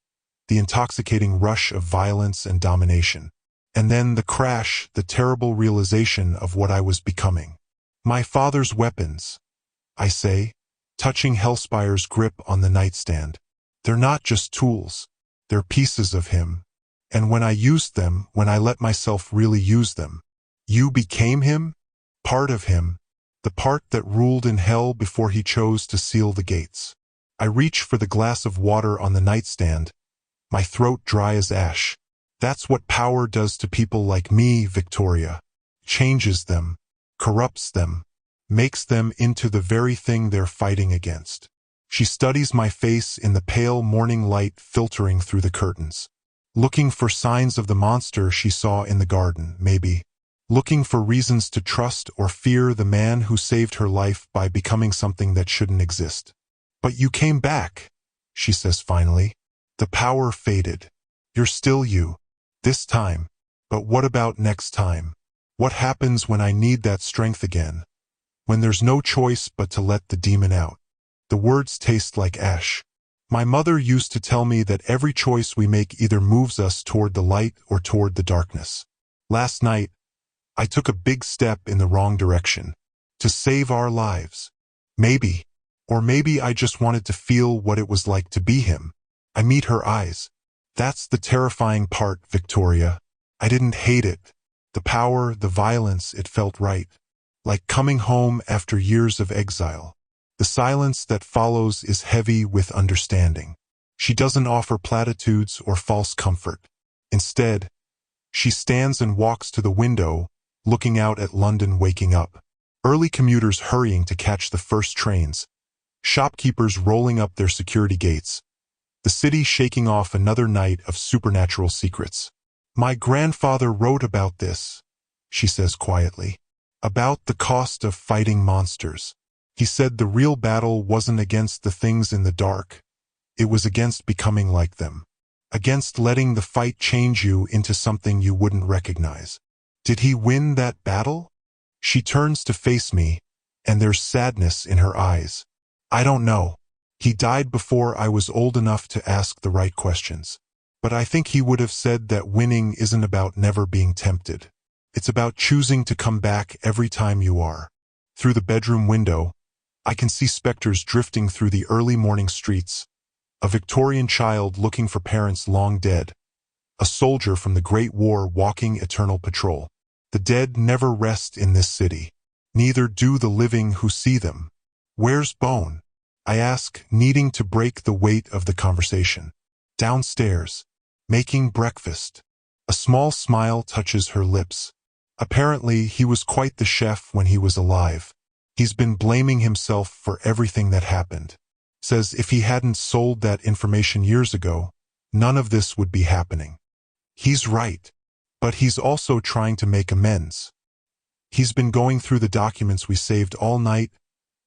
the intoxicating rush of violence and domination. And then the crash, the terrible realization of what I was becoming. My father's weapons, I say, touching Hellspire's grip on the nightstand. They're not just tools. They're pieces of him. And when I used them, when I let myself really use them, you became him? Part of him. The part that ruled in hell before he chose to seal the gates. I reach for the glass of water on the nightstand, my throat dry as ash. That's what power does to people like me, Victoria. Changes them, corrupts them, makes them into the very thing they're fighting against. She studies my face in the pale morning light filtering through the curtains. Looking for signs of the monster she saw in the garden, maybe. Looking for reasons to trust or fear the man who saved her life by becoming something that shouldn't exist. But you came back, she says finally. The power faded. You're still you. This time. But what about next time? What happens when I need that strength again? When there's no choice but to let the demon out? The words taste like ash. My mother used to tell me that every choice we make either moves us toward the light or toward the darkness. Last night, I took a big step in the wrong direction. To save our lives. Maybe. Or maybe I just wanted to feel what it was like to be him. I meet her eyes. That's the terrifying part, Victoria. I didn't hate it. The power, the violence, it felt right. Like coming home after years of exile. The silence that follows is heavy with understanding. She doesn't offer platitudes or false comfort. Instead, she stands and walks to the window, looking out at London waking up. Early commuters hurrying to catch the first trains. Shopkeepers rolling up their security gates. The city shaking off another night of supernatural secrets. My grandfather wrote about this, she says quietly. About the cost of fighting monsters. He said the real battle wasn't against the things in the dark. It was against becoming like them. Against letting the fight change you into something you wouldn't recognize. Did he win that battle? She turns to face me, and there's sadness in her eyes. I don't know. He died before I was old enough to ask the right questions. But I think he would have said that winning isn't about never being tempted. It's about choosing to come back every time you are. Through the bedroom window, I can see specters drifting through the early morning streets. A Victorian child looking for parents long dead. A soldier from the Great War walking eternal patrol. The dead never rest in this city. Neither do the living who see them. Where's Bone? I ask, needing to break the weight of the conversation. Downstairs. Making breakfast. A small smile touches her lips. Apparently, he was quite the chef when he was alive. He's been blaming himself for everything that happened. Says if he hadn't sold that information years ago, none of this would be happening. He's right. But he's also trying to make amends. He's been going through the documents we saved all night,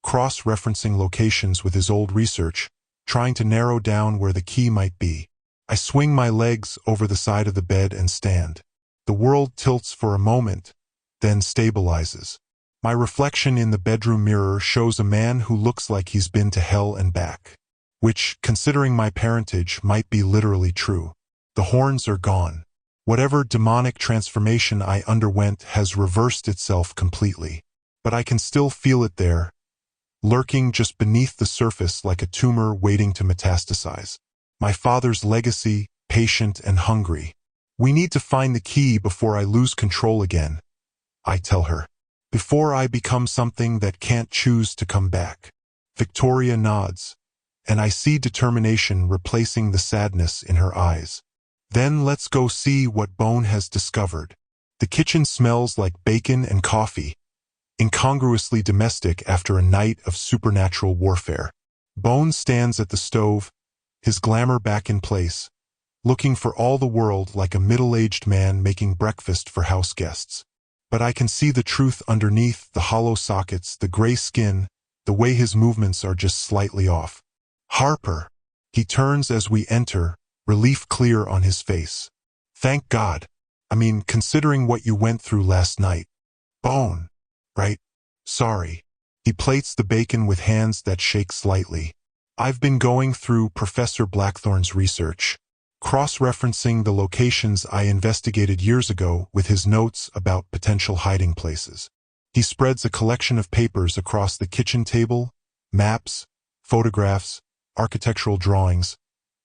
cross-referencing locations with his old research, trying to narrow down where the key might be. I swing my legs over the side of the bed and stand. The world tilts for a moment, then stabilizes. My reflection in the bedroom mirror shows a man who looks like he's been to hell and back. Which, considering my parentage, might be literally true. The horns are gone. Whatever demonic transformation I underwent has reversed itself completely. But I can still feel it there, lurking just beneath the surface like a tumor waiting to metastasize. My father's legacy, patient and hungry. We need to find the key before I lose control again, I tell her. Before I become something that can't choose to come back. Victoria nods, and I see determination replacing the sadness in her eyes. Then let's go see what Bone has discovered. The kitchen smells like bacon and coffee, incongruously domestic after a night of supernatural warfare. Bone stands at the stove, his glamour back in place, looking for all the world like a middle-aged man making breakfast for house guests. But I can see the truth underneath the hollow sockets, the gray skin, the way his movements are just slightly off. Harper. He turns as we enter, relief clear on his face. Thank God. I mean, considering what you went through last night. Bone. Right? Sorry. He plates the bacon with hands that shake slightly. I've been going through Professor Blackthorne's research, cross-referencing the locations I investigated years ago with his notes about potential hiding places. He spreads a collection of papers across the kitchen table, maps, photographs, architectural drawings,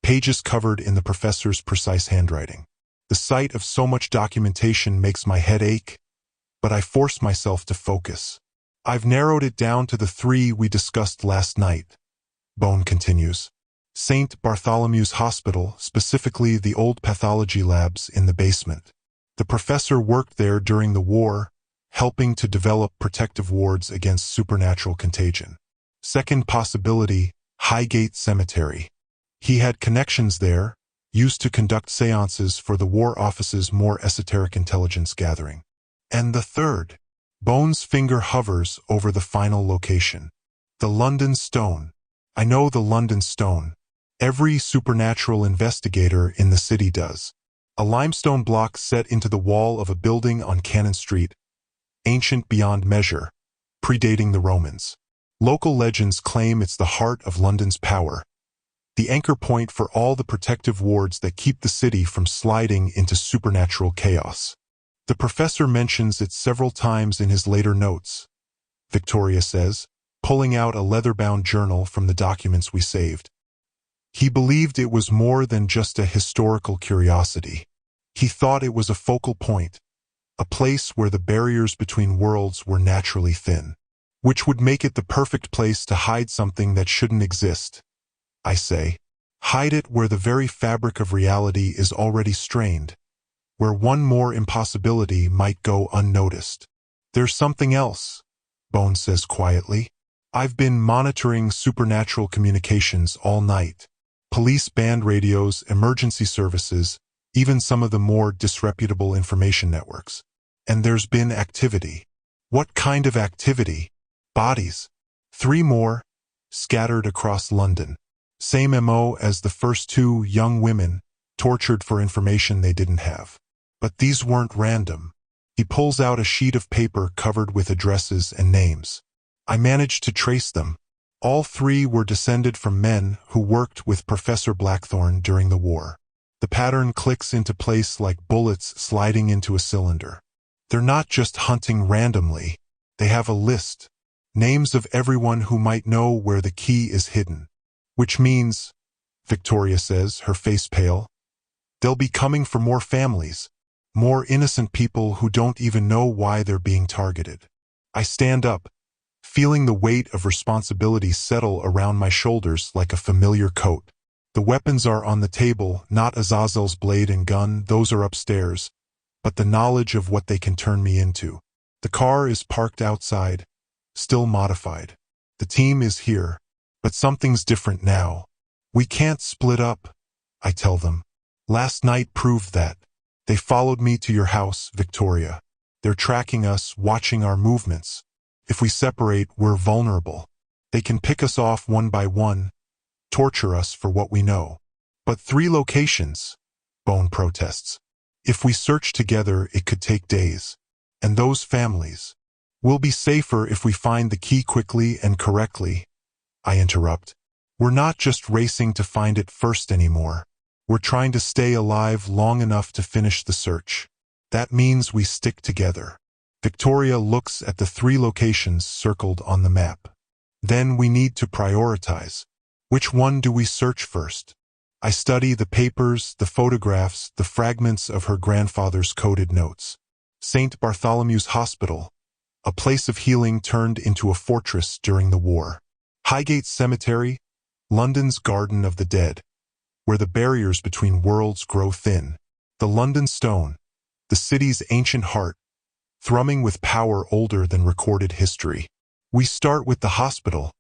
pages covered in the professor's precise handwriting. The sight of so much documentation makes my head ache, but I force myself to focus. I've narrowed it down to the 3 we discussed last night, Bone continues. St. Bartholomew's Hospital, specifically the old pathology labs in the basement. The professor worked there during the war, helping to develop protective wards against supernatural contagion. Second possibility, Highgate Cemetery. He had connections there, used to conduct seances for the War Office's more esoteric intelligence gathering. And the third, Bone's finger hovers over the final location. The London Stone. I know the London Stone. Every supernatural investigator in the city does. A limestone block set into the wall of a building on Cannon Street, ancient beyond measure, predating the Romans. Local legends claim it's the heart of London's power, the anchor point for all the protective wards that keep the city from sliding into supernatural chaos. The professor mentions it several times in his later notes, Victoria says, pulling out a leather-bound journal from the documents we saved. He believed it was more than just a historical curiosity. He thought it was a focal point, a place where the barriers between worlds were naturally thin, which would make it the perfect place to hide something that shouldn't exist. I say, hide it where the very fabric of reality is already strained, where one more impossibility might go unnoticed. There's something else, Bone says quietly. I've been monitoring supernatural communications all night. Police band radios, emergency services, even some of the more disreputable information networks. And there's been activity. What kind of activity? Bodies. 3 more, scattered across London. Same MO as the first 2 young women, tortured for information they didn't have. But these weren't random. He pulls out a sheet of paper covered with addresses and names. I managed to trace them. All 3 were descended from men who worked with Professor Blackthorne during the war. The pattern clicks into place like bullets sliding into a cylinder. They're not just hunting randomly. They have a list. Names of everyone who might know where the key is hidden. Which means, Victoria says, her face pale, they'll be coming for more families, more innocent people who don't even know why they're being targeted. I stand up, feeling the weight of responsibility settle around my shoulders like a familiar coat. The weapons are on the table, not Azazel's blade and gun, those are upstairs, but the knowledge of what they can turn me into. The car is parked outside, still modified. The team is here, but something's different now. We can't split up, I tell them. Last night proved that. They followed me to your house, Victoria. They're tracking us, watching our movements. If we separate, we're vulnerable. They can pick us off one by one, torture us for what we know. But 3 locations, Bone protests. If we search together, it could take days. And those families. We'll be safer if we find the key quickly and correctly, I interrupt. We're not just racing to find it first anymore. We're trying to stay alive long enough to finish the search. That means we stick together. Victoria looks at the 3 locations circled on the map. Then we need to prioritize. Which one do we search first? I study the papers, the photographs, the fragments of her grandfather's coded notes. St. Bartholomew's Hospital, a place of healing turned into a fortress during the war. Highgate Cemetery, London's Garden of the Dead, where the barriers between worlds grow thin. The London Stone, the city's ancient heart, thrumming with power older than recorded history. We start with the hospital,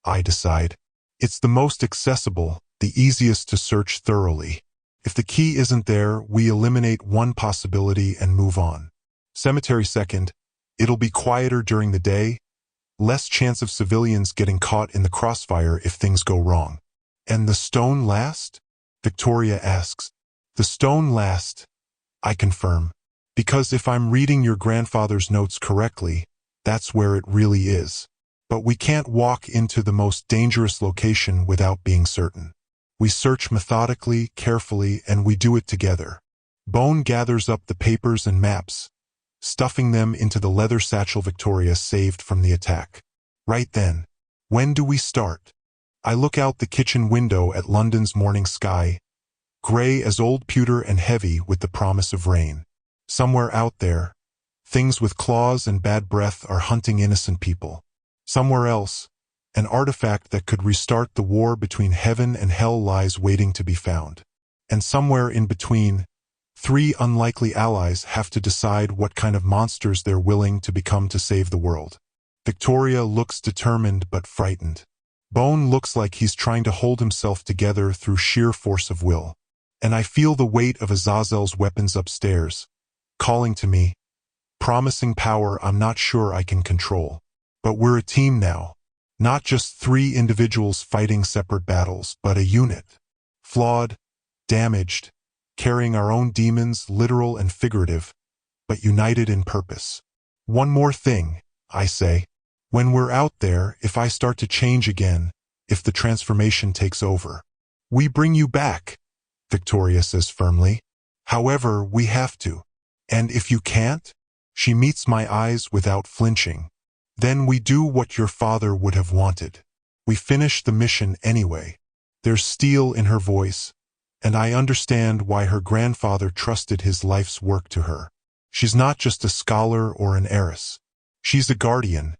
I decide. It's the most accessible, the easiest to search thoroughly. If the key isn't there, we eliminate one possibility and move on. Cemetery second, it'll be quieter during the day, less chance of civilians getting caught in the crossfire if things go wrong. And the stone last? Victoria asks. The stone last, I confirm. Because if I'm reading your grandfather's notes correctly, that's where it really is. But we can't walk into the most dangerous location without being certain. We search methodically, carefully, and we do it together. Bone gathers up the papers and maps, stuffing them into the leather satchel Victoria saved from the attack. Right then, when do we start? I look out the kitchen window at London's morning sky, gray as old pewter and heavy with the promise of rain. Somewhere out there, things with claws and bad breath are hunting innocent people. Somewhere else, An artifact that could restart the war between heaven and hell lies waiting to be found. And somewhere in between, three unlikely allies have to decide what kind of monsters they're willing to become to save the world. Victoria looks determined but frightened. Bone looks like he's trying to hold himself together through sheer force of will. And I feel the weight of Azazel's weapons upstairs, calling to me, promising power I'm not sure I can control. But we're a team now. Not just three individuals fighting separate battles, but a unit. Flawed, damaged, carrying our own demons, literal and figurative, but united in purpose. One more thing, I say. When we're out there, if I start to change again, if the transformation takes over, we bring you back, Victoria says firmly. However, we have to. And if you can't, she meets my eyes without flinching. Then we do what your father would have wanted. We finish the mission anyway. There's steel in her voice, and I understand why her grandfather trusted his life's work to her. She's not just a scholar or an heiress. She's a guardian,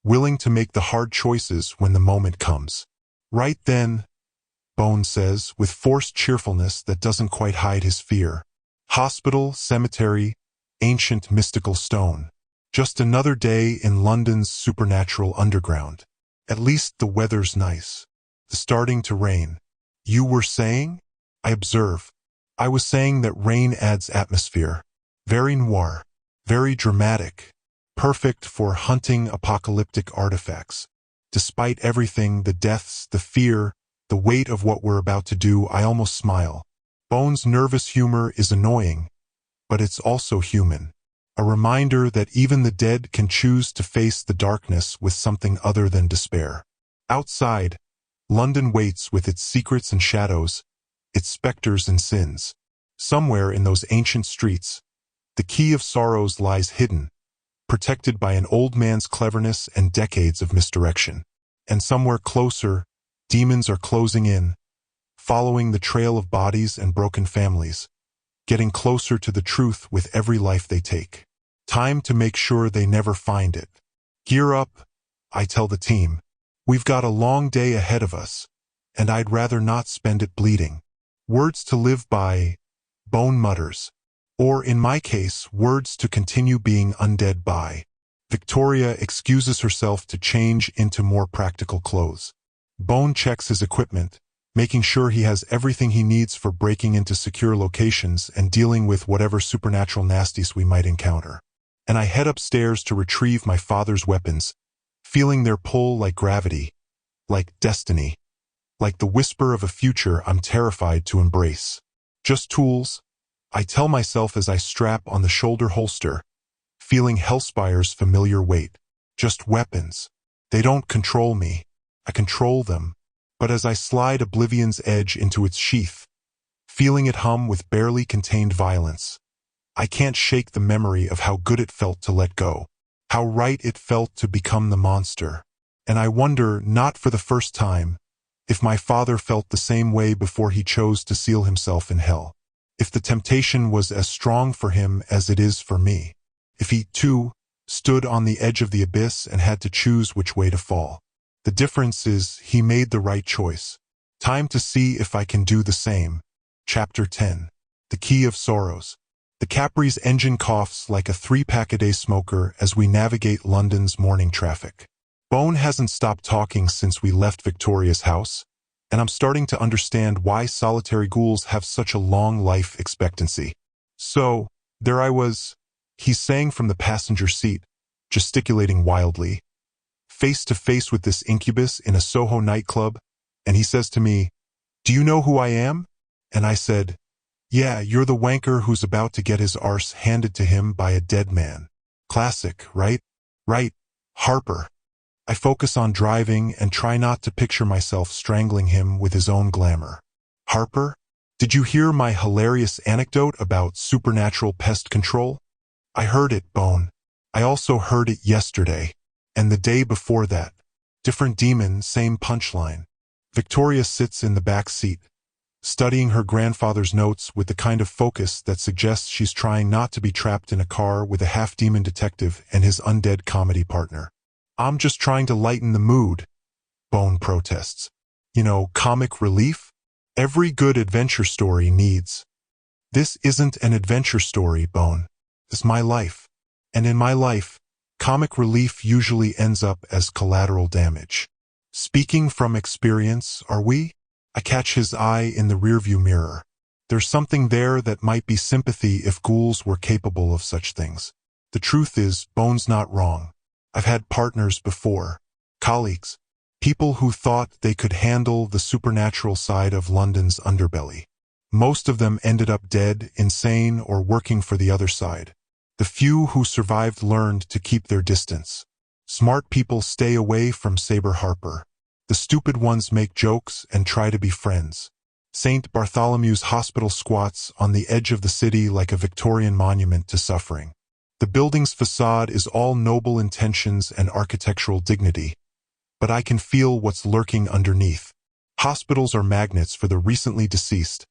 willing to make the hard choices when the moment comes. Right then, Bone says, with forced cheerfulness that doesn't quite hide his fear. Hospital, cemetery, ancient mystical stone. Just another day in London's supernatural underground. At least the weather's nice. It's starting to rain. You were saying? I observe. I was saying that rain adds atmosphere. Very noir. Very dramatic. Perfect for hunting apocalyptic artifacts. Despite everything, the deaths, the fear, the weight of what we're about to do, I almost smile. Bone's nervous humor is annoying, but it's also human. A reminder that even the dead can choose to face the darkness with something other than despair. Outside, London waits with its secrets and shadows, its specters and sins. Somewhere in those ancient streets, the key of sorrows lies hidden, protected by an old man's cleverness and decades of misdirection. And somewhere closer, demons are closing in, following the trail of bodies and broken families, getting closer to the truth with every life they take. Time to make sure they never find it. Gear up, I tell the team. We've got a long day ahead of us, and I'd rather not spend it bleeding. Words to live by, Bone mutters. Or in my case, words to continue being undead by. Victoria excuses herself to change into more practical clothes. Bone checks his equipment, making sure he has everything he needs for breaking into secure locations and dealing with whatever supernatural nasties we might encounter. And I head upstairs to retrieve my father's weapons, feeling their pull like gravity, like destiny, like the whisper of a future I'm terrified to embrace. Just tools, I tell myself as I strap on the shoulder holster, feeling Hellspire's familiar weight. Just weapons. They don't control me. I control them. But as I slide Oblivion's edge into its sheath, feeling it hum with barely contained violence, I can't shake the memory of how good it felt to let go, how right it felt to become the monster. And I wonder, not for the first time, if my father felt the same way before he chose to seal himself in hell. If the temptation was as strong for him as it is for me. If he, too, stood on the edge of the abyss and had to choose which way to fall. The difference is he made the right choice. Time to see if I can do the same. Chapter 10. The Key of Sorrows. The Capri's engine coughs like a 3-pack-a-day smoker as we navigate London's morning traffic. Bone hasn't stopped talking since we left Victoria's house, and I'm starting to understand why solitary ghouls have such a long life expectancy. So, there I was, he's saying from the passenger seat, gesticulating wildly, face to face with this incubus in a Soho nightclub, and he says to me, "Do you know who I am?" And I said, "Yeah, you're the wanker who's about to get his arse handed to him by a dead man." Classic, right? Right, Harper. I focus on driving and try not to picture myself strangling him with his own glamour. Harper? Did you hear my hilarious anecdote about supernatural pest control? I heard it, Bone. I also heard it yesterday. And the day before that. Different demon, same punchline. Victoria sits in the back seat, studying her grandfather's notes with the kind of focus that suggests she's trying not to be trapped in a car with a half-demon detective and his undead comedy partner. I'm just trying to lighten the mood, Bone protests. Comic relief? Every good adventure story needs. This isn't an adventure story, Bone. It's my life. And in my life, comic relief usually ends up as collateral damage. Speaking from experience, are we? I catch his eye in the rearview mirror. There's something there that might be sympathy if ghouls were capable of such things. The truth is, Bone's not wrong. I've had partners before. Colleagues. People who thought they could handle the supernatural side of London's underbelly. Most of them ended up dead, insane, or working for the other side. The few who survived learned to keep their distance. Smart people stay away from Sabre Harper. The stupid ones make jokes and try to be friends. St. Bartholomew's Hospital squats on the edge of the city like a Victorian monument to suffering. The building's facade is all noble intentions and architectural dignity, but I can feel what's lurking underneath. Hospitals are magnets for the recently deceased,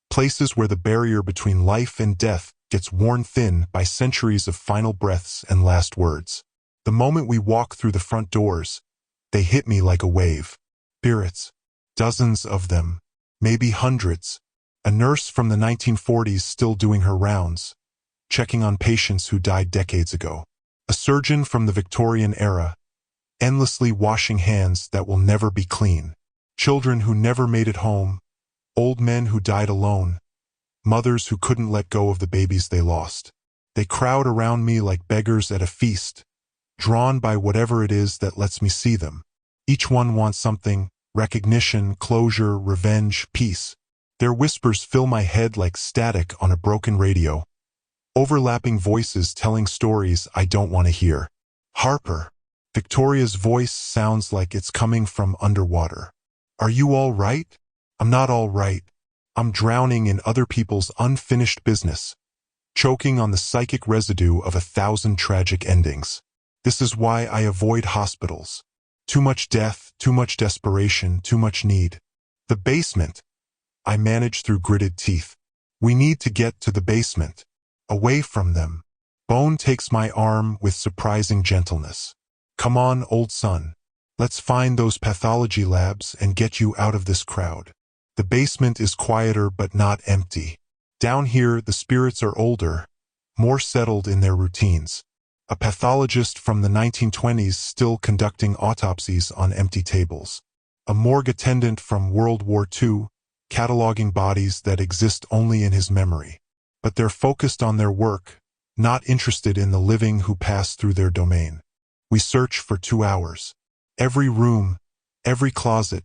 places where the barrier between life and death gets worn thin by centuries of final breaths and last words. The moment we walk through the front doors, they hit me like a wave. Spirits. Dozens of them. Maybe hundreds. A nurse from the 1940s still doing her rounds, checking on patients who died decades ago. A surgeon from the Victorian era, endlessly washing hands that will never be clean. Children who never made it home. Old men who died alone. Mothers who couldn't let go of the babies they lost. They crowd around me like beggars at a feast, drawn by whatever it is that lets me see them. Each one wants something: recognition, closure, revenge, peace. Their whispers fill my head like static on a broken radio. Overlapping voices telling stories I don't want to hear. Harper. Victoria's voice sounds like it's coming from underwater. Are you all right? I'm not all right. I'm drowning in other people's unfinished business, choking on the psychic residue of 1,000 tragic endings. This is why I avoid hospitals. Too much death, too much desperation, too much need. The basement. I manage through gritted teeth. We need to get to the basement. Away from them. Bone takes my arm with surprising gentleness. Come on, old son. Let's find those pathology labs and get you out of this crowd. The basement is quieter but not empty. Down here, the spirits are older, more settled in their routines. A pathologist from the 1920s still conducting autopsies on empty tables. A morgue attendant from World War II, cataloging bodies that exist only in his memory. But they're focused on their work, not interested in the living who pass through their domain. We search for 2 hours. Every room, every closet,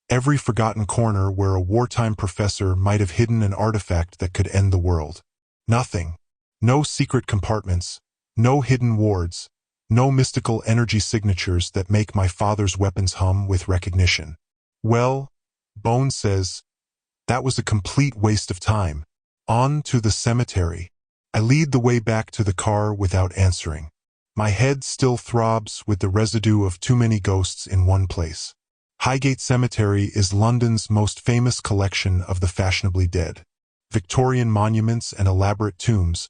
every forgotten corner where a wartime professor might have hidden an artifact that could end the world. Nothing. No secret compartments, no hidden wards, no mystical energy signatures that make my father's weapons hum with recognition. Well, Bone says, that was a complete waste of time. On to the cemetery. I lead the way back to the car without answering. My head still throbs with the residue of too many ghosts in one place. Highgate Cemetery is London's most famous collection of the fashionably dead. Victorian monuments and elaborate tombs,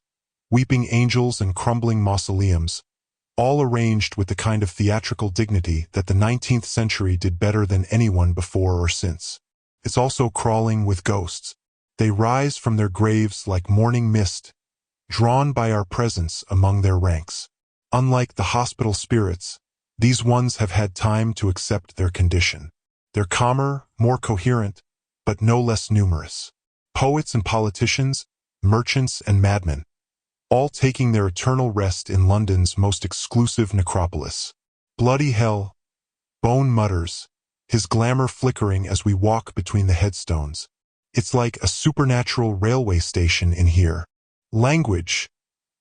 weeping angels and crumbling mausoleums, all arranged with the kind of theatrical dignity that the 19th century did better than anyone before or since. It's also crawling with ghosts. They rise from their graves like morning mist, drawn by our presence among their ranks. Unlike the hospital spirits, these ones have had time to accept their condition. They're calmer, more coherent, but no less numerous. Poets and politicians, merchants and madmen, all taking their eternal rest in London's most exclusive necropolis. Bloody hell, Bone mutters, his glamour flickering as we walk between the headstones. It's like a supernatural railway station in here. Language,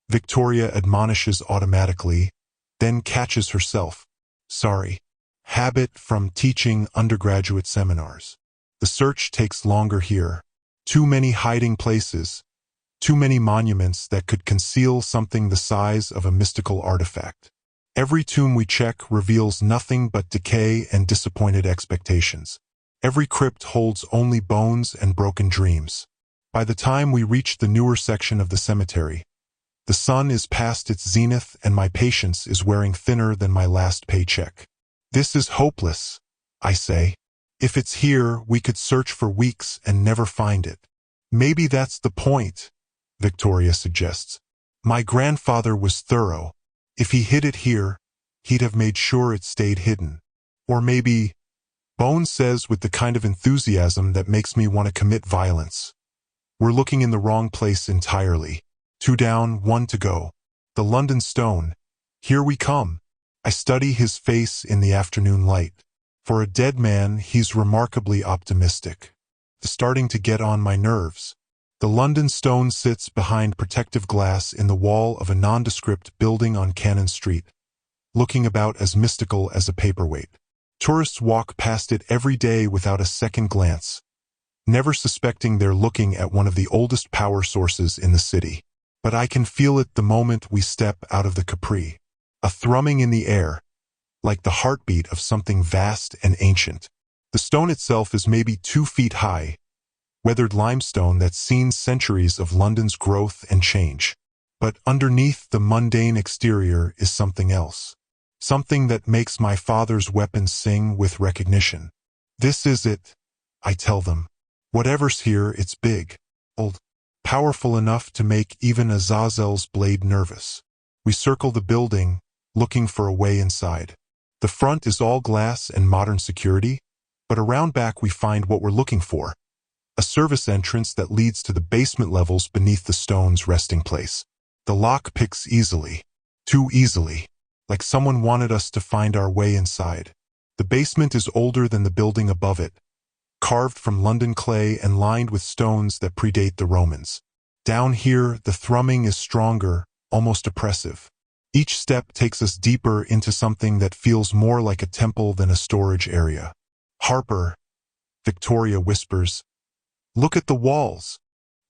Victoria admonishes automatically, then catches herself. Sorry. Habit from teaching undergraduate seminars. The search takes longer here. Too many hiding places. Too many monuments that could conceal something the size of a mystical artifact. Every tomb we check reveals nothing but decay and disappointed expectations. Every crypt holds only bones and broken dreams. By the time we reach the newer section of the cemetery, the sun is past its zenith and my patience is wearing thinner than my last paycheck. This is hopeless, I say. If it's here, we could search for weeks and never find it. Maybe that's the point, Victoria suggests. My grandfather was thorough. If he hid it here, he'd have made sure it stayed hidden. Or maybe, Bones says with the kind of enthusiasm that makes me want to commit violence. We're looking in the wrong place entirely. 2 down, 1 to go. The London Stone. Here we come. I study his face in the afternoon light. For a dead man, he's remarkably optimistic. It's starting to get on my nerves. The London Stone sits behind protective glass in the wall of a nondescript building on Cannon Street, looking about as mystical as a paperweight. Tourists walk past it every day without a second glance, never suspecting they're looking at one of the oldest power sources in the city. But I can feel it the moment we step out of the Capri. A thrumming in the air, like the heartbeat of something vast and ancient. The stone itself is maybe 2 feet high, weathered limestone that's seen centuries of London's growth and change. But underneath the mundane exterior is something else. Something that makes my father's weapons sing with recognition. This is it, I tell them. Whatever's here, it's big, old, powerful enough to make even Azazel's blade nervous. We circle the building, looking for a way inside. The front is all glass and modern security, but around back we find what we're looking for. A service entrance that leads to the basement levels beneath the stone's resting place. The lock picks easily. Too easily. Like someone wanted us to find our way inside. The basement is older than the building above it, carved from London clay and lined with stones that predate the Romans. Down here, the thrumming is stronger, almost oppressive. Each step takes us deeper into something that feels more like a temple than a storage area. Harper, Victoria whispers, look at the walls.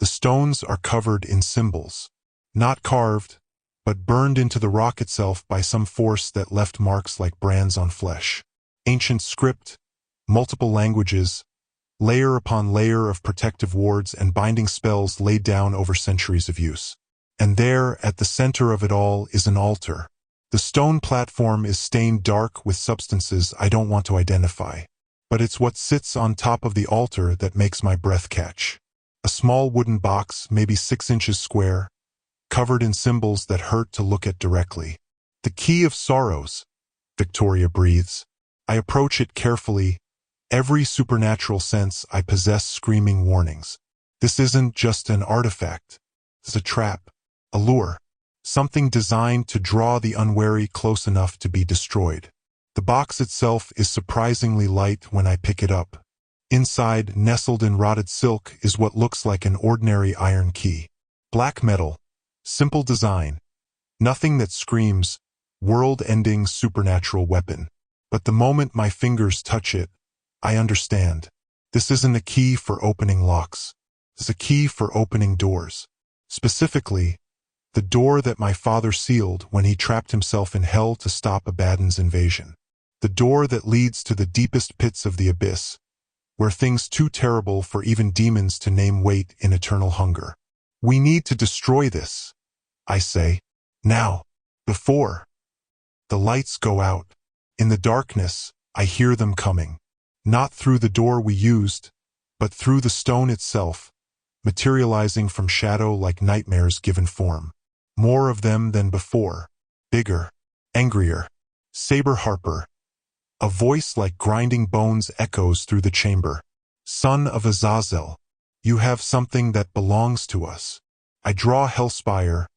The stones are covered in symbols. Not carved, but burned into the rock itself by some force that left marks like brands on flesh. Ancient script, multiple languages, layer upon layer of protective wards and binding spells laid down over centuries of use. And there, at the center of it all, is an altar. The stone platform is stained dark with substances I don't want to identify. But it's what sits on top of the altar that makes my breath catch. A small wooden box, maybe 6 inches square, covered in symbols that hurt to look at directly. The Key of Sorrows, Victoria breathes. I approach it carefully, every supernatural sense I possess screaming warnings. This isn't just an artifact. It's a trap. A lure, something designed to draw the unwary close enough to be destroyed. The box itself is surprisingly light when I pick it up. Inside, nestled in rotted silk, is what looks like an ordinary iron key. Black metal, simple design, nothing that screams, world-ending supernatural weapon. But the moment my fingers touch it, I understand. This isn't a key for opening locks. It's a key for opening doors. Specifically, the door that my father sealed when he trapped himself in hell to stop Abaddon's invasion. The door that leads to the deepest pits of the abyss, where things too terrible for even demons to name wait in eternal hunger. We need to destroy this, I say. Now. Before. The lights go out. In the darkness, I hear them coming. Not through the door we used, but through the stone itself, materializing from shadow like nightmares given form. More of them than before. Bigger. Angrier. Sabre Harper. A voice like grinding bones echoes through the chamber. Son of Azazel, you have something that belongs to us. I draw Hellspire,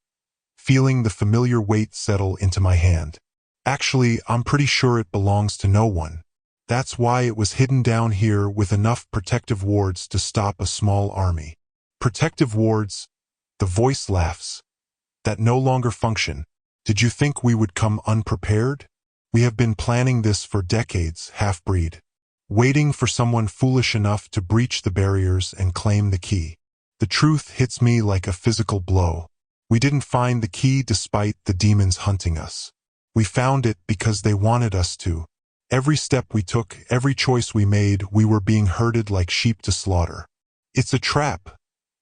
feeling the familiar weight settle into my hand. Actually, I'm pretty sure it belongs to no one. That's why it was hidden down here with enough protective wards to stop a small army. Protective wards, the voice laughs, that no longer function. Did you think we would come unprepared? We have been planning this for decades, half-breed. Waiting for someone foolish enough to breach the barriers and claim the key. The truth hits me like a physical blow. We didn't find the key despite the demons hunting us. We found it because they wanted us to. Every step we took, every choice we made, we were being herded like sheep to slaughter. It's a trap,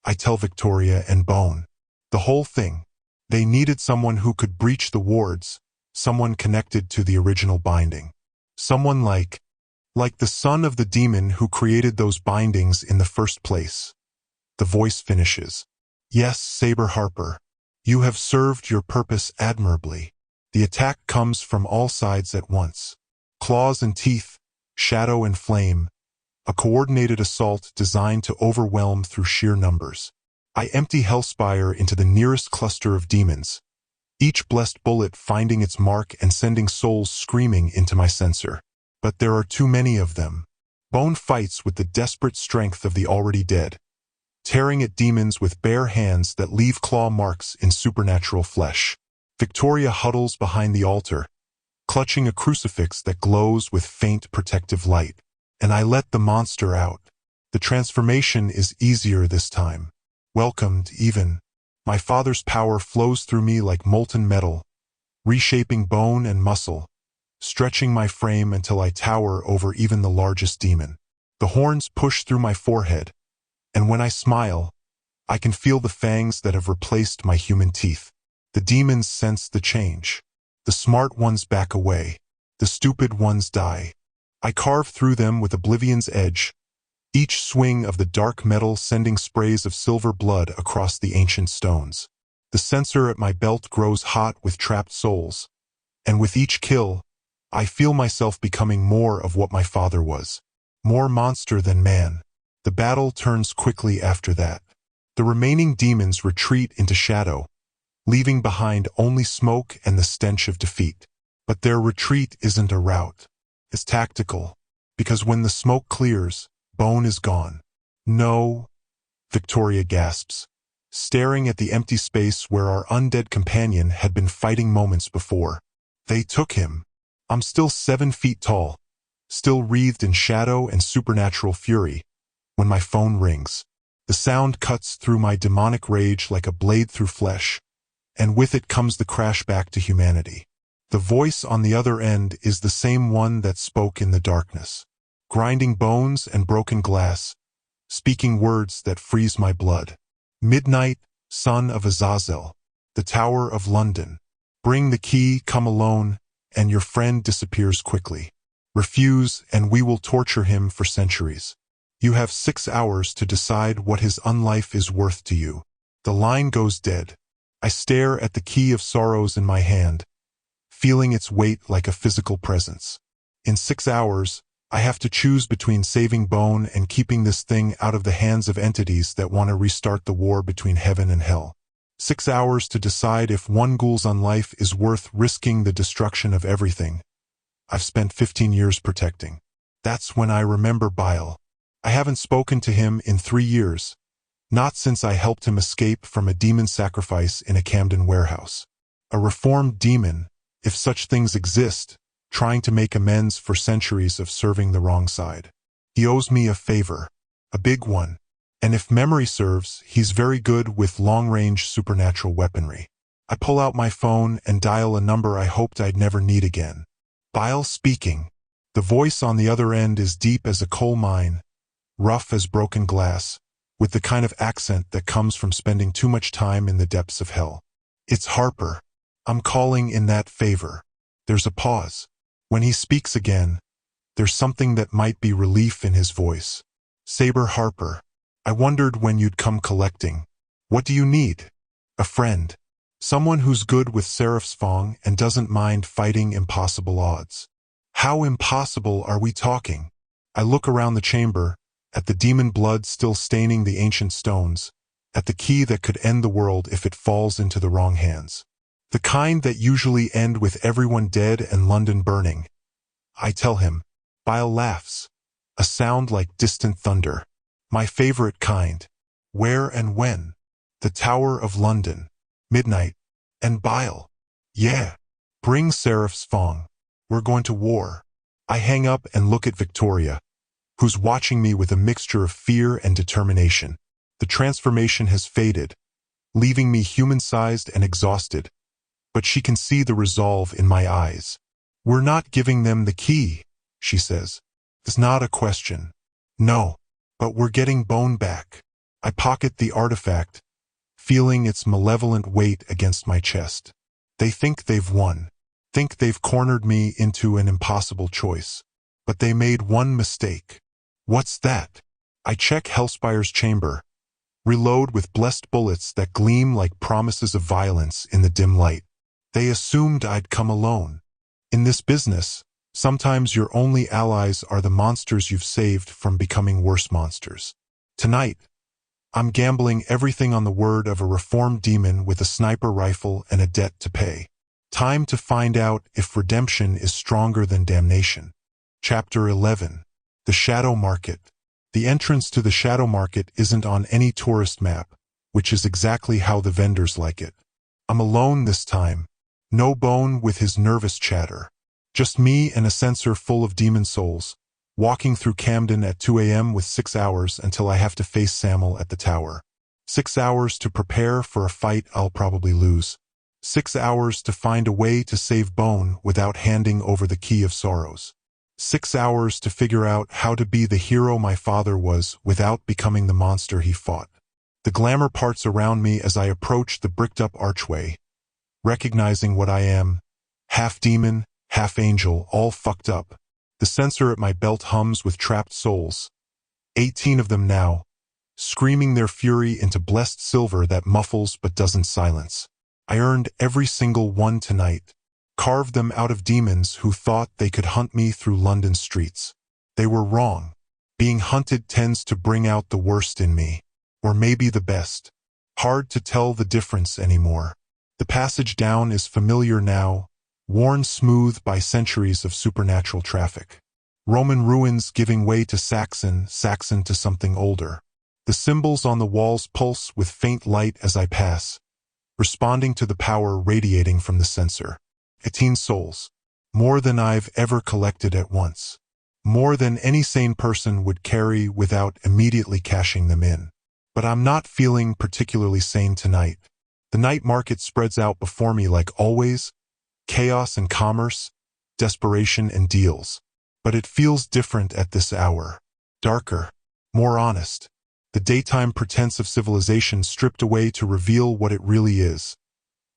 I tell Victoria and Bone. The whole thing. They needed someone who could breach the wards, someone connected to the original binding. Someone like Like the son of the demon who created those bindings in the first place. The voice finishes. Yes, Sabre Harper. You have served your purpose admirably. The attack comes from all sides at once. Claws and teeth, shadow and flame. A coordinated assault designed to overwhelm through sheer numbers. I empty Hellspire into the nearest cluster of demons, each blessed bullet finding its mark and sending souls screaming into my sensor. But there are too many of them. Bone fights with the desperate strength of the already dead, tearing at demons with bare hands that leave claw marks in supernatural flesh. Victoria huddles behind the altar, clutching a crucifix that glows with faint protective light. And I let the monster out. The transformation is easier this time. Welcomed, even. My father's power flows through me like molten metal, reshaping bone and muscle, stretching my frame until I tower over even the largest demon. The horns push through my forehead, and when I smile, I can feel the fangs that have replaced my human teeth. The demons sense the change. The smart ones back away. The stupid ones die. I carve through them with oblivion's edge, each swing of the dark metal sending sprays of silver blood across the ancient stones. The sensor at my belt grows hot with trapped souls, and with each kill, I feel myself becoming more of what my father was. More monster than man. The battle turns quickly after that. The remaining demons retreat into shadow, leaving behind only smoke and the stench of defeat. But their retreat isn't a rout. It's tactical, because when the smoke clears, Bone is gone. No, Victoria gasps, staring at the empty space where our undead companion had been fighting moments before. They took him. I'm still 7 feet tall, still wreathed in shadow and supernatural fury, when my phone rings. The sound cuts through my demonic rage like a blade through flesh, and with it comes the crash back to humanity. The voice on the other end is the same one that spoke in the darkness, grinding bones and broken glass, speaking words that freeze my blood. Midnight, son of Azazel, the Tower of London. Bring the key, come alone, and your friend disappears quickly. Refuse, and we will torture him for centuries. You have 6 hours to decide what his unlife is worth to you. The line goes dead. I stare at the key of sorrows in my hand, feeling its weight like a physical presence. In 6 hours, I have to choose between saving Bone and keeping this thing out of the hands of entities that want to restart the war between heaven and hell. 6 hours to decide if one ghoul's unlife is worth risking the destruction of everything I've spent 15 years protecting. That's when I remember Bile. I haven't spoken to him in 3 years, not since I helped him escape from a demon sacrifice in a Camden warehouse. A reformed demon, if such things exist, trying to make amends for centuries of serving the wrong side. He owes me a favor, a big one, and if memory serves, he's very good with long-range supernatural weaponry. I pull out my phone and dial a number I hoped I'd never need again. Bile speaking. The voice on the other end is deep as a coal mine, rough as broken glass, with the kind of accent that comes from spending too much time in the depths of hell. It's Harper. I'm calling in that favor. There's a pause. When he speaks again, there's something that might be relief in his voice. Sabre Harper, I wondered when you'd come collecting. What do you need? A friend. Someone who's good with Seraph's Fong and doesn't mind fighting impossible odds. How impossible are we talking? I look around the chamber, at the demon blood still staining the ancient stones, at the key that could end the world if it falls into the wrong hands. The kind that usually end with everyone dead and London burning. I tell him. Bile laughs. A sound like distant thunder. My favorite kind. Where and when? The Tower of London. Midnight. And Bile. Yeah. Bring Seraph's Fong. We're going to war. I hang up and look at Victoria, who's watching me with a mixture of fear and determination. The transformation has faded, leaving me human-sized and exhausted, but she can see the resolve in my eyes. We're not giving them the key, she says. It's not a question. No, but we're getting Bone back. I pocket the artifact, feeling its malevolent weight against my chest. They think they've won, think they've cornered me into an impossible choice. But they made one mistake. What's that? I check Hellspire's chamber, reload with blessed bullets that gleam like promises of violence in the dim light. They assumed I'd come alone. In this business, sometimes your only allies are the monsters you've saved from becoming worse monsters. Tonight, I'm gambling everything on the word of a reformed demon with a sniper rifle and a debt to pay. Time to find out if redemption is stronger than damnation. Chapter 11. The Shadow Market. The entrance to the Shadow Market isn't on any tourist map, which is exactly how the vendors like it. I'm alone this time. No Bone with his nervous chatter. Just me and a sensor full of demon souls, walking through Camden at 2 a.m. with 6 hours until I have to face Samuel at the tower. 6 hours to prepare for a fight I'll probably lose. 6 hours to find a way to save Bone without handing over the key of sorrows. 6 hours to figure out how to be the hero my father was without becoming the monster he fought. The glamour parts around me as I approach the bricked-up archway, recognizing what I am, half demon, half angel, all fucked up. The sensor at my belt hums with trapped souls, 18 of them now, screaming their fury into blessed silver that muffles but doesn't silence. I earned every single one tonight, carved them out of demons who thought they could hunt me through London streets. They were wrong. Being hunted tends to bring out the worst in me, or maybe the best. Hard to tell the difference anymore. The passage down is familiar now, worn smooth by centuries of supernatural traffic. Roman ruins giving way to Saxon to something older. The symbols on the walls pulse with faint light as I pass, responding to the power radiating from the sensor. 18 souls. More than I've ever collected at once. More than any sane person would carry without immediately cashing them in. But I'm not feeling particularly sane tonight. The night market spreads out before me like always, chaos and commerce, desperation and deals. But it feels different at this hour. Darker, more honest. The daytime pretense of civilization stripped away to reveal what it really is.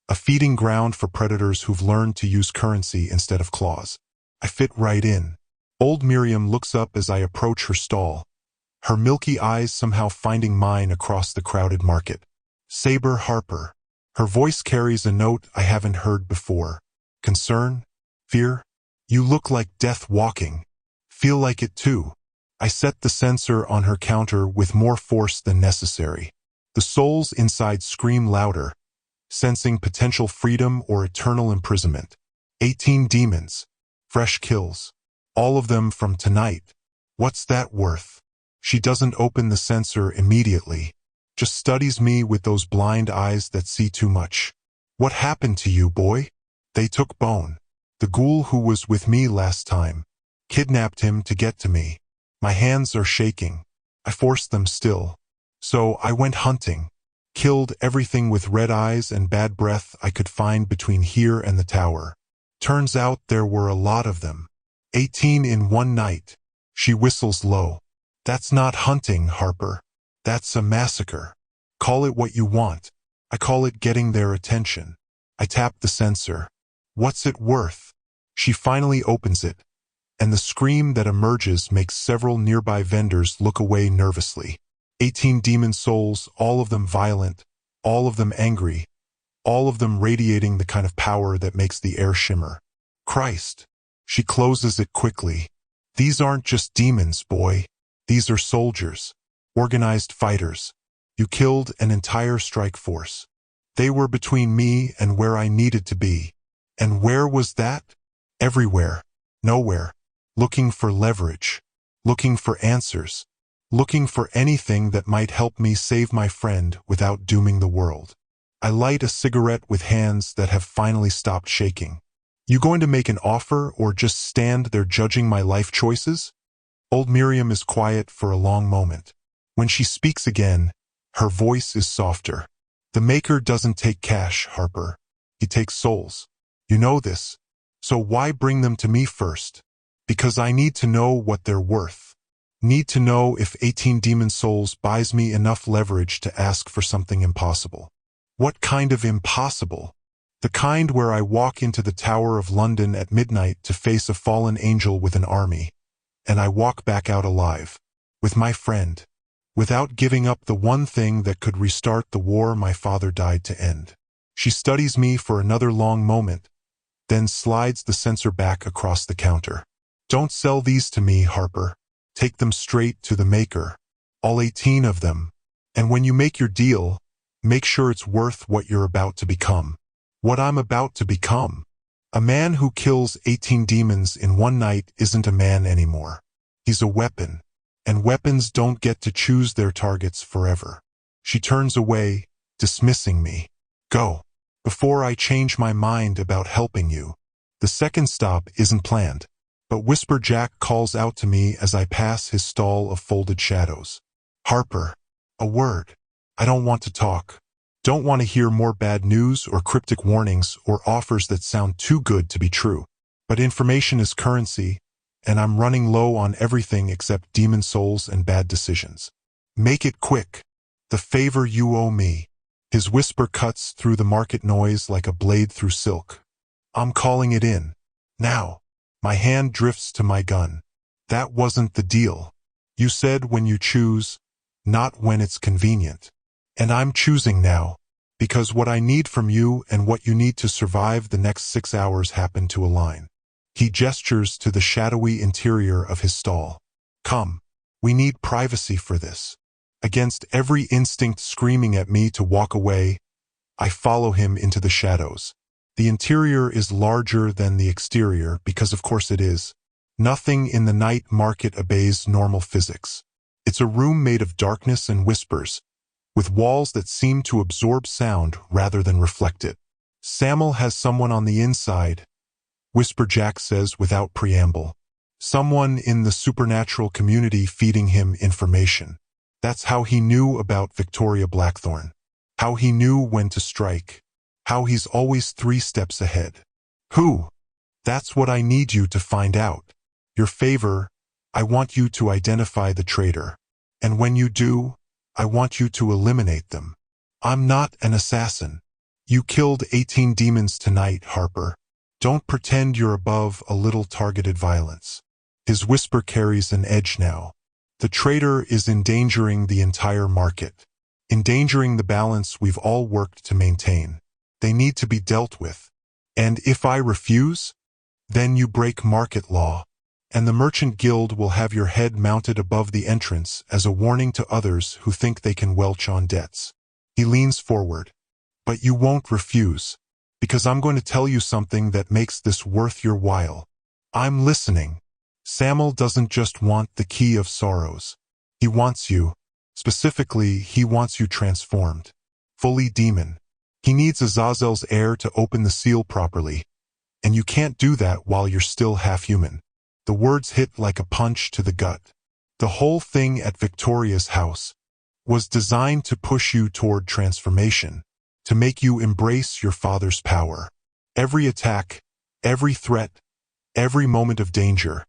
A feeding ground for predators who've learned to use currency instead of claws. I fit right in. Old Miriam looks up as I approach her stall, her milky eyes somehow finding mine across the crowded market. Sabre Harper. Her voice carries a note I haven't heard before. Concern? Fear? You look like death walking. Feel like it too. I set the sensor on her counter with more force than necessary. The souls inside scream louder, sensing potential freedom or eternal imprisonment. 18 demons. Fresh kills. All of them from tonight. What's that worth? She doesn't open the sensor immediately, just studies me with those blind eyes that see too much. What happened to you, boy? They took Bone, the ghoul who was with me last time. Kidnapped him to get to me. My hands are shaking. I forced them still. So I went hunting. Killed everything with red eyes and bad breath I could find between here and the tower. Turns out there were a lot of them. 18 in one night. She whistles low. That's not hunting, Harper. That's a massacre. Call it what you want. I call it getting their attention. I tap the sensor. What's it worth? She finally opens it, and the scream that emerges makes several nearby vendors look away nervously. 18 demon souls, all of them violent, all of them angry, all of them radiating the kind of power that makes the air shimmer. Christ. She closes it quickly. These aren't just demons, boy. These are soldiers. Organized fighters. You killed an entire strike force. They were between me and where I needed to be. And where was that? Everywhere. Nowhere. Looking for leverage. Looking for answers. Looking for anything that might help me save my friend without dooming the world. I light a cigarette with hands that have finally stopped shaking. You going to make an offer or just stand there judging my life choices? Old Miriam is quiet for a long moment. When she speaks again, her voice is softer. The Maker doesn't take cash, Harper. He takes souls. You know this. So why bring them to me first? Because I need to know what they're worth. Need to know if 18 demon souls buys me enough leverage to ask for something impossible. What kind of impossible? The kind where I walk into the Tower of London at midnight to face a fallen angel with an army, and I walk back out alive. With my friend. Without giving up the one thing that could restart the war my father died to end. She studies me for another long moment, then slides the sensor back across the counter. Don't sell these to me, Harper. Take them straight to the maker. All 18 of them. And when you make your deal, make sure it's worth what you're about to become. What I'm about to become. A man who kills 18 demons in one night isn't a man anymore. He's a weapon. And weapons don't get to choose their targets forever. She turns away, dismissing me. Go. Before I change my mind about helping you. The second stop isn't planned, but Whisper Jack calls out to me as I pass his stall of folded shadows. Harper. A word. I don't want to talk. Don't want to hear more bad news or cryptic warnings or offers that sound too good to be true. But information is currency, and I'm running low on everything except demon souls and bad decisions. Make it quick. The favor you owe me. His whisper cuts through the market noise like a blade through silk. I'm calling it in. Now. My hand drifts to my gun. That wasn't the deal. You said when you choose, not when it's convenient. And I'm choosing now, because what I need from you and what you need to survive the next 6 hours happen to align. He gestures to the shadowy interior of his stall. Come. We need privacy for this. Against every instinct screaming at me to walk away, I follow him into the shadows. The interior is larger than the exterior because of course it is. Nothing in the night market obeys normal physics. It's a room made of darkness and whispers, with walls that seem to absorb sound rather than reflect it. Samuel has someone on the inside, Whisper Jack says without preamble. Someone in the supernatural community feeding him information. That's how he knew about Victoria Blackthorne. How he knew when to strike. How he's always 3 steps ahead. Who? That's what I need you to find out. Your favor, I want you to identify the traitor. And when you do, I want you to eliminate them. I'm not an assassin. You killed 18 demons tonight, Harper. Don't pretend you're above a little targeted violence. His whisper carries an edge now. The traitor is endangering the entire market. Endangering the balance we've all worked to maintain. They need to be dealt with. And if I refuse, then you break market law. And the Merchant Guild will have your head mounted above the entrance as a warning to others who think they can welch on debts. He leans forward. But you won't refuse. Because I'm going to tell you something that makes this worth your while. I'm listening. Samuel doesn't just want the key of sorrows. He wants you. Specifically, he wants you transformed. Fully demon. He needs Azazel's heir to open the seal properly. And you can't do that while you're still half-human. The words hit like a punch to the gut. The whole thing at Victoria's house was designed to push you toward transformation, to make you embrace your father's power. Every attack, every threat, every moment of danger,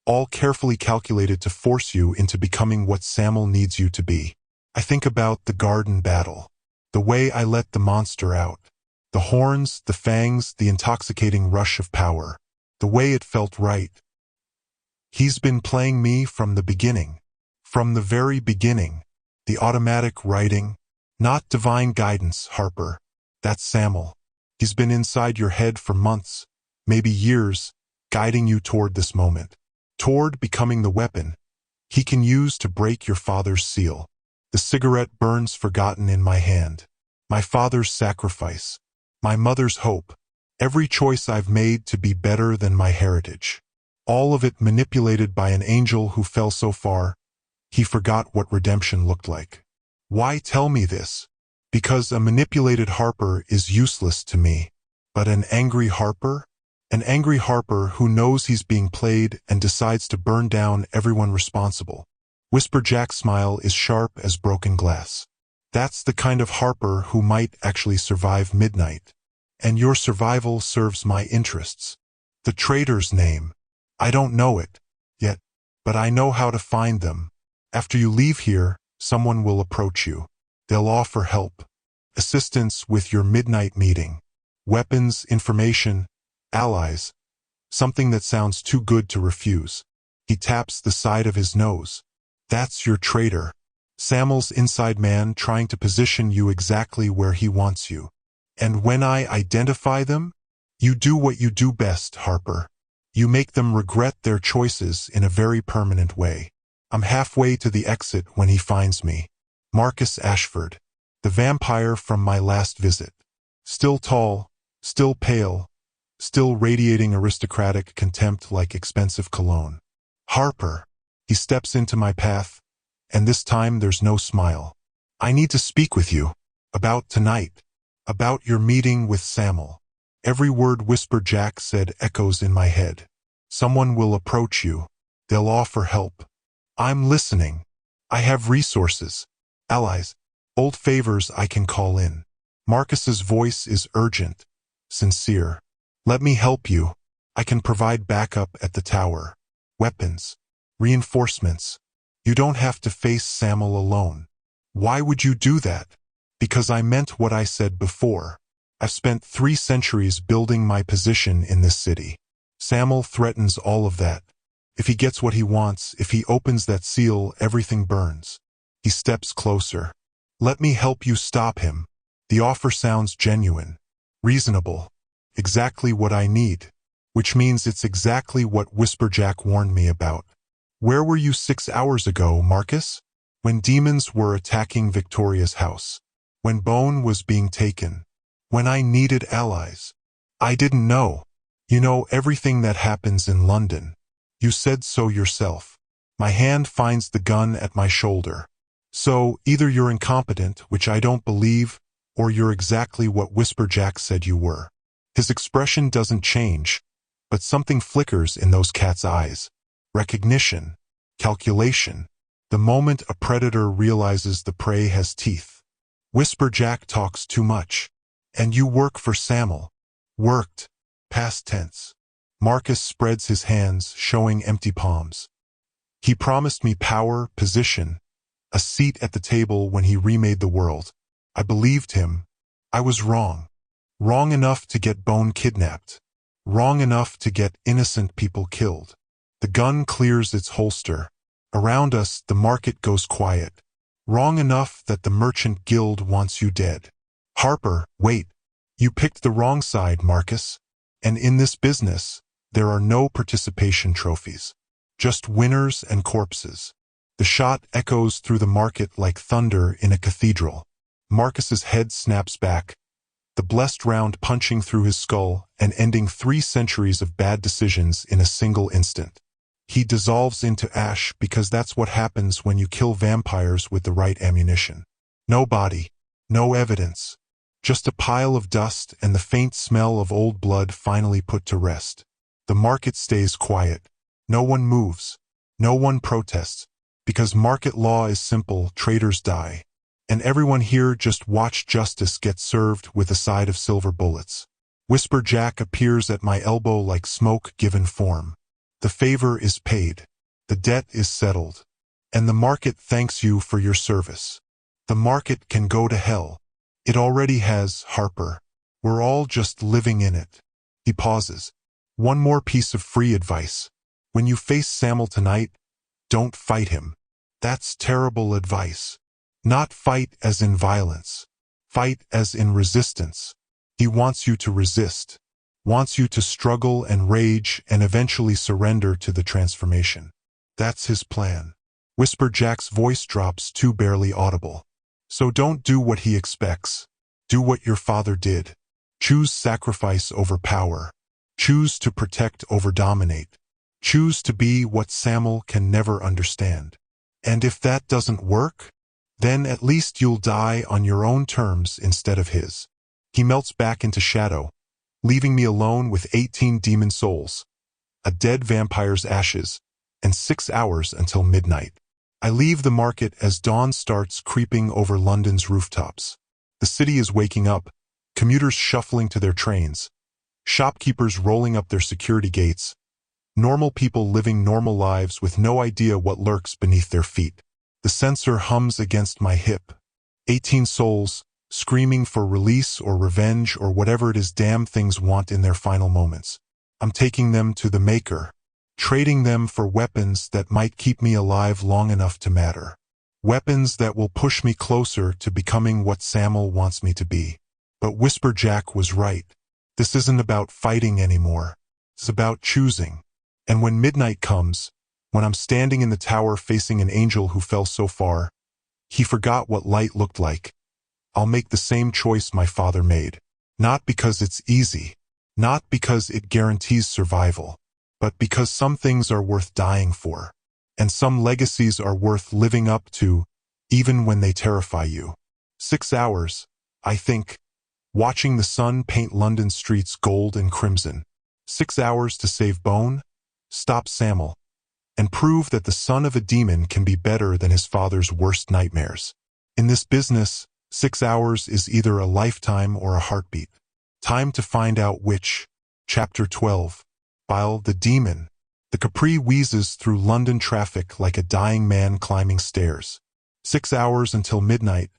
all carefully calculated to force you into becoming what Samuel needs you to be. I think about the garden battle, the way I let the monster out, the horns, the fangs, the intoxicating rush of power, the way it felt right. He's been playing me from the beginning, from the very beginning, the automatic writing, not divine guidance, Harper. That's Samuel. He's been inside your head for months, maybe years, guiding you toward this moment. Toward becoming the weapon he can use to break your father's seal. The cigarette burns forgotten in my hand. My father's sacrifice. My mother's hope. Every choice I've made to be better than my heritage. All of it manipulated by an angel who fell so far, he forgot what redemption looked like. Why tell me this? Because a manipulated Harper is useless to me. But an angry Harper? An angry Harper who knows he's being played and decides to burn down everyone responsible. Whisper Jack's smile is sharp as broken glass. That's the kind of Harper who might actually survive midnight. And your survival serves my interests. The traitor's name. I don't know it yet, but I know how to find them. After you leave here, someone will approach you. They'll offer help. Assistance with your midnight meeting. Weapons, information, allies. Something that sounds too good to refuse. He taps the side of his nose. That's your traitor. Samuel's inside man trying to position you exactly where he wants you. And when I identify them, you do what you do best, Harper. You make them regret their choices in a very permanent way. I'm halfway to the exit when he finds me. Marcus Ashford, the vampire from my last visit. Still tall, still pale, still radiating aristocratic contempt like expensive cologne. Harper. He steps into my path, and this time there's no smile. I need to speak with you. About tonight. About your meeting with Samuel. Every word Whisper Jack said echoes in my head. Someone will approach you. They'll offer help. I'm listening. I have resources, allies, old favors I can call in. Marcus's voice is urgent, sincere. Let me help you. I can provide backup at the tower. Weapons. Reinforcements. You don't have to face Samuel alone. Why would you do that? Because I meant what I said before. I've spent 3 centuries building my position in this city. Samuel threatens all of that. If he gets what he wants, if he opens that seal, everything burns. He steps closer. Let me help you stop him. The offer sounds genuine, reasonable, exactly what I need, which means it's exactly what Whisper Jack warned me about. Where were you 6 hours ago, Marcus? When demons were attacking Victoria's house. When Bone was being taken. When I needed allies. I didn't know. You know everything that happens in London. You said so yourself. My hand finds the gun at my shoulder. So, either you're incompetent, which I don't believe, or you're exactly what Whisper Jack said you were. His expression doesn't change, but something flickers in those cat's eyes. Recognition. Calculation. The moment a predator realizes the prey has teeth. Whisper Jack talks too much. And you work for Samuel. Worked. Past tense. Marcus spreads his hands, showing empty palms. He promised me power, position, a seat at the table when he remade the world. I believed him. I was wrong. Wrong enough to get Bone kidnapped. Wrong enough to get innocent people killed. The gun clears its holster. Around us, the market goes quiet. Wrong enough that the merchant guild wants you dead. Harper, wait. You picked the wrong side, Marcus. And in this business, there are no participation trophies. Just winners and corpses. The shot echoes through the market like thunder in a cathedral. Marcus's head snaps back, the blessed round punching through his skull and ending 3 centuries of bad decisions in a single instant. He dissolves into ash because that's what happens when you kill vampires with the right ammunition. No body, no evidence. Just a pile of dust and the faint smell of old blood finally put to rest. The market stays quiet. No one moves. No one protests. Because market law is simple, traitors die. And everyone here just watched justice get served with a side of silver bullets. Whisper Jack appears at my elbow like smoke given form. The favor is paid. The debt is settled. And the market thanks you for your service. The market can go to hell. It already has, Harper. We're all just living in it. He pauses. One more piece of free advice. When you face Samuel tonight, don't fight him. That's terrible advice. Not fight as in violence. Fight as in resistance. He wants you to resist. Wants you to struggle and rage and eventually surrender to the transformation. That's his plan. Whisper Jack's voice drops too barely audible. So don't do what he expects. Do what your father did. Choose sacrifice over power. Choose to protect over dominate. Choose to be what Samuel can never understand. And if that doesn't work, then at least you'll die on your own terms instead of his. He melts back into shadow, leaving me alone with 18 demon souls, a dead vampire's ashes, and 6 hours until midnight. I leave the market as dawn starts creeping over London's rooftops. The city is waking up, commuters shuffling to their trains, shopkeepers rolling up their security gates, normal people living normal lives with no idea what lurks beneath their feet. The sensor hums against my hip. 18 souls, screaming for release or revenge or whatever it is damn things want in their final moments. I'm taking them to the Maker. trading them for weapons that might keep me alive long enough to matter. Weapons that will push me closer to becoming what Samuel wants me to be. But Whisperjack was right. This isn't about fighting anymore. It's about choosing. And when midnight comes, when I'm standing in the tower facing an angel who fell so far, he forgot what light looked like. I'll make the same choice my father made. Not because it's easy, not because it guarantees survival, but because some things are worth dying for, and some legacies are worth living up to, even when they terrify you. 6 hours, I think, watching the sun paint London streets gold and crimson. 6 hours to save Bone, stop Samuel, and prove that the son of a demon can be better than his father's worst nightmares. In this business, 6 hours is either a lifetime or a heartbeat. Time to find out which. Chapter 12. Bile the Demon. The Capri wheezes through London traffic like a dying man climbing stairs. 6 hours until midnight,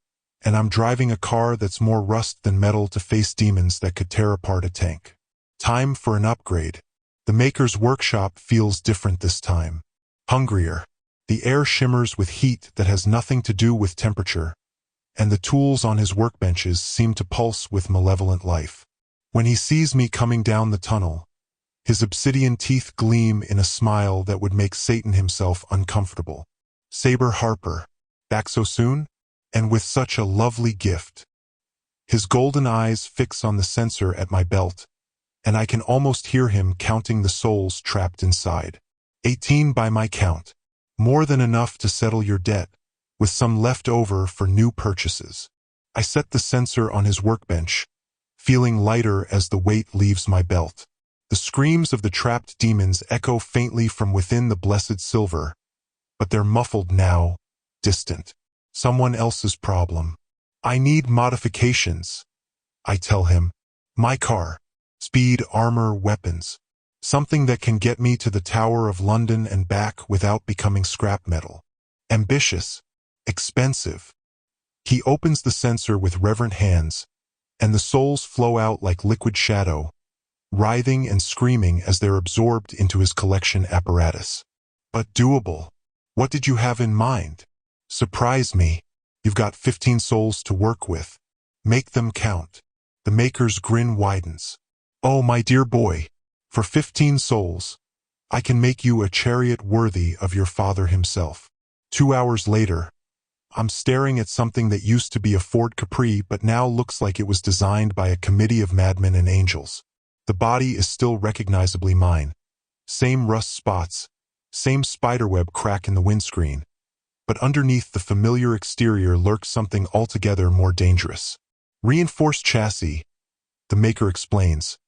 and I'm driving a car that's more rust than metal to face demons that could tear apart a tank. Time for an upgrade. The maker's workshop feels different this time. Hungrier. The air shimmers with heat that has nothing to do with temperature, and the tools on his workbenches seem to pulse with malevolent life. When he sees me coming down the tunnel, his obsidian teeth gleam in a smile that would make Satan himself uncomfortable. Sabre Harper. Back so soon? And with such a lovely gift. His golden eyes fix on the sensor at my belt, and I can almost hear him counting the souls trapped inside. 18 by my count. More than enough to settle your debt, with some left over for new purchases. I set the sensor on his workbench, feeling lighter as the weight leaves my belt. The screams of the trapped demons echo faintly from within the blessed silver, but they're muffled now, distant. Someone else's problem. I need modifications, I tell him. My car. Speed, armor, weapons. Something that can get me to the Tower of London and back without becoming scrap metal. Ambitious. Expensive. He opens the sensor with reverent hands, and the souls flow out like liquid shadow, writhing and screaming as they're absorbed into his collection apparatus. But doable. What did you have in mind? Surprise me. You've got 15 souls to work with. Make them count. The maker's grin widens. Oh, my dear boy, for 15 souls, I can make you a chariot worthy of your father himself. 2 hours later, I'm staring at something that used to be a Ford Capri but now looks like it was designed by a committee of madmen and angels. The body is still recognizably mine. Same rust spots, same spiderweb crack in the windscreen. But underneath the familiar exterior lurks something altogether more dangerous. Reinforced chassis, the maker explains,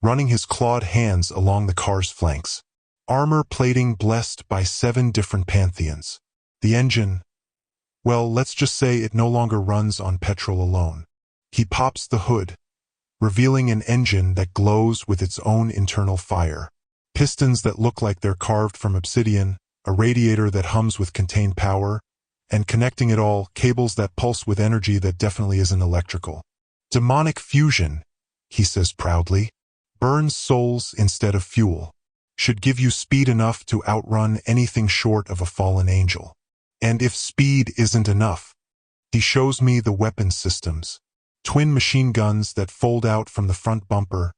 running his clawed hands along the car's flanks. Armor plating blessed by 7 different pantheons. The engine, well, let's just say it no longer runs on petrol alone. He pops the hood, revealing an engine that glows with its own internal fire. Pistons that look like they're carved from obsidian, a radiator that hums with contained power, and connecting it all, cables that pulse with energy that definitely isn't electrical. Demonic fusion, he says proudly, burns souls instead of fuel. Should give you speed enough to outrun anything short of a fallen angel. And if speed isn't enough, he shows me the weapon systems. Twin machine guns that fold out from the front bumper,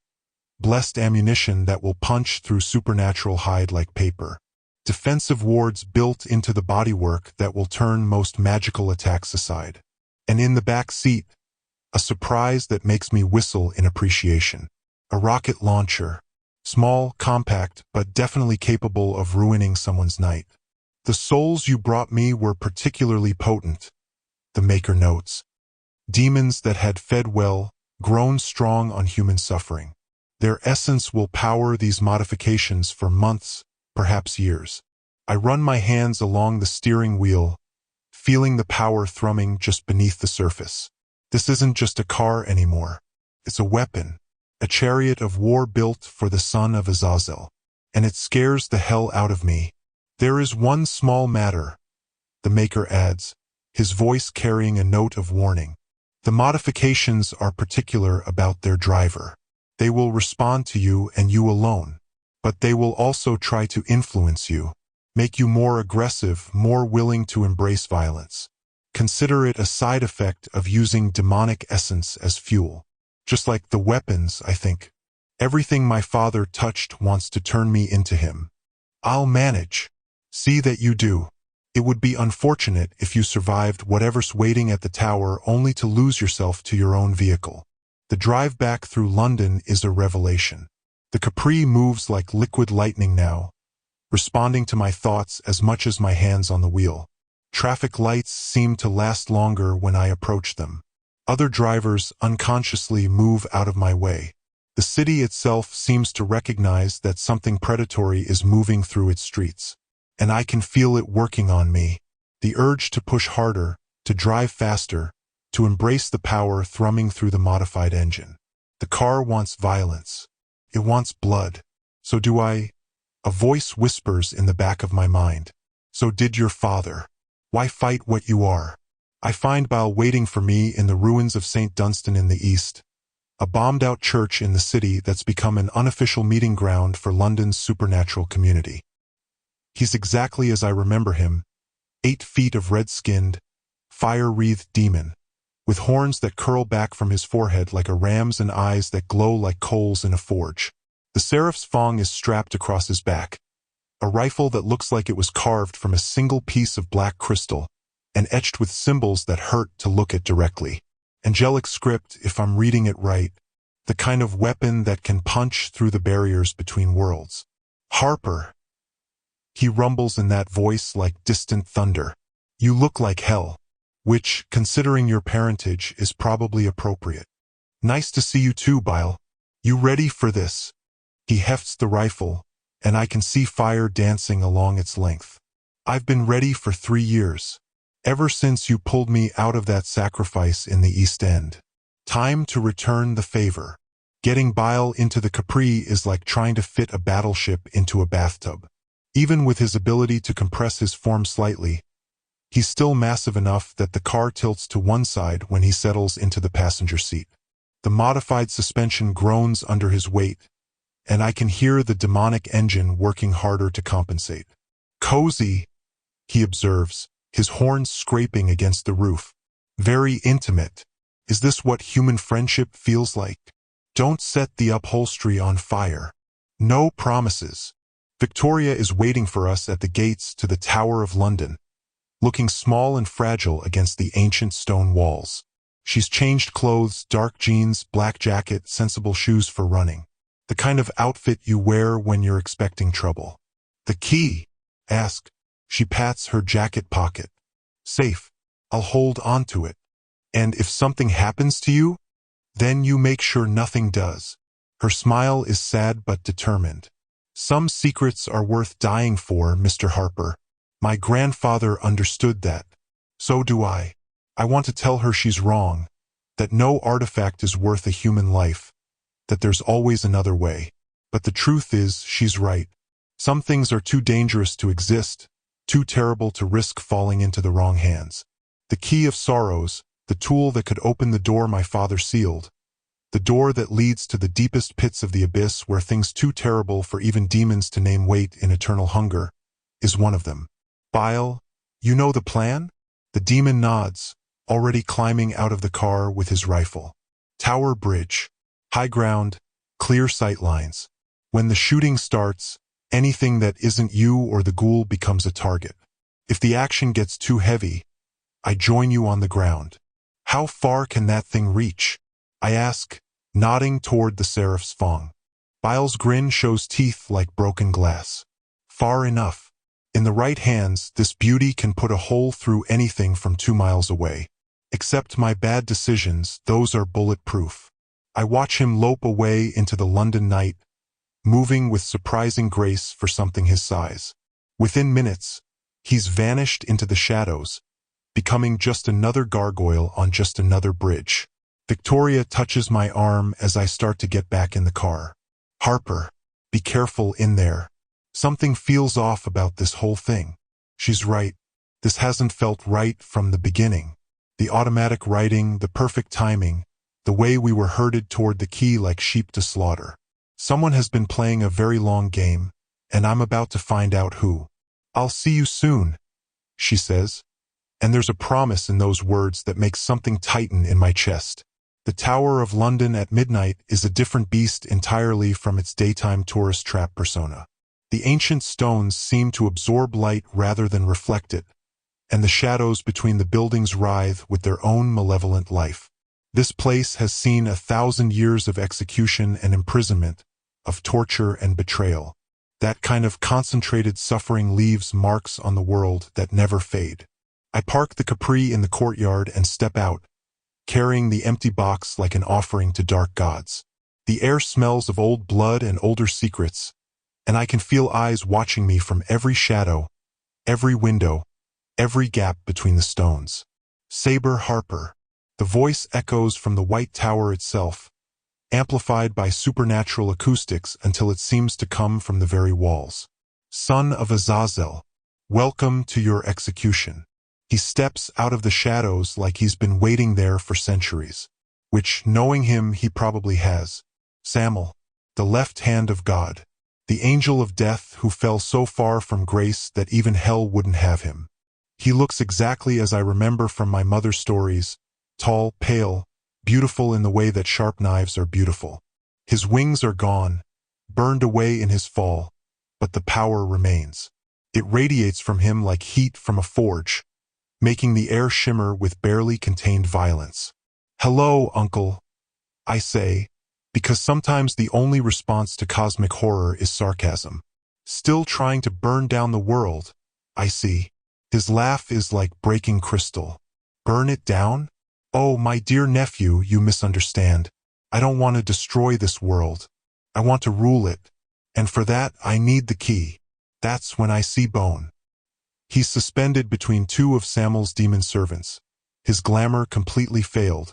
blessed ammunition that will punch through supernatural hide like paper. Defensive wards built into the bodywork that will turn most magical attacks aside. And in the back seat, a surprise that makes me whistle in appreciation. A rocket launcher. Small, compact, but definitely capable of ruining someone's night. The souls you brought me were particularly potent, the maker notes. Demons that had fed well, grown strong on human suffering. Their essence will power these modifications for months, perhaps years. I run my hands along the steering wheel, feeling the power thrumming just beneath the surface. This isn't just a car anymore. It's a weapon, a chariot of war built for the son of Azazel. And it scares the hell out of me. There is one small matter, the maker adds, his voice carrying a note of warning. The modifications are particular about their driver. They will respond to you and you alone. but they will also try to influence you, make you more aggressive, more willing to embrace violence. Consider it a side effect of using demonic essence as fuel. Just like the weapons, I think. Everything my father touched wants to turn me into him. I'll manage. See that you do. It would be unfortunate if you survived whatever's waiting at the tower only to lose yourself to your own vehicle. The drive back through London is a revelation. The Capri moves like liquid lightning now, responding to my thoughts as much as my hands on the wheel. Traffic lights seem to last longer when I approach them. Other drivers unconsciously move out of my way. The city itself seems to recognize that something predatory is moving through its streets. And I can feel it working on me. The urge to push harder, to drive faster, to embrace the power thrumming through the modified engine. The car wants violence. It wants blood. So do I. A voice whispers in the back of my mind. So did your father. Why fight what you are? I find Bile waiting for me in the ruins of St. Dunstan in the east, a bombed-out church in the city that's become an unofficial meeting ground for London's supernatural community. He's exactly as I remember him, 8 feet of red-skinned, fire-wreathed demon, with horns that curl back from his forehead like a ram's and eyes that glow like coals in a forge. The seraph's fong is strapped across his back, a rifle that looks like it was carved from a single piece of black crystal and etched with symbols that hurt to look at directly. Angelic script, if I'm reading it right, the kind of weapon that can punch through the barriers between worlds. Harper. He rumbles in that voice like distant thunder. You look like hell, which, considering your parentage, is probably appropriate. Nice to see you too, Bile. You ready for this? He hefts the rifle, and I can see fire dancing along its length. I've been ready for 3 years. Ever since you pulled me out of that sacrifice in the East End. Time to return the favor. Getting Bile into the Capri is like trying to fit a battleship into a bathtub. Even with his ability to compress his form slightly, he's still massive enough that the car tilts to one side when he settles into the passenger seat. The modified suspension groans under his weight, and I can hear the demonic engine working harder to compensate. Cozy, he observes, his horns scraping against the roof. Very intimate. Is this what human friendship feels like? Don't set the upholstery on fire. No promises. Victoria is waiting for us at the gates to the Tower of London, looking small and fragile against the ancient stone walls. She's changed clothes, dark jeans, black jacket, sensible shoes for running. The kind of outfit you wear when you're expecting trouble. The key? Ask. She pats her jacket pocket. Safe. I'll hold on to it. And if something happens to you, then you make sure nothing does. Her smile is sad but determined. Some secrets are worth dying for, Mr. Harper. My grandfather understood that. So do I. I want to tell her she's wrong, that no artifact is worth a human life, that there's always another way. But the truth is, she's right. Some things are too dangerous to exist, too terrible to risk falling into the wrong hands. The key of sorrows, the tool that could open the door my father sealed, the door that leads to the deepest pits of the abyss where things too terrible for even demons to name wait in eternal hunger, is one of them. Bile, you know the plan? The demon nods, already climbing out of the car with his rifle. Tower Bridge. High ground, clear sight lines. When the shooting starts, anything that isn't you or the ghoul becomes a target. If the action gets too heavy, I join you on the ground. How far can that thing reach? I ask, nodding toward the seraph's fong. Bile's grin shows teeth like broken glass. Far enough. In the right hands, this beauty can put a hole through anything from 2 miles away. Except my bad decisions, those are bulletproof. I watch him lope away into the London night, moving with surprising grace for something his size. Within minutes, he's vanished into the shadows, becoming just another gargoyle on just another bridge. Victoria touches my arm as I start to get back in the car. Harper, be careful in there. Something feels off about this whole thing. She's right. This hasn't felt right from the beginning. The automatic writing, the perfect timing, the way we were herded toward the key like sheep to slaughter. Someone has been playing a very long game, and I'm about to find out who. I'll see you soon, she says, and there's a promise in those words that makes something tighten in my chest. The Tower of London at midnight is a different beast entirely from its daytime tourist trap persona. The ancient stones seem to absorb light rather than reflect it, and the shadows between the buildings writhe with their own malevolent life. This place has seen 1,000 years of execution and imprisonment, of torture and betrayal. That kind of concentrated suffering leaves marks on the world that never fade. I park the Capri in the courtyard and step out, carrying the empty box like an offering to dark gods. The air smells of old blood and older secrets, and I can feel eyes watching me from every shadow, every window, every gap between the stones. Sabre Harper. The voice echoes from the White Tower itself, amplified by supernatural acoustics until it seems to come from the very walls. Son of Azazel, welcome to your execution. He steps out of the shadows like he's been waiting there for centuries, which, knowing him, he probably has. Samuel, the left hand of God, the angel of death who fell so far from grace that even hell wouldn't have him. He looks exactly as I remember from my mother's stories, tall, pale, beautiful in the way that sharp knives are beautiful. His wings are gone, burned away in his fall, but the power remains. It radiates from him like heat from a forge, making the air shimmer with barely contained violence. Hello, Uncle, I say, because sometimes the only response to cosmic horror is sarcasm. Still trying to burn down the world, I see. His laugh is like breaking crystal. Burn it down? Oh, my dear nephew, you misunderstand. I don't want to destroy this world. I want to rule it. And for that, I need the key. That's when I see Bone. He's suspended between two of Samuel's demon servants. His glamour completely failed,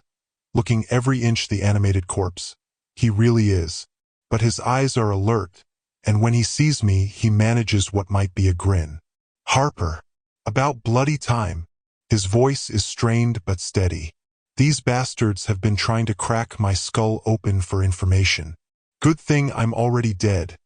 looking every inch the animated corpse. He really is. But his eyes are alert, and when he sees me, he manages what might be a grin. Harper. About bloody time. His voice is strained but steady. These bastards have been trying to crack my skull open for information. Good thing I'm already dead.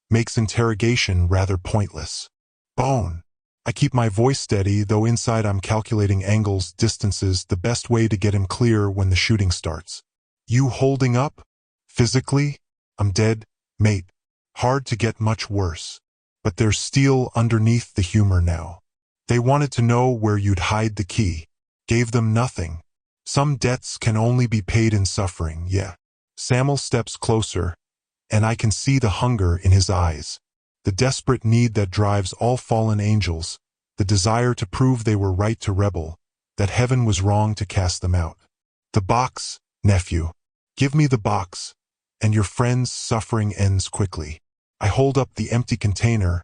Makes interrogation rather pointless. Bone. I keep my voice steady, though inside I'm calculating angles, distances, the best way to get him clear when the shooting starts. You holding up? Physically? I'm dead, mate. Hard to get much worse. But there's steel underneath the humor now. They wanted to know where you'd hide the key. Gave them nothing. Some debts can only be paid in suffering, yeah. Samuel steps closer, and I can see the hunger in his eyes. The desperate need that drives all fallen angels, the desire to prove they were right to rebel, that heaven was wrong to cast them out. The box, nephew. Give me the box, and your friend's suffering ends quickly. I hold up the empty container,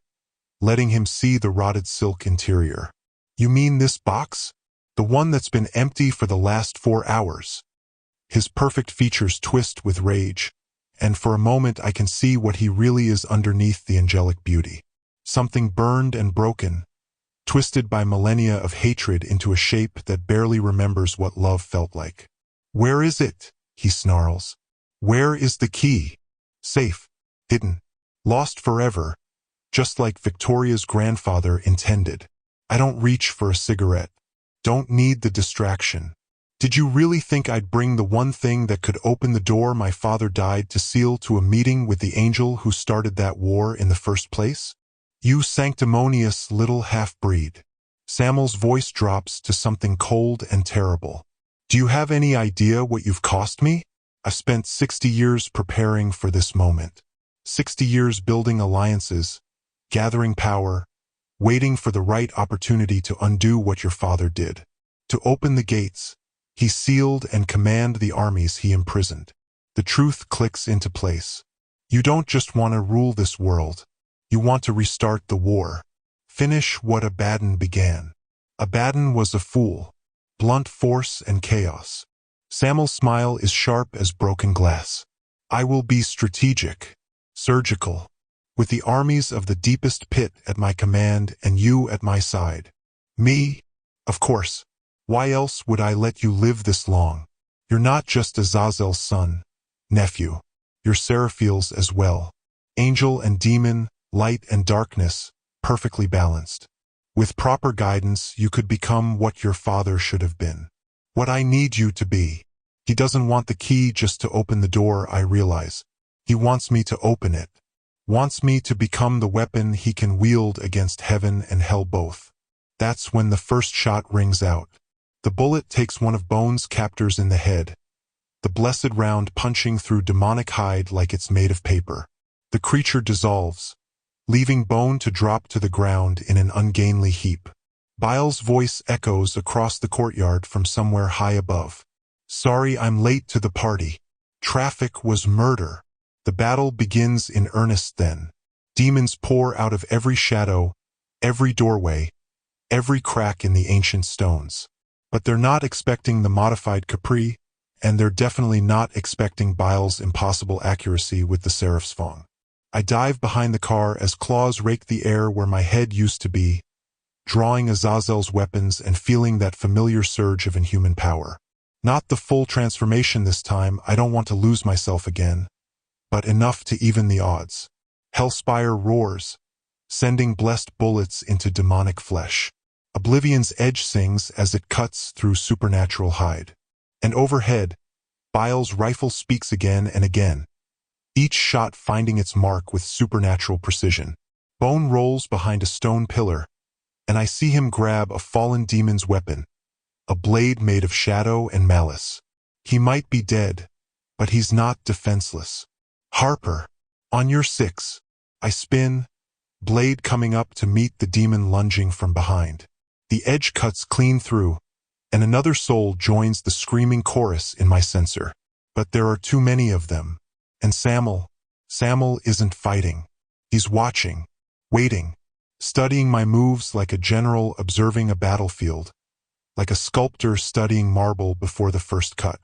letting him see the rotted silk interior. You mean this box? The one that's been empty for the last 4 hours. His perfect features twist with rage, and for a moment I can see what he really is underneath the angelic beauty. Something burned and broken, twisted by millennia of hatred into a shape that barely remembers what love felt like. Where is it? He snarls. Where is the key? Safe, hidden, lost forever, just like Victoria's grandfather intended. I don't reach for a cigarette. Don't need the distraction. Did you really think I'd bring the one thing that could open the door my father died to seal to a meeting with the angel who started that war in the first place? You sanctimonious little half-breed. Samuel's voice drops to something cold and terrible. Do you have any idea what you've cost me? I've spent 60 years preparing for this moment. 60 years building alliances, gathering power, waiting for the right opportunity to undo what your father did. To open the gates, he sealed and command the armies he imprisoned. The truth clicks into place. You don't just want to rule this world. You want to restart the war. Finish what Abaddon began. Abaddon was a fool. Blunt force and chaos. Samuel's smile is sharp as broken glass. I will be strategic, surgical, with the armies of the deepest pit at my command and you at my side. Me? Of course. Why else would I let you live this long? You're not just Azazel's son, nephew. Your Seraphiles as well. Angel and demon, light and darkness, perfectly balanced. With proper guidance, you could become what your father should have been. What I need you to be. He doesn't want the key just to open the door, I realize. He wants me to open it. Wants me to become the weapon he can wield against heaven and hell both. That's when the first shot rings out. The bullet takes one of Bone's captors in the head, the blessed round punching through demonic hide like it's made of paper. The creature dissolves, leaving Bone to drop to the ground in an ungainly heap. Bile's voice echoes across the courtyard from somewhere high above. Sorry I'm late to the party. Traffic was murder. The battle begins in earnest then. Demons pour out of every shadow, every doorway, every crack in the ancient stones. But they're not expecting the modified Capri, and they're definitely not expecting Bile's impossible accuracy with the Seraph's Fong. I dive behind the car as claws rake the air where my head used to be, drawing Azazel's weapons and feeling that familiar surge of inhuman power. Not the full transformation this time, I don't want to lose myself again, but enough to even the odds. Hellspire roars, sending blessed bullets into demonic flesh. Oblivion's edge sings as it cuts through supernatural hide. And overhead, Bile's rifle speaks again and again, each shot finding its mark with supernatural precision. Bone rolls behind a stone pillar, and I see him grab a fallen demon's weapon, a blade made of shadow and malice. He might be dead, but he's not defenseless. Harper, on your 6. I spin, blade coming up to meet the demon lunging from behind. The edge cuts clean through, and another soul joins the screaming chorus in my sensor. But there are too many of them. And Samuel isn't fighting. He's watching, waiting, studying my moves like a general observing a battlefield, like a sculptor studying marble before the first cut.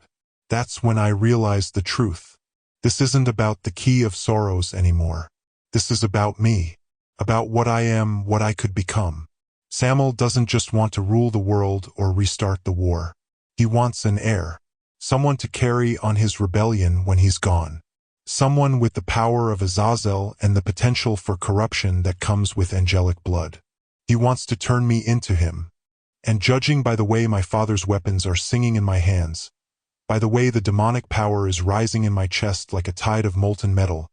That's when I realized the truth. This isn't about the key of sorrows anymore. This is about me, about what I am, what I could become. Samuel doesn't just want to rule the world or restart the war. He wants an heir, someone to carry on his rebellion when he's gone. Someone with the power of Azazel and the potential for corruption that comes with angelic blood. He wants to turn me into him. And judging by the way my father's weapons are singing in my hands, by the way the demonic power is rising in my chest like a tide of molten metal,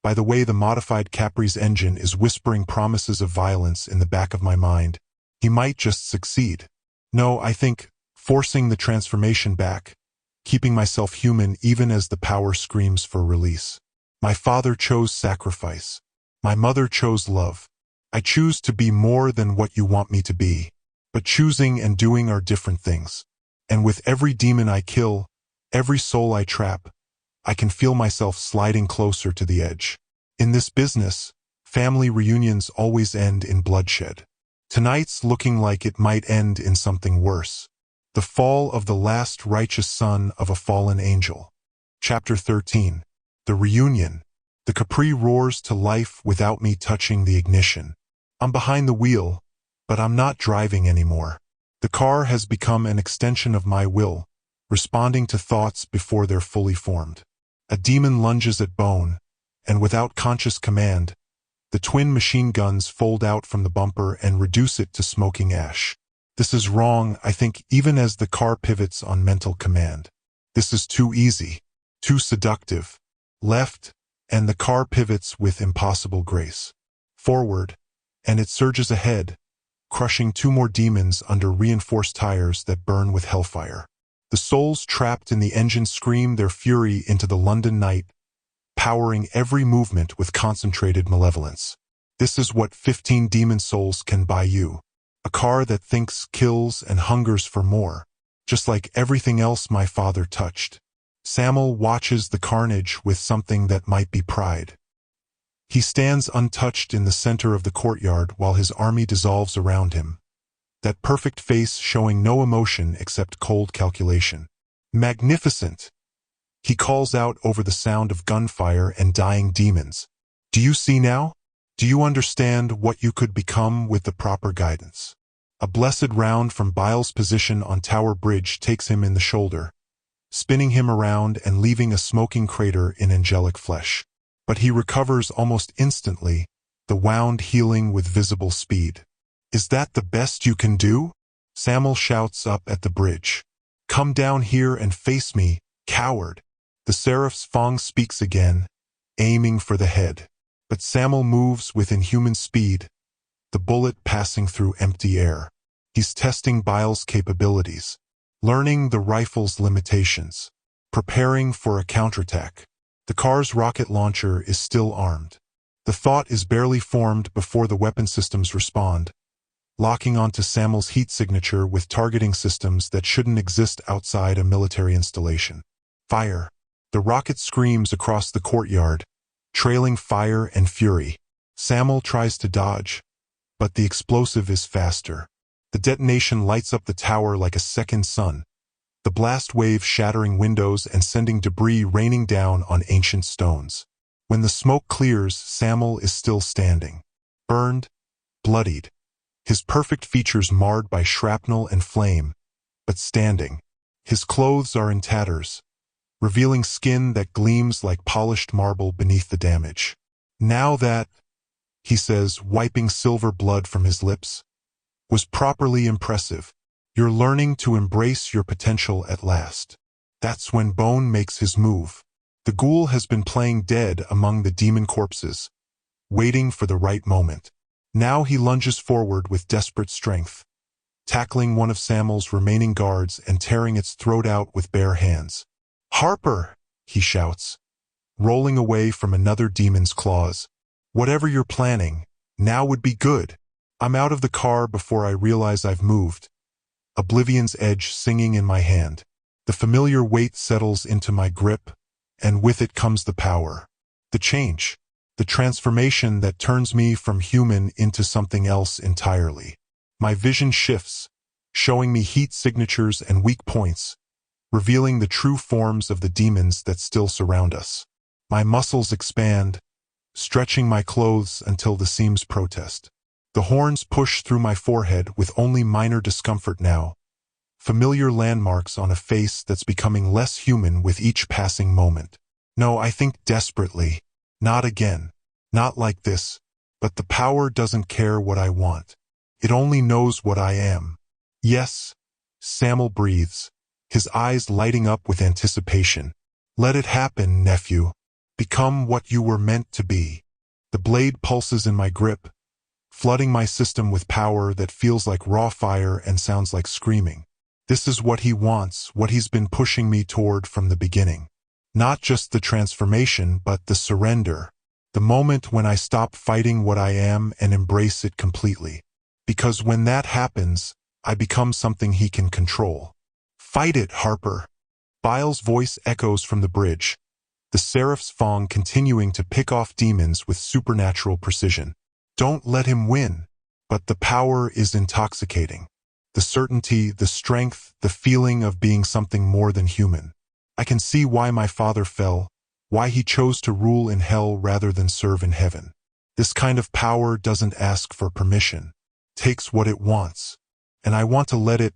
by the way the modified Capri's engine is whispering promises of violence in the back of my mind, he might just succeed. No, I think, forcing the transformation back, keeping myself human even as the power screams for release. My father chose sacrifice. My mother chose love. I choose to be more than what you want me to be. But choosing and doing are different things. And with every demon I kill, every soul I trap, I can feel myself sliding closer to the edge. In this business, family reunions always end in bloodshed. Tonight's looking like it might end in something worse. The fall of the last righteous son of a fallen angel. Chapter 13. The reunion. The Capri roars to life without me touching the ignition. I'm behind the wheel, but I'm not driving anymore. The car has become an extension of my will, responding to thoughts before they're fully formed. A demon lunges at Bone, and without conscious command, the twin machine guns fold out from the bumper and reduce it to smoking ash. This is wrong, I think, even as the car pivots on mental command. This is too easy, too seductive. Left, and the car pivots with impossible grace. Forward, and it surges ahead, crushing 2 more demons under reinforced tires that burn with hellfire. The souls trapped in the engine scream their fury into the London night, powering every movement with concentrated malevolence. This is what 15 demon souls can buy you. A car that thinks, kills, and hungers for more, just like everything else my father touched. Samuel watches the carnage with something that might be pride. He stands untouched in the center of the courtyard while his army dissolves around him, that perfect face showing no emotion except cold calculation. Magnificent! He calls out over the sound of gunfire and dying demons. Do you see now? Do you understand what you could become with the proper guidance? A blessed round from Bile's position on Tower Bridge takes him in the shoulder, spinning him around and leaving a smoking crater in angelic flesh. But he recovers almost instantly, the wound healing with visible speed. "Is that the best you can do?" Samuel shouts up at the bridge. "Come down here and face me, coward." The Seraph's Fong speaks again, aiming for the head. But Samuel moves with inhuman speed, the bullet passing through empty air. He's testing Bile's capabilities, learning the rifle's limitations, preparing for a counterattack. The car's rocket launcher is still armed. The thought is barely formed before the weapon systems respond, locking onto Samuel's heat signature with targeting systems that shouldn't exist outside a military installation. Fire. The rocket screams across the courtyard, trailing fire and fury. Samuel tries to dodge, but the explosive is faster. The detonation lights up the tower like a second sun, the blast wave shattering windows and sending debris raining down on ancient stones. When the smoke clears, Samuel is still standing, burned, bloodied, his perfect features marred by shrapnel and flame, but standing. His clothes are in tatters, revealing skin that gleams like polished marble beneath the damage. "Now that," he says, wiping silver blood from his lips, "was properly impressive. You're learning to embrace your potential at last." That's when Bone makes his move. The Ghoul has been playing dead among the demon corpses, waiting for the right moment. Now he lunges forward with desperate strength, tackling one of Samuel's remaining guards and tearing its throat out with bare hands. "Harper!" he shouts, rolling away from another demon's claws. "Whatever you're planning, now would be good." I'm out of the car before I realize I've moved, Oblivion's edge singing in my hand. The familiar weight settles into my grip, and with it comes the power. The change. The transformation that turns me from human into something else entirely. My vision shifts, showing me heat signatures and weak points, revealing the true forms of the demons that still surround us. My muscles expand, stretching my clothes until the seams protest. The horns push through my forehead with only minor discomfort now, familiar landmarks on a face that's becoming less human with each passing moment. No, I think desperately. Not again. Not like this. But the power doesn't care what I want. It only knows what I am. "Yes," Samuel breathes, his eyes lighting up with anticipation. "Let it happen, nephew. Become what you were meant to be." The blade pulses in my grip, flooding my system with power that feels like raw fire and sounds like screaming. This is what he wants, what he's been pushing me toward from the beginning. Not just the transformation, but the surrender. The moment when I stop fighting what I am and embrace it completely. Because when that happens, I become something he can control. "Fight it, Harper." Bile's voice echoes from the bridge, the Seraph's Fong continuing to pick off demons with supernatural precision. Don't let him win. But the power is intoxicating. The certainty, the strength, the feeling of being something more than human. I can see why my father fell, why he chose to rule in hell rather than serve in heaven. This kind of power doesn't ask for permission, takes what it wants. And I want to let it,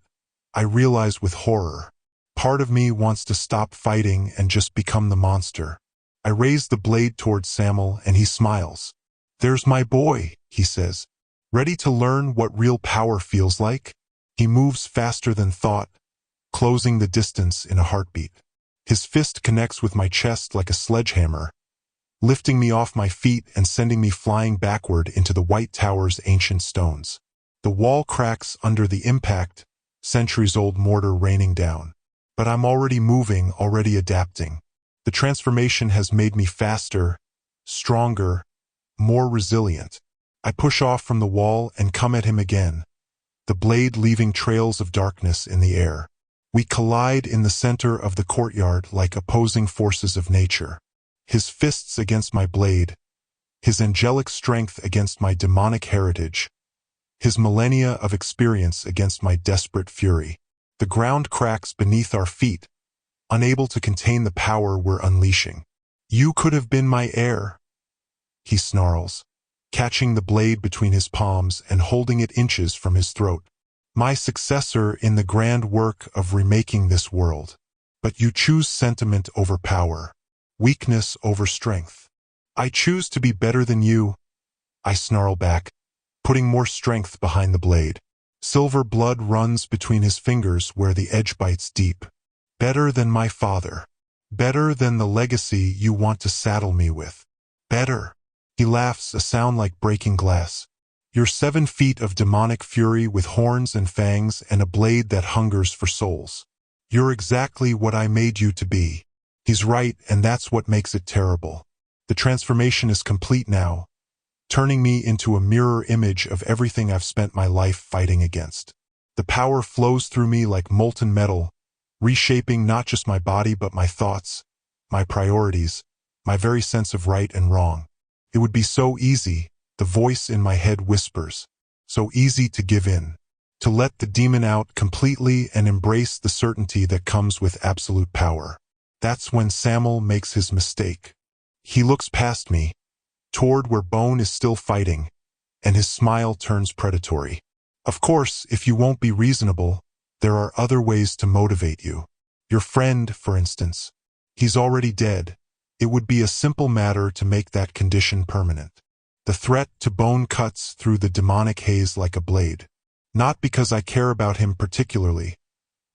I realize with horror. Part of me wants to stop fighting and just become the monster. I raise the blade towards Samuel and he smiles. "There's my boy," he says, "ready to learn what real power feels like." He moves faster than thought, closing the distance in a heartbeat. His fist connects with my chest like a sledgehammer, lifting me off my feet and sending me flying backward into the White Tower's ancient stones. The wall cracks under the impact, centuries-old mortar raining down. But I'm already moving, already adapting. The transformation has made me faster, stronger, more resilient. I push off from the wall and come at him again, the blade leaving trails of darkness in the air. We collide in the center of the courtyard like opposing forces of nature. His fists against my blade, his angelic strength against my demonic heritage, his millennia of experience against my desperate fury. The ground cracks beneath our feet, unable to contain the power we're unleashing. "You could have been my heir," he snarls, catching the blade between his palms and holding it inches from his throat. "My successor in the grand work of remaking this world." But you choose sentiment over power, weakness over strength. I choose to be better than you, I snarl back, putting more strength behind the blade. Silver blood runs between his fingers where the edge bites deep. Better than my father. Better than the legacy you want to saddle me with. Better. He laughs, a sound like breaking glass. You're 7 feet of demonic fury with horns and fangs and a blade that hungers for souls. You're exactly what I made you to be. He's right, and that's what makes it terrible. The transformation is complete now, turning me into a mirror image of everything I've spent my life fighting against. The power flows through me like molten metal, reshaping not just my body but my thoughts, my priorities, my very sense of right and wrong. It would be so easy, the voice in my head whispers, so easy to give in, to let the demon out completely and embrace the certainty that comes with absolute power. That's when Samuel makes his mistake. He looks past me, toward where Bone is still fighting, and his smile turns predatory. Of course, if you won't be reasonable, there are other ways to motivate you. Your friend, for instance. He's already dead. It would be a simple matter to make that condition permanent. The threat to Bone cuts through the demonic haze like a blade. Not because I care about him particularly,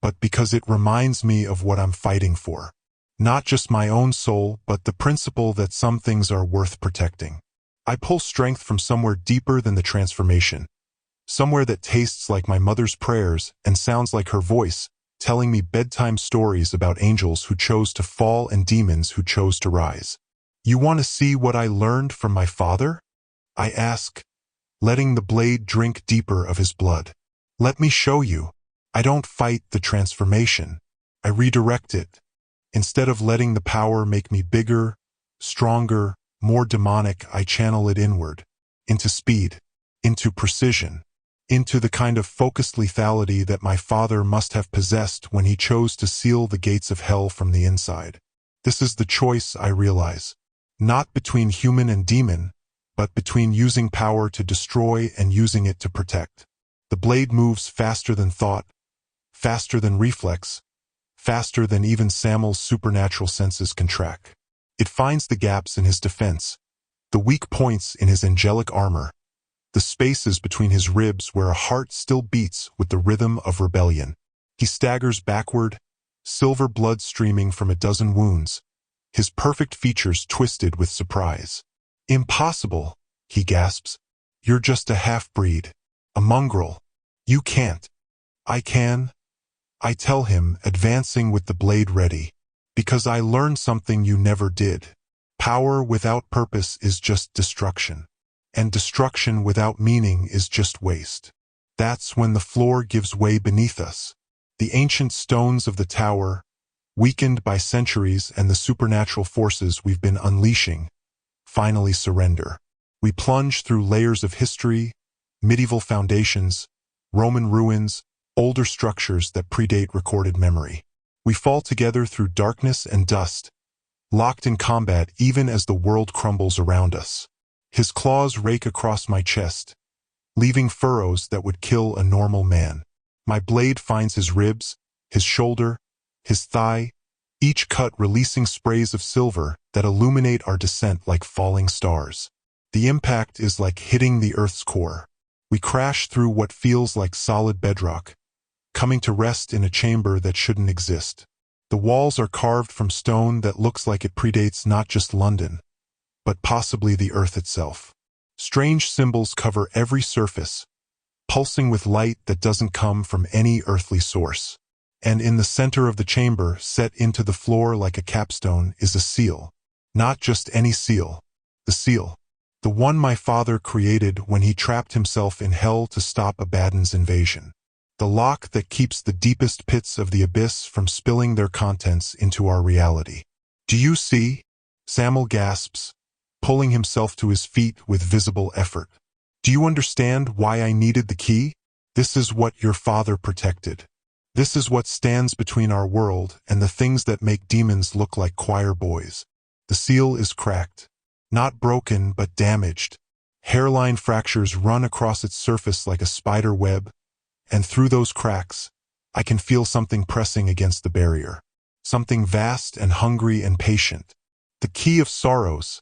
but because it reminds me of what I'm fighting for. Not just my own soul, but the principle that some things are worth protecting. I pull strength from somewhere deeper than the transformation, somewhere that tastes like my mother's prayers and sounds like her voice, telling me bedtime stories about angels who chose to fall and demons who chose to rise. You want to see what I learned from my father? I ask, letting the blade drink deeper of his blood. Let me show you. I don't fight the transformation. I redirect it. Instead of letting the power make me bigger, stronger, more demonic, I channel it inward, into speed, into precision, into the kind of focused lethality that my father must have possessed when he chose to seal the gates of hell from the inside. This is the choice, I realize, not between human and demon, but between using power to destroy and using it to protect. The blade moves faster than thought, faster than reflex, faster than even Samuel's supernatural senses can track. It finds the gaps in his defense, the weak points in his angelic armor, the spaces between his ribs where a heart still beats with the rhythm of rebellion. He staggers backward, silver blood streaming from a dozen wounds, his perfect features twisted with surprise. Impossible, he gasps. You're just a half-breed, a mongrel. You can't. I can. I tell him, advancing with the blade ready. Because I learned something you never did. Power without purpose is just destruction. And destruction without meaning is just waste. That's when the floor gives way beneath us. The ancient stones of the tower, weakened by centuries and the supernatural forces we've been unleashing, finally surrender. We plunge through layers of history, medieval foundations, Roman ruins, older structures that predate recorded memory. We fall together through darkness and dust, locked in combat even as the world crumbles around us. His claws rake across my chest, leaving furrows that would kill a normal man. My blade finds his ribs, his shoulder, his thigh, each cut releasing sprays of silver that illuminate our descent like falling stars. The impact is like hitting the Earth's core. We crash through what feels like solid bedrock, coming to rest in a chamber that shouldn't exist. The walls are carved from stone that looks like it predates not just London, but possibly the Earth itself. Strange symbols cover every surface, pulsing with light that doesn't come from any earthly source. And in the center of the chamber, set into the floor like a capstone, is a seal. Not just any seal. The seal. The one my father created when he trapped himself in hell to stop Abaddon's invasion. The lock that keeps the deepest pits of the abyss from spilling their contents into our reality. Do you see? Samuel gasps, pulling himself to his feet with visible effort. Do you understand why I needed the key? This is what your father protected. This is what stands between our world and the things that make demons look like choir boys. The seal is cracked. Not broken, but damaged. Hairline fractures run across its surface like a spider web, and through those cracks, I can feel something pressing against the barrier. something vast and hungry and patient. The key of sorrows,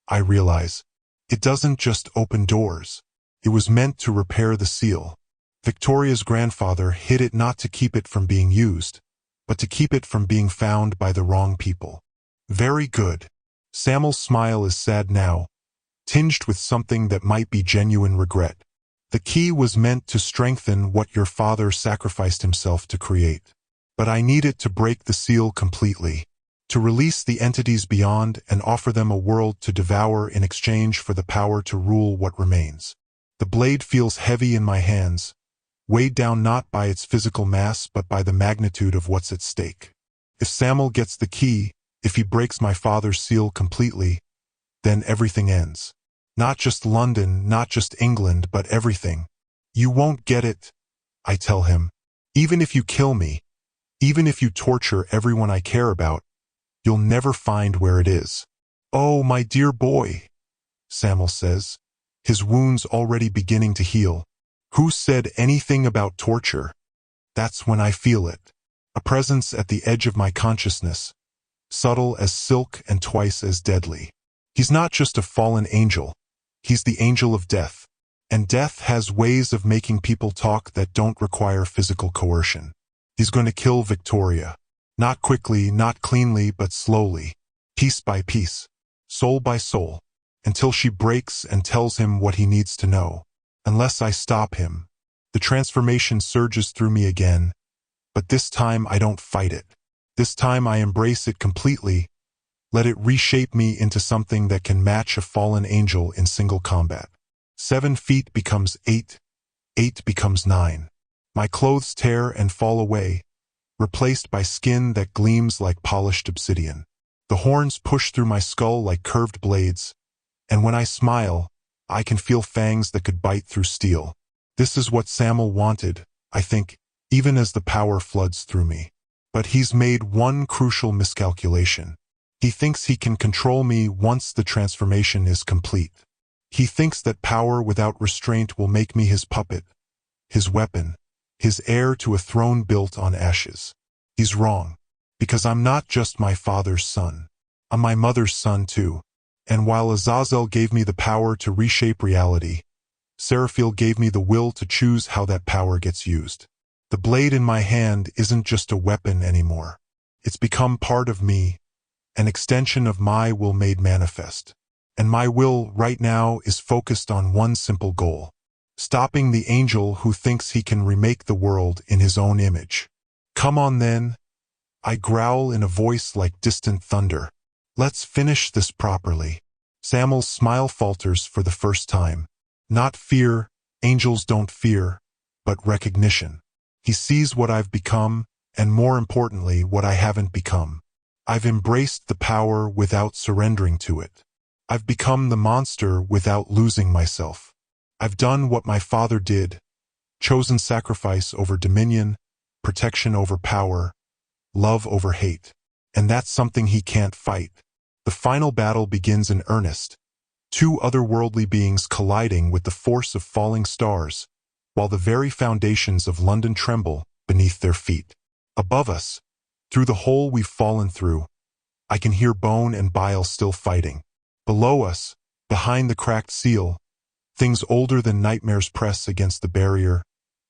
I realize. It doesn't just open doors. It was meant to repair the seal. Victoria's grandfather hid it not to keep it from being used, but to keep it from being found by the wrong people. Very good. Samuel's smile is sad now, tinged with something that might be genuine regret. The key was meant to strengthen what your father sacrificed himself to create. But I need it to break the seal completely, to release the entities beyond and offer them a world to devour in exchange for the power to rule what remains. The blade feels heavy in my hands, weighed down not by its physical mass but by the magnitude of what's at stake. If Samuel gets the key, if he breaks my father's seal completely, then everything ends. Not just London, not just England, but everything. You won't get it, I tell him. Even if you kill me, even if you torture everyone I care about, you'll never find where it is. Oh, my dear boy, Samuel says, his wounds already beginning to heal. Who said anything about torture? That's when I feel it. A presence at the edge of my consciousness, subtle as silk and twice as deadly. He's not just a fallen angel. He's the angel of death. And death has ways of making people talk that don't require physical coercion. He's going to kill Victoria. Not quickly, not cleanly, but slowly, piece by piece, soul by soul, until she breaks and tells him what he needs to know. Unless I stop him. The transformation surges through me again, but this time I don't fight it. This time I embrace it completely, let it reshape me into something that can match a fallen angel in single combat. 7 feet becomes 8, 8 becomes 9. My clothes tear and fall away, replaced by skin that gleams like polished obsidian. The horns push through my skull like curved blades, and when I smile, I can feel fangs that could bite through steel. This is what Samuel wanted, I think, even as the power floods through me. But he's made one crucial miscalculation. He thinks he can control me once the transformation is complete. He thinks that power without restraint will make me his puppet, his weapon, his heir to a throne built on ashes. He's wrong, because I'm not just my father's son. I'm my mother's son too. And while Azazel gave me the power to reshape reality, Seraphiel gave me the will to choose how that power gets used. The blade in my hand isn't just a weapon anymore. It's become part of me, an extension of my will made manifest. And my will right now is focused on one simple goal: stopping the angel who thinks he can remake the world in his own image. Come on then, I growl in a voice like distant thunder. Let's finish this properly. Samuel's smile falters for the first time. Not fear, angels don't fear, but recognition. He sees what I've become, and more importantly, what I haven't become. I've embraced the power without surrendering to it. I've become the monster without losing myself. I've done what my father did, chosen sacrifice over dominion, protection over power, love over hate. And that's something he can't fight. The final battle begins in earnest, 2 otherworldly beings colliding with the force of falling stars, while the very foundations of London tremble beneath their feet. Above us, through the hole we've fallen through, I can hear Bone and Bile still fighting. Below us, behind the cracked seal, things older than nightmares press against the barrier,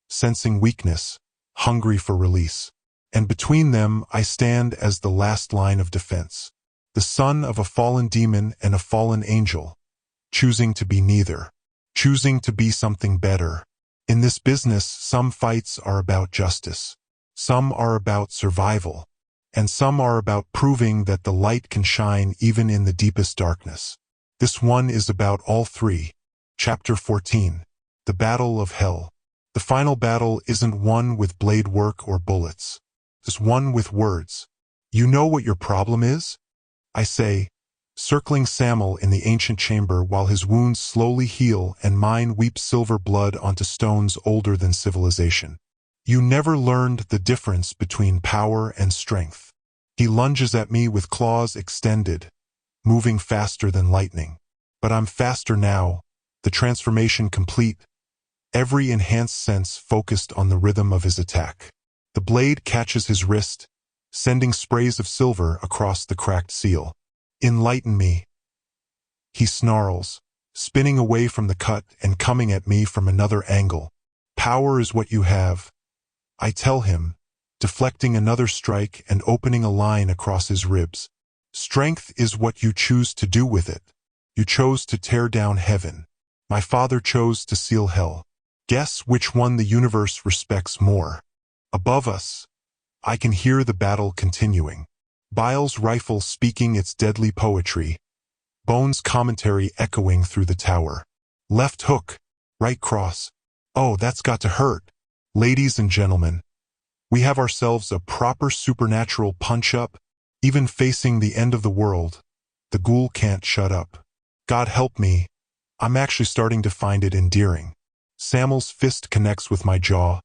sensing weakness, hungry for release. And between them I stand as the last line of defense, the son of a fallen demon and a fallen angel, choosing to be neither, choosing to be something better. In this business, some fights are about justice, some are about survival, and some are about proving that the light can shine even in the deepest darkness. This one is about all three. Chapter 14. The Battle of Hell. The final battle isn't one with blade work or bullets. It's one with words. You know what your problem is? I say, circling Samuel in the ancient chamber while his wounds slowly heal and mine weep silver blood onto stones older than civilization. You never learned the difference between power and strength. He lunges at me with claws extended, moving faster than lightning. But I'm faster now, the transformation complete, every enhanced sense focused on the rhythm of his attack. The blade catches his wrist, sending sprays of silver across the cracked seal. "Enlighten me," he snarls, spinning away from the cut and coming at me from another angle. "Power is what you have," I tell him, deflecting another strike and opening a line across his ribs. "Strength is what you choose to do with it. You chose to tear down heaven. My father chose to seal hell. Guess which one the universe respects more." Above us, I can hear the battle continuing. Bile's rifle speaking its deadly poetry, Bone's commentary echoing through the tower. Left hook, right cross. Oh, that's got to hurt. Ladies and gentlemen, we have ourselves a proper supernatural punch-up. Even facing the end of the world, the ghoul can't shut up. God help me, I'm actually starting to find it endearing. Samuel's fist connects with my jaw,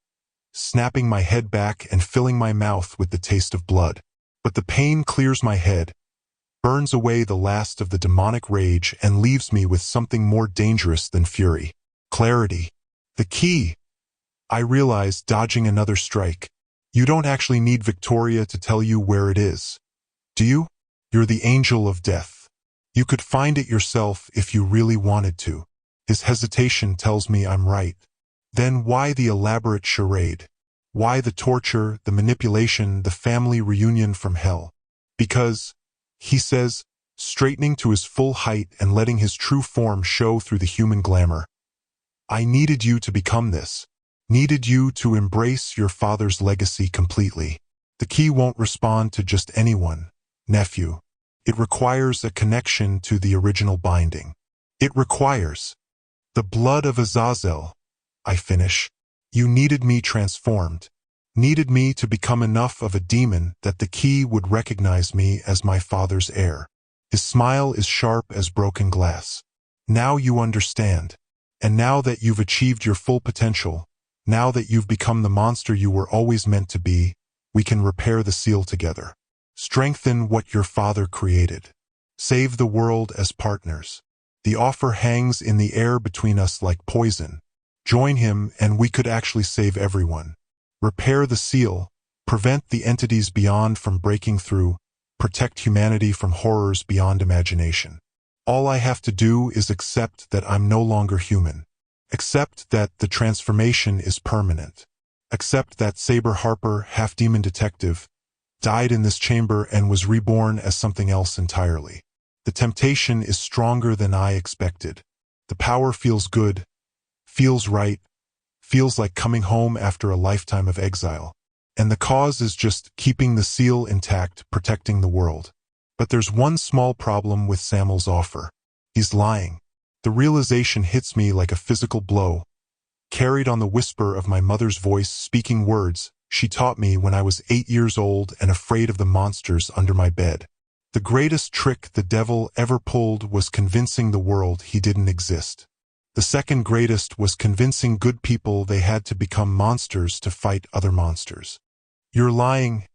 snapping my head back and filling my mouth with the taste of blood. But the pain clears my head, burns away the last of the demonic rage, and leaves me with something more dangerous than fury. Clarity. The key, I realize, dodging another strike. You don't actually need Victoria to tell you where it is, do you? You're the angel of death. You could find it yourself if you really wanted to. His hesitation tells me I'm right. Then why the elaborate charade? Why the torture, the manipulation, the family reunion from hell? Because, he says, straightening to his full height and letting his true form show through the human glamour, I needed you to become this. Needed you to embrace your father's legacy completely. The key won't respond to just anyone, nephew. It requires a connection to the original binding. It requires the blood of Azazel, I finish. You needed me transformed. Needed me to become enough of a demon that the key would recognize me as my father's heir. His smile is sharp as broken glass. Now you understand. And now that you've achieved your full potential, now that you've become the monster you were always meant to be, we can repair the seal together. Strengthen what your father created. Save the world as partners. The offer hangs in the air between us like poison. Join him and we could actually save everyone. Repair the seal, prevent the entities beyond from breaking through, protect humanity from horrors beyond imagination. All I have to do is accept that I'm no longer human. Accept that the transformation is permanent. Accept that Sabre Harper, half-demon detective, died in this chamber and was reborn as something else entirely. The temptation is stronger than I expected. The power feels good, feels right, feels like coming home after a lifetime of exile. And the cause is just keeping the seal intact, protecting the world. But there's one small problem with Samuel's offer. He's lying. The realization hits me like a physical blow, carried on the whisper of my mother's voice speaking words she taught me when I was 8 years old and afraid of the monsters under my bed. The greatest trick the devil ever pulled was convincing the world he didn't exist. The second greatest was convincing good people they had to become monsters to fight other monsters. You're lying,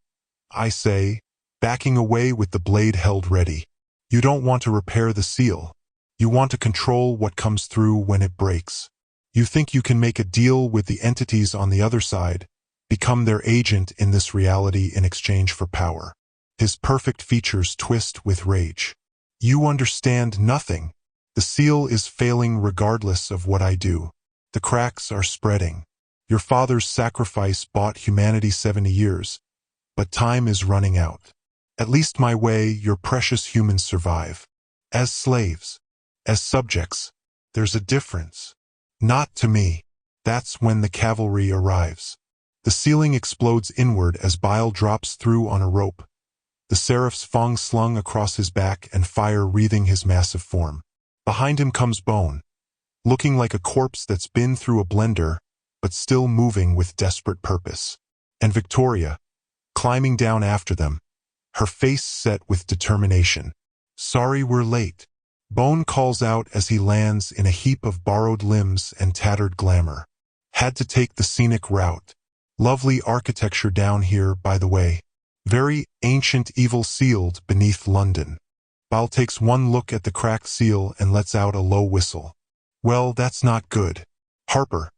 I say, backing away with the blade held ready. You don't want to repair the seal. You want to control what comes through when it breaks. You think you can make a deal with the entities on the other side, become their agent in this reality in exchange for power. His perfect features twist with rage. You understand nothing. The seal is failing regardless of what I do. The cracks are spreading. Your father's sacrifice bought humanity 70 years, but time is running out. At least my way, your precious humans survive. As slaves, as subjects, there's a difference. Not to me. That's when the cavalry arrives. The ceiling explodes inward as Bile drops through on a rope, the seraph's fang slung across his back and fire wreathing his massive form. Behind him comes Bone, looking like a corpse that's been through a blender, but still moving with desperate purpose. And Victoria, climbing down after them, her face set with determination. Sorry we're late, Bone calls out as he lands in a heap of borrowed limbs and tattered glamour. Had to take the scenic route. Lovely architecture down here, by the way. Very ancient evil sealed beneath London. Bile takes one look at the cracked seal and lets out a low whistle. Well, that's not good. Harper,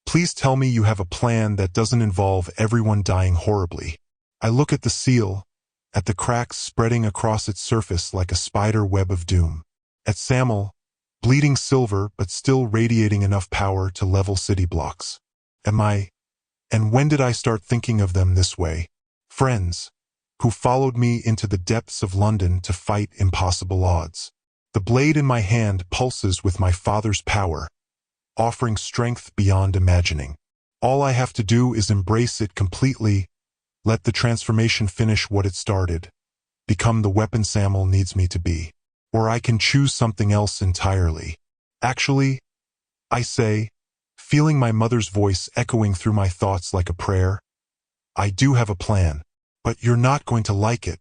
please tell me you have a plan that doesn't involve everyone dying horribly. I look at the seal, at the cracks spreading across its surface like a spider web of doom. At Samuel, bleeding silver but still radiating enough power to level city blocks. And when did I start thinking of them this way? Friends, who followed me into the depths of London to fight impossible odds. The blade in my hand pulses with my father's power, offering strength beyond imagining. All I have to do is embrace it completely, let the transformation finish what it started, become the weapon Samuel needs me to be. Or I can choose something else entirely. Actually, I say, feeling my mother's voice echoing through my thoughts like a prayer, I do have a plan, but you're not going to like it.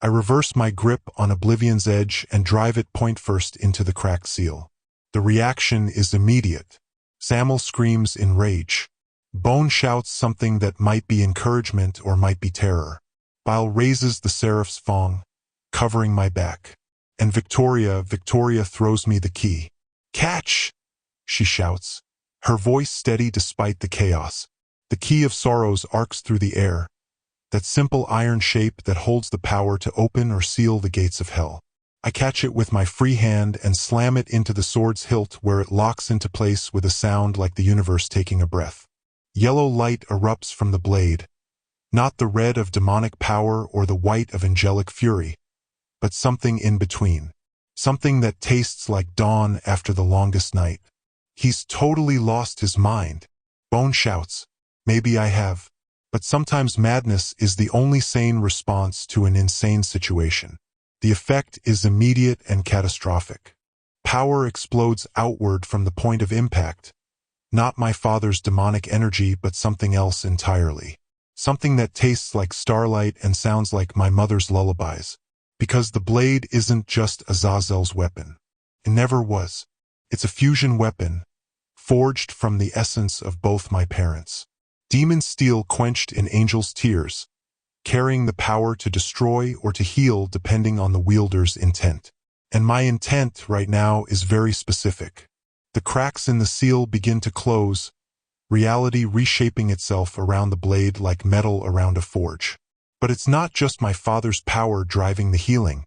I reverse my grip on Oblivion's edge and drive it point first into the cracked seal. The reaction is immediate. Samuel screams in rage. Bone shouts something that might be encouragement or might be terror. Bile raises the Seraph's fong, covering my back. And Victoria throws me the key. Catch! She shouts, her voice steady despite the chaos. The key of sorrows arcs through the air, that simple iron shape that holds the power to open or seal the gates of hell. I catch it with my free hand and slam it into the sword's hilt where it locks into place with a sound like the universe taking a breath. Yellow light erupts from the blade, not the red of demonic power or the white of angelic fury, but something in between. Something that tastes like dawn after the longest night. He's totally lost his mind. Bone shouts, maybe I have. But sometimes madness is the only sane response to an insane situation. The effect is immediate and catastrophic. Power explodes outward from the point of impact. Not my father's demonic energy, but something else entirely. Something that tastes like starlight and sounds like my mother's lullabies. Because the blade isn't just Azazel's weapon. It never was. It's a fusion weapon, forged from the essence of both my parents. Demon steel quenched in angel's tears, carrying the power to destroy or to heal depending on the wielder's intent. And my intent right now is very specific. The cracks in the seal begin to close, reality reshaping itself around the blade like metal around a forge. But it's not just my father's power driving the healing.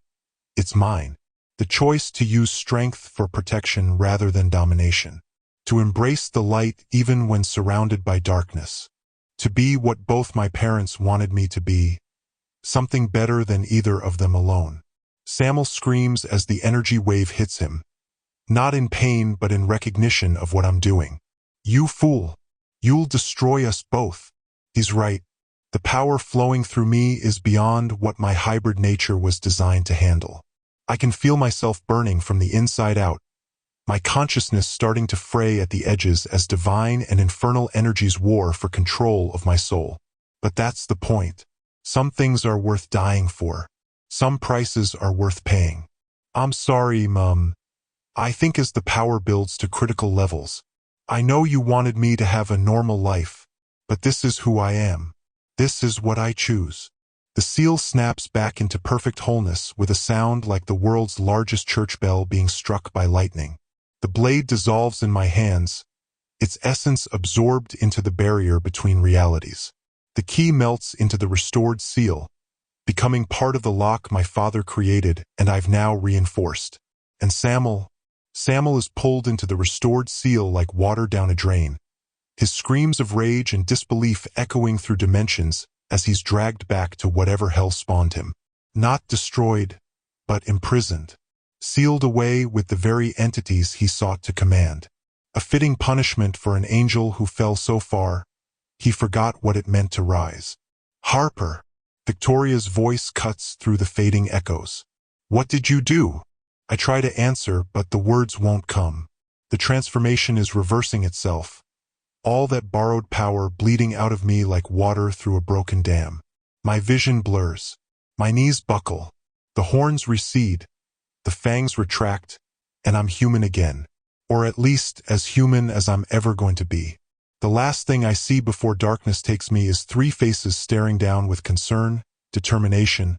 It's mine. The choice to use strength for protection rather than domination. To embrace the light even when surrounded by darkness. To be what both my parents wanted me to be. Something better than either of them alone. Samuel screams as the energy wave hits him. Not in pain but in recognition of what I'm doing. You fool. You'll destroy us both. He's right. The power flowing through me is beyond what my hybrid nature was designed to handle. I can feel myself burning from the inside out, my consciousness starting to fray at the edges as divine and infernal energies war for control of my soul. But that's the point. Some things are worth dying for. Some prices are worth paying. I'm sorry, Mum. I think as the power builds to critical levels, I know you wanted me to have a normal life, but this is who I am. This is what I choose. The seal snaps back into perfect wholeness with a sound like the world's largest church bell being struck by lightning. The blade dissolves in my hands, its essence absorbed into the barrier between realities. The key melts into the restored seal, becoming part of the lock my father created and I've now reinforced. And Samuel is pulled into the restored seal like water down a drain, his screams of rage and disbelief echoing through dimensions as he's dragged back to whatever hell spawned him. Not destroyed, but imprisoned. Sealed away with the very entities he sought to command. A fitting punishment for an angel who fell so far, he forgot what it meant to rise. Harper. Victoria's voice cuts through the fading echoes. What did you do? I try to answer, but the words won't come. The transformation is reversing itself. All that borrowed power bleeding out of me like water through a broken dam. My vision blurs. My knees buckle. The horns recede. The fangs retract. And I'm human again. Or at least as human as I'm ever going to be. The last thing I see before darkness takes me is three faces staring down with concern, determination,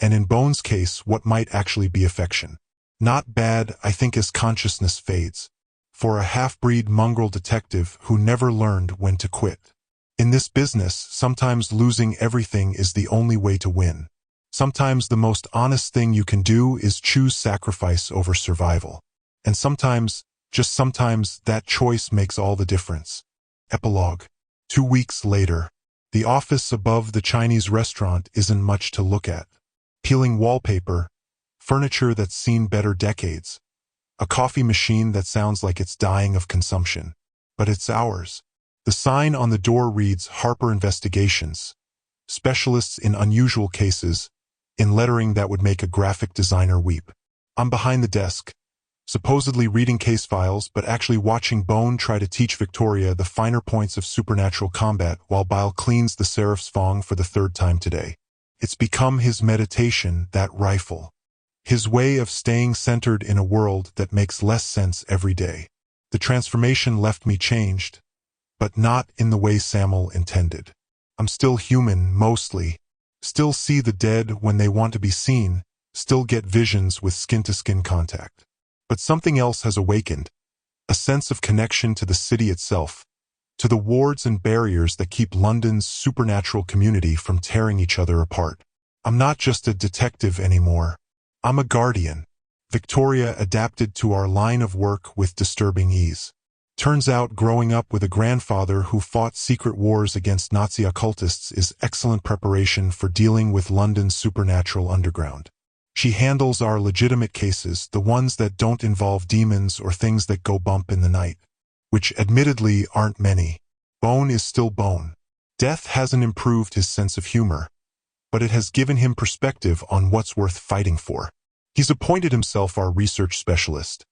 and in Bone's case, what might actually be affection. Not bad, I think, as consciousness fades. For a half-breed mongrel detective who never learned when to quit. In this business, sometimes losing everything is the only way to win. Sometimes the most honest thing you can do is choose sacrifice over survival. And sometimes, just sometimes, that choice makes all the difference. Epilogue. 2 weeks later. The office above the Chinese restaurant isn't much to look at. Peeling wallpaper, furniture that's seen better decades, a coffee machine that sounds like it's dying of consumption. But it's ours. The sign on the door reads Harper Investigations, specialists in unusual cases, in lettering that would make a graphic designer weep. I'm behind the desk, supposedly reading case files, but actually watching Bone try to teach Victoria the finer points of supernatural combat while Bile cleans the Seraph's Fong for the 3rd time today. It's become his meditation, that rifle. His way of staying centered in a world that makes less sense every day. The transformation left me changed, but not in the way Samuel intended. I'm still human, mostly. Still see the dead when they want to be seen, still get visions with skin-to-skin contact. But something else has awakened, a sense of connection to the city itself, to the wards and barriers that keep London's supernatural community from tearing each other apart. I'm not just a detective anymore. I'm a guardian. Victoria adapted to our line of work with disturbing ease. Turns out growing up with a grandfather who fought secret wars against Nazi occultists is excellent preparation for dealing with London's supernatural underground. She handles our legitimate cases, the ones that don't involve demons or things that go bump in the night, which admittedly aren't many. Bone is still Bone. Death hasn't improved his sense of humor, but it has given him perspective on what's worth fighting for. He's appointed himself our research specialist,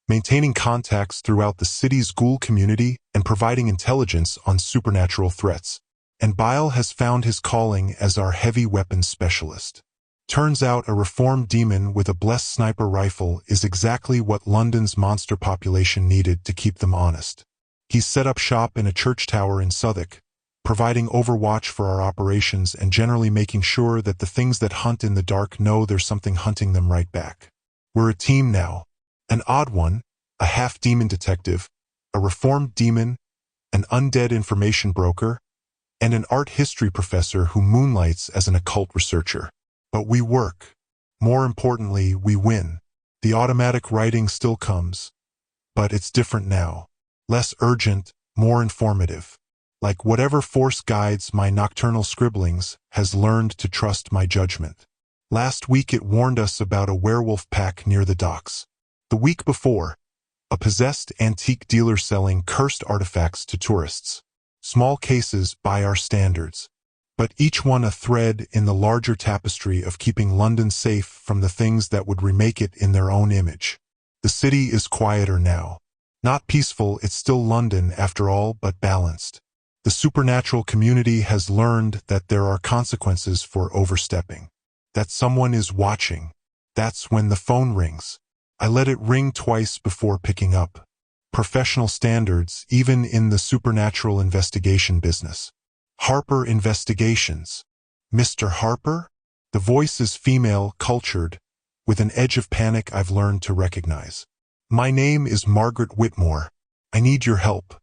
maintaining contacts throughout the city's Ghoul community and providing intelligence on supernatural threats. And Bile has found his calling as our heavy weapons specialist. Turns out a reformed demon with a blessed sniper rifle is exactly what London's monster population needed to keep them honest. He's set up shop in a church tower in Southwark, providing overwatch for our operations and generally making sure that the things that hunt in the dark know there's something hunting them right back. We're a team now. An odd one, a half-demon detective, a reformed demon, an undead information broker, and an art history professor who moonlights as an occult researcher. But we work. More importantly, we win. The automatic writing still comes, but it's different now. Less urgent, more informative. Like whatever force guides my nocturnal scribblings has learned to trust my judgment. Last week it warned us about a werewolf pack near the docks. The week before, a possessed antique dealer selling cursed artifacts to tourists. Small cases by our standards, but each one a thread in the larger tapestry of keeping London safe from the things that would remake it in their own image. The city is quieter now. Not peaceful, it's still London after all, but balanced. The supernatural community has learned that there are consequences for overstepping. That someone is watching. That's when the phone rings. I let it ring twice before picking up. Professional standards, even in the supernatural investigation business. Harper Investigations. Mr. Harper? The voice is female, cultured, with an edge of panic I've learned to recognize. My name is Margaret Whitmore. I need your help.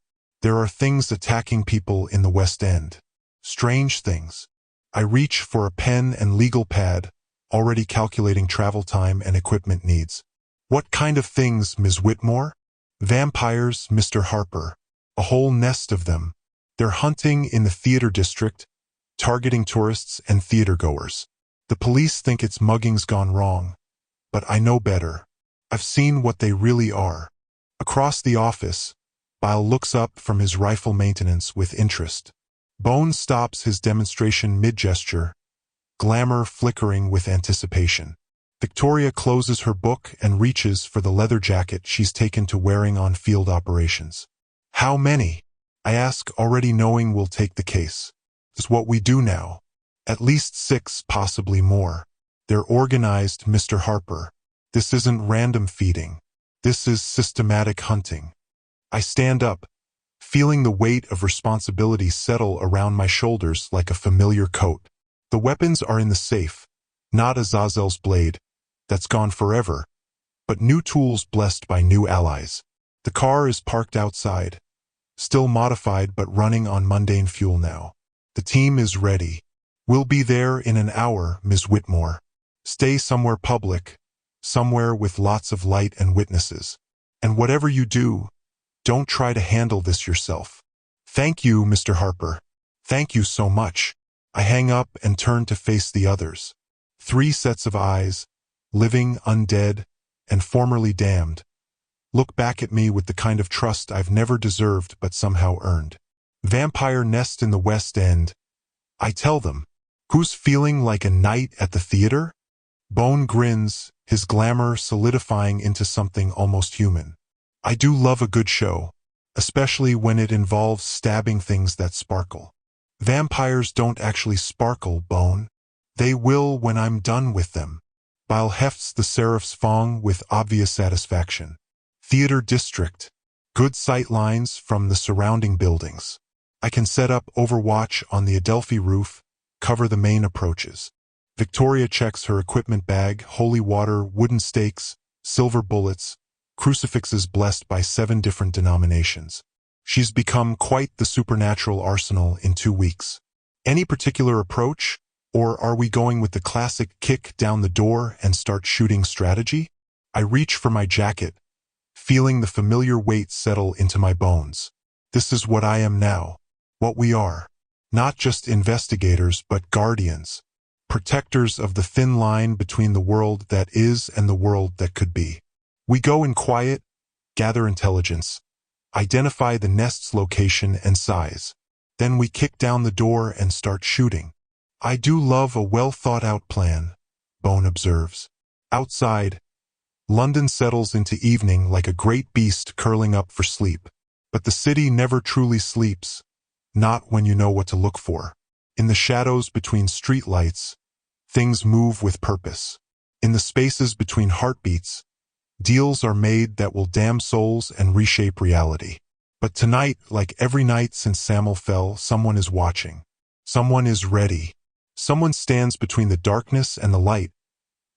There are things attacking people in the West End. Strange things. I reach for a pen and legal pad, already calculating travel time and equipment needs. What kind of things, Ms. Whitmore? Vampires, Mr. Harper. A whole nest of them. They're hunting in the theater district, targeting tourists and theatergoers. The police think it's muggings gone wrong, but I know better. I've seen what they really are. Across the office, Bile looks up from his rifle maintenance with interest. Bone stops his demonstration mid-gesture, glamour flickering with anticipation. Victoria closes her book and reaches for the leather jacket she's taken to wearing on field operations. How many? I ask, already knowing we'll take the case. It's what we do now. At least 6, possibly more. They're organized, Mr. Harper. This isn't random feeding. This is systematic hunting. I stand up, feeling the weight of responsibility settle around my shoulders like a familiar coat. The weapons are in the safe, not Azazel's blade, that's gone forever, but new tools blessed by new allies. The car is parked outside, still modified but running on mundane fuel now. The team is ready. We'll be there in an hour, Ms. Whitmore. Stay somewhere public, somewhere with lots of light and witnesses. And whatever you do, don't try to handle this yourself. Thank you, Mr. Harper. Thank you so much. I hang up and turn to face the others. 3 sets of eyes, living, undead, and formerly damned, look back at me with the kind of trust I've never deserved but somehow earned. Vampire nest in the West End. I tell them, who's feeling like a night at the theater? Bone grins, his glamour solidifying into something almost human. I do love a good show, especially when it involves stabbing things that sparkle. Vampires don't actually sparkle, Bone. They will when I'm done with them. Bile hefts the Seraph's Fong with obvious satisfaction. Theater district. Good sight lines from the surrounding buildings. I can set up Overwatch on the Adelphi roof, cover the main approaches. Victoria checks her equipment bag, holy water, wooden stakes, silver bullets, crucifixes blessed by 7 different denominations. She's become quite the supernatural arsenal in 2 weeks. Any particular approach? Or are we going with the classic kick down the door and start shooting strategy? I reach for my jacket, feeling the familiar weight settle into my bones. This is what I am now. What we are. Not just investigators, but guardians. Protectors of the thin line between the world that is and the world that could be. We go in quiet, gather intelligence, identify the nest's location and size. Then we kick down the door and start shooting. I do love a well-thought-out plan, Bone observes. Outside, London settles into evening like a great beast curling up for sleep. But the city never truly sleeps, not when you know what to look for. In the shadows between streetlights, things move with purpose. In the spaces between heartbeats, deals are made that will damn souls and reshape reality. But tonight, like every night since Samuel fell, someone is watching. Someone is ready. Someone stands between the darkness and the light,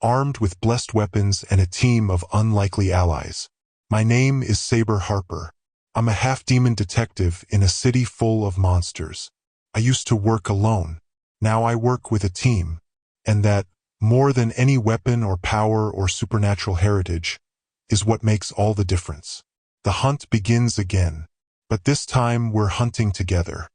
armed with blessed weapons and a team of unlikely allies. My name is Sabre Harper. I'm a half-demon detective in a city full of monsters. I used to work alone. Now I work with a team. And that, more than any weapon or power or supernatural heritage, is what makes all the difference. The hunt begins again. But this time we're hunting together.